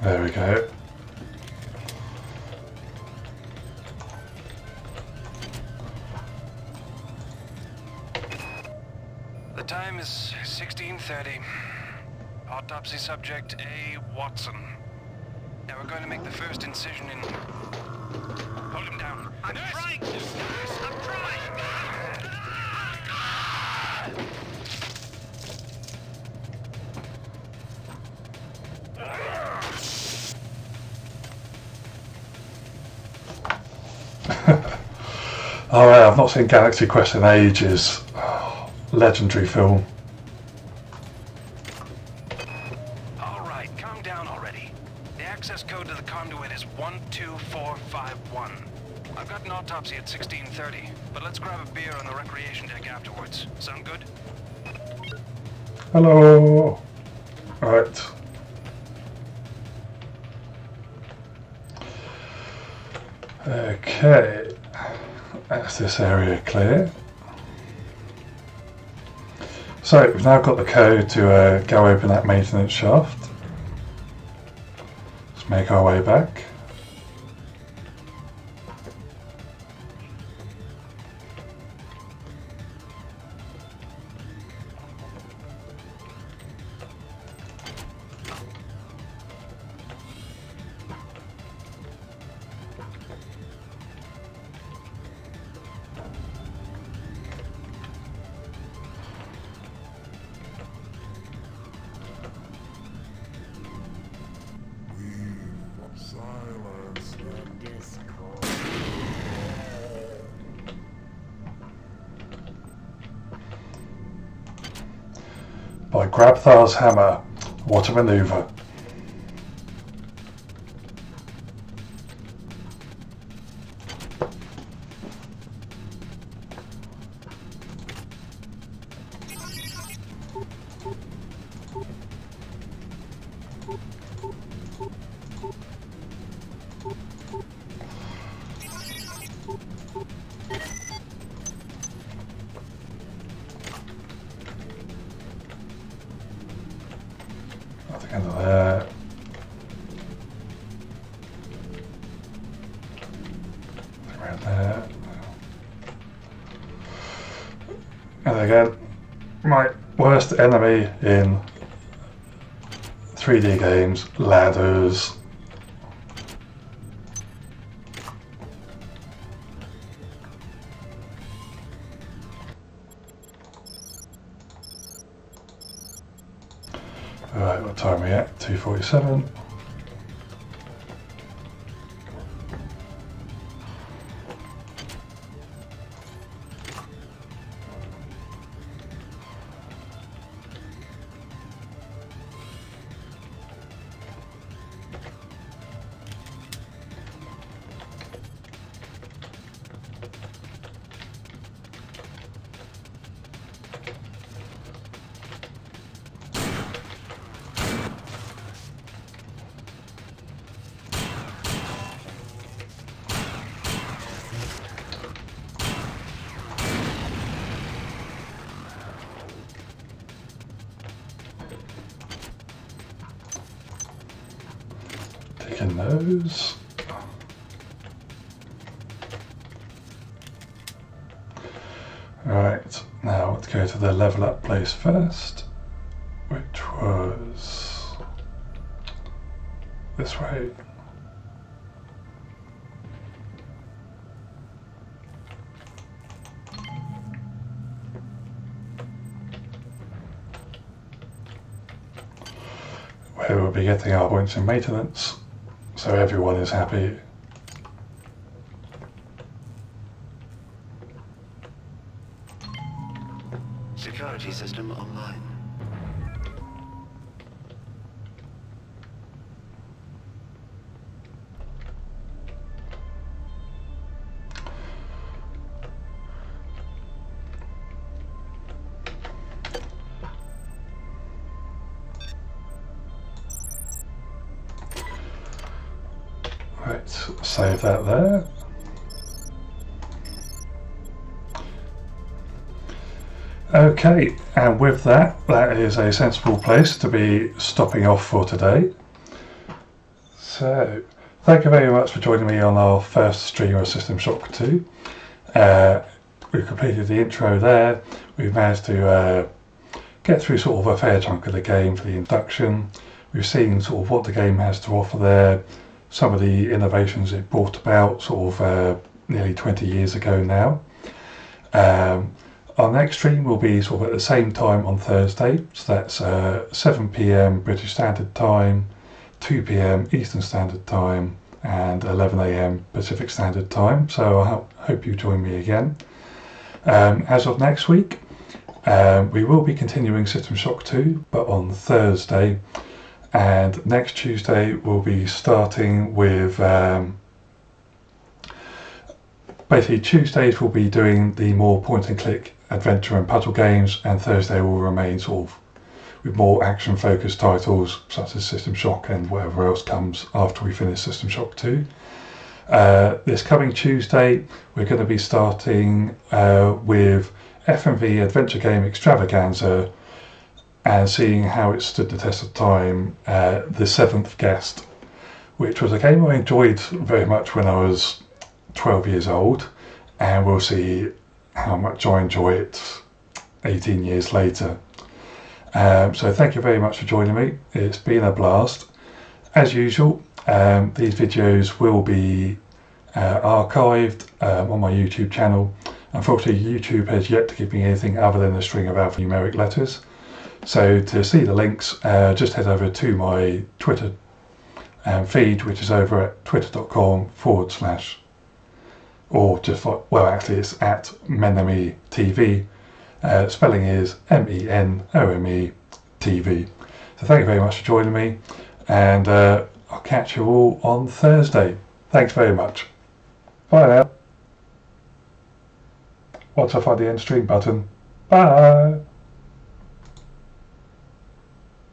There we go. The time is 16:30. Autopsy subject A. Watson. Now we're going to make the first incision in... Hold him down. I'm trying to! I'm trying! Alright, I've not seen Galaxy Quest in ages. Oh, legendary film. Alright, calm down already. The access code to the conduit is 12451. I've got an autopsy at 16:30, but let's grab a beer on the recreation deck afterwards. Sound good? Hello. Right. Okay. That's this area clear. So we've now got the code to go open that maintenance shaft. Let's make our way back. By Grabthar's hammer. What a maneuver. Nothing under there. Nothing around there. And again, my worst enemy in 3D games, ladders. Alright, what time are we at? 2:47. taking those. Right, now let's go to the level up place first, which was this way. Where we'll be getting our points in maintenance, so everyone is happy. Security system online. Right, save that there. Okay, and with that, that is a sensible place to be stopping off for today. So, thank you very much for joining me on our first stream of System Shock 2. We've completed the intro there. We've managed to get through sort of a fair chunk of the game for the induction. We've seen sort of what the game has to offer there, some of the innovations it brought about sort of nearly 20 years ago now. Our next stream will be sort of at the same time on Thursday, so that's 7 PM British Standard Time, 2 PM Eastern Standard Time, and 11 AM Pacific Standard Time, so I hope you join me again. As of next week, we will be continuing System Shock 2, but on Thursday, and next Tuesday we'll be starting with basically Tuesdays we'll be doing the more point and click adventure and puzzle games, and Thursday will remain sort of with more action focused titles such as System Shock and whatever else comes after we finish System Shock 2. This coming Tuesday we're going to be starting with FMV Adventure Game Extravaganza and seeing how it stood the test of time, The Seventh Guest, which was a game I enjoyed very much when I was 12 years old, and we'll see how much I enjoy it 18 years later. So thank you very much for joining me. It's been a blast. As usual, these videos will be archived on my YouTube channel. Unfortunately, YouTube has yet to give me anything other than a string of alphanumeric letters. So to see the links, just head over to my Twitter feed, which is over at twitter.com/ or just, well, actually it's at Menome TV. Spelling is MENOME TV. So thank you very much for joining me, and I'll catch you all on Thursday. Thanks very much. Bye now. Once I find the end stream button. Bye.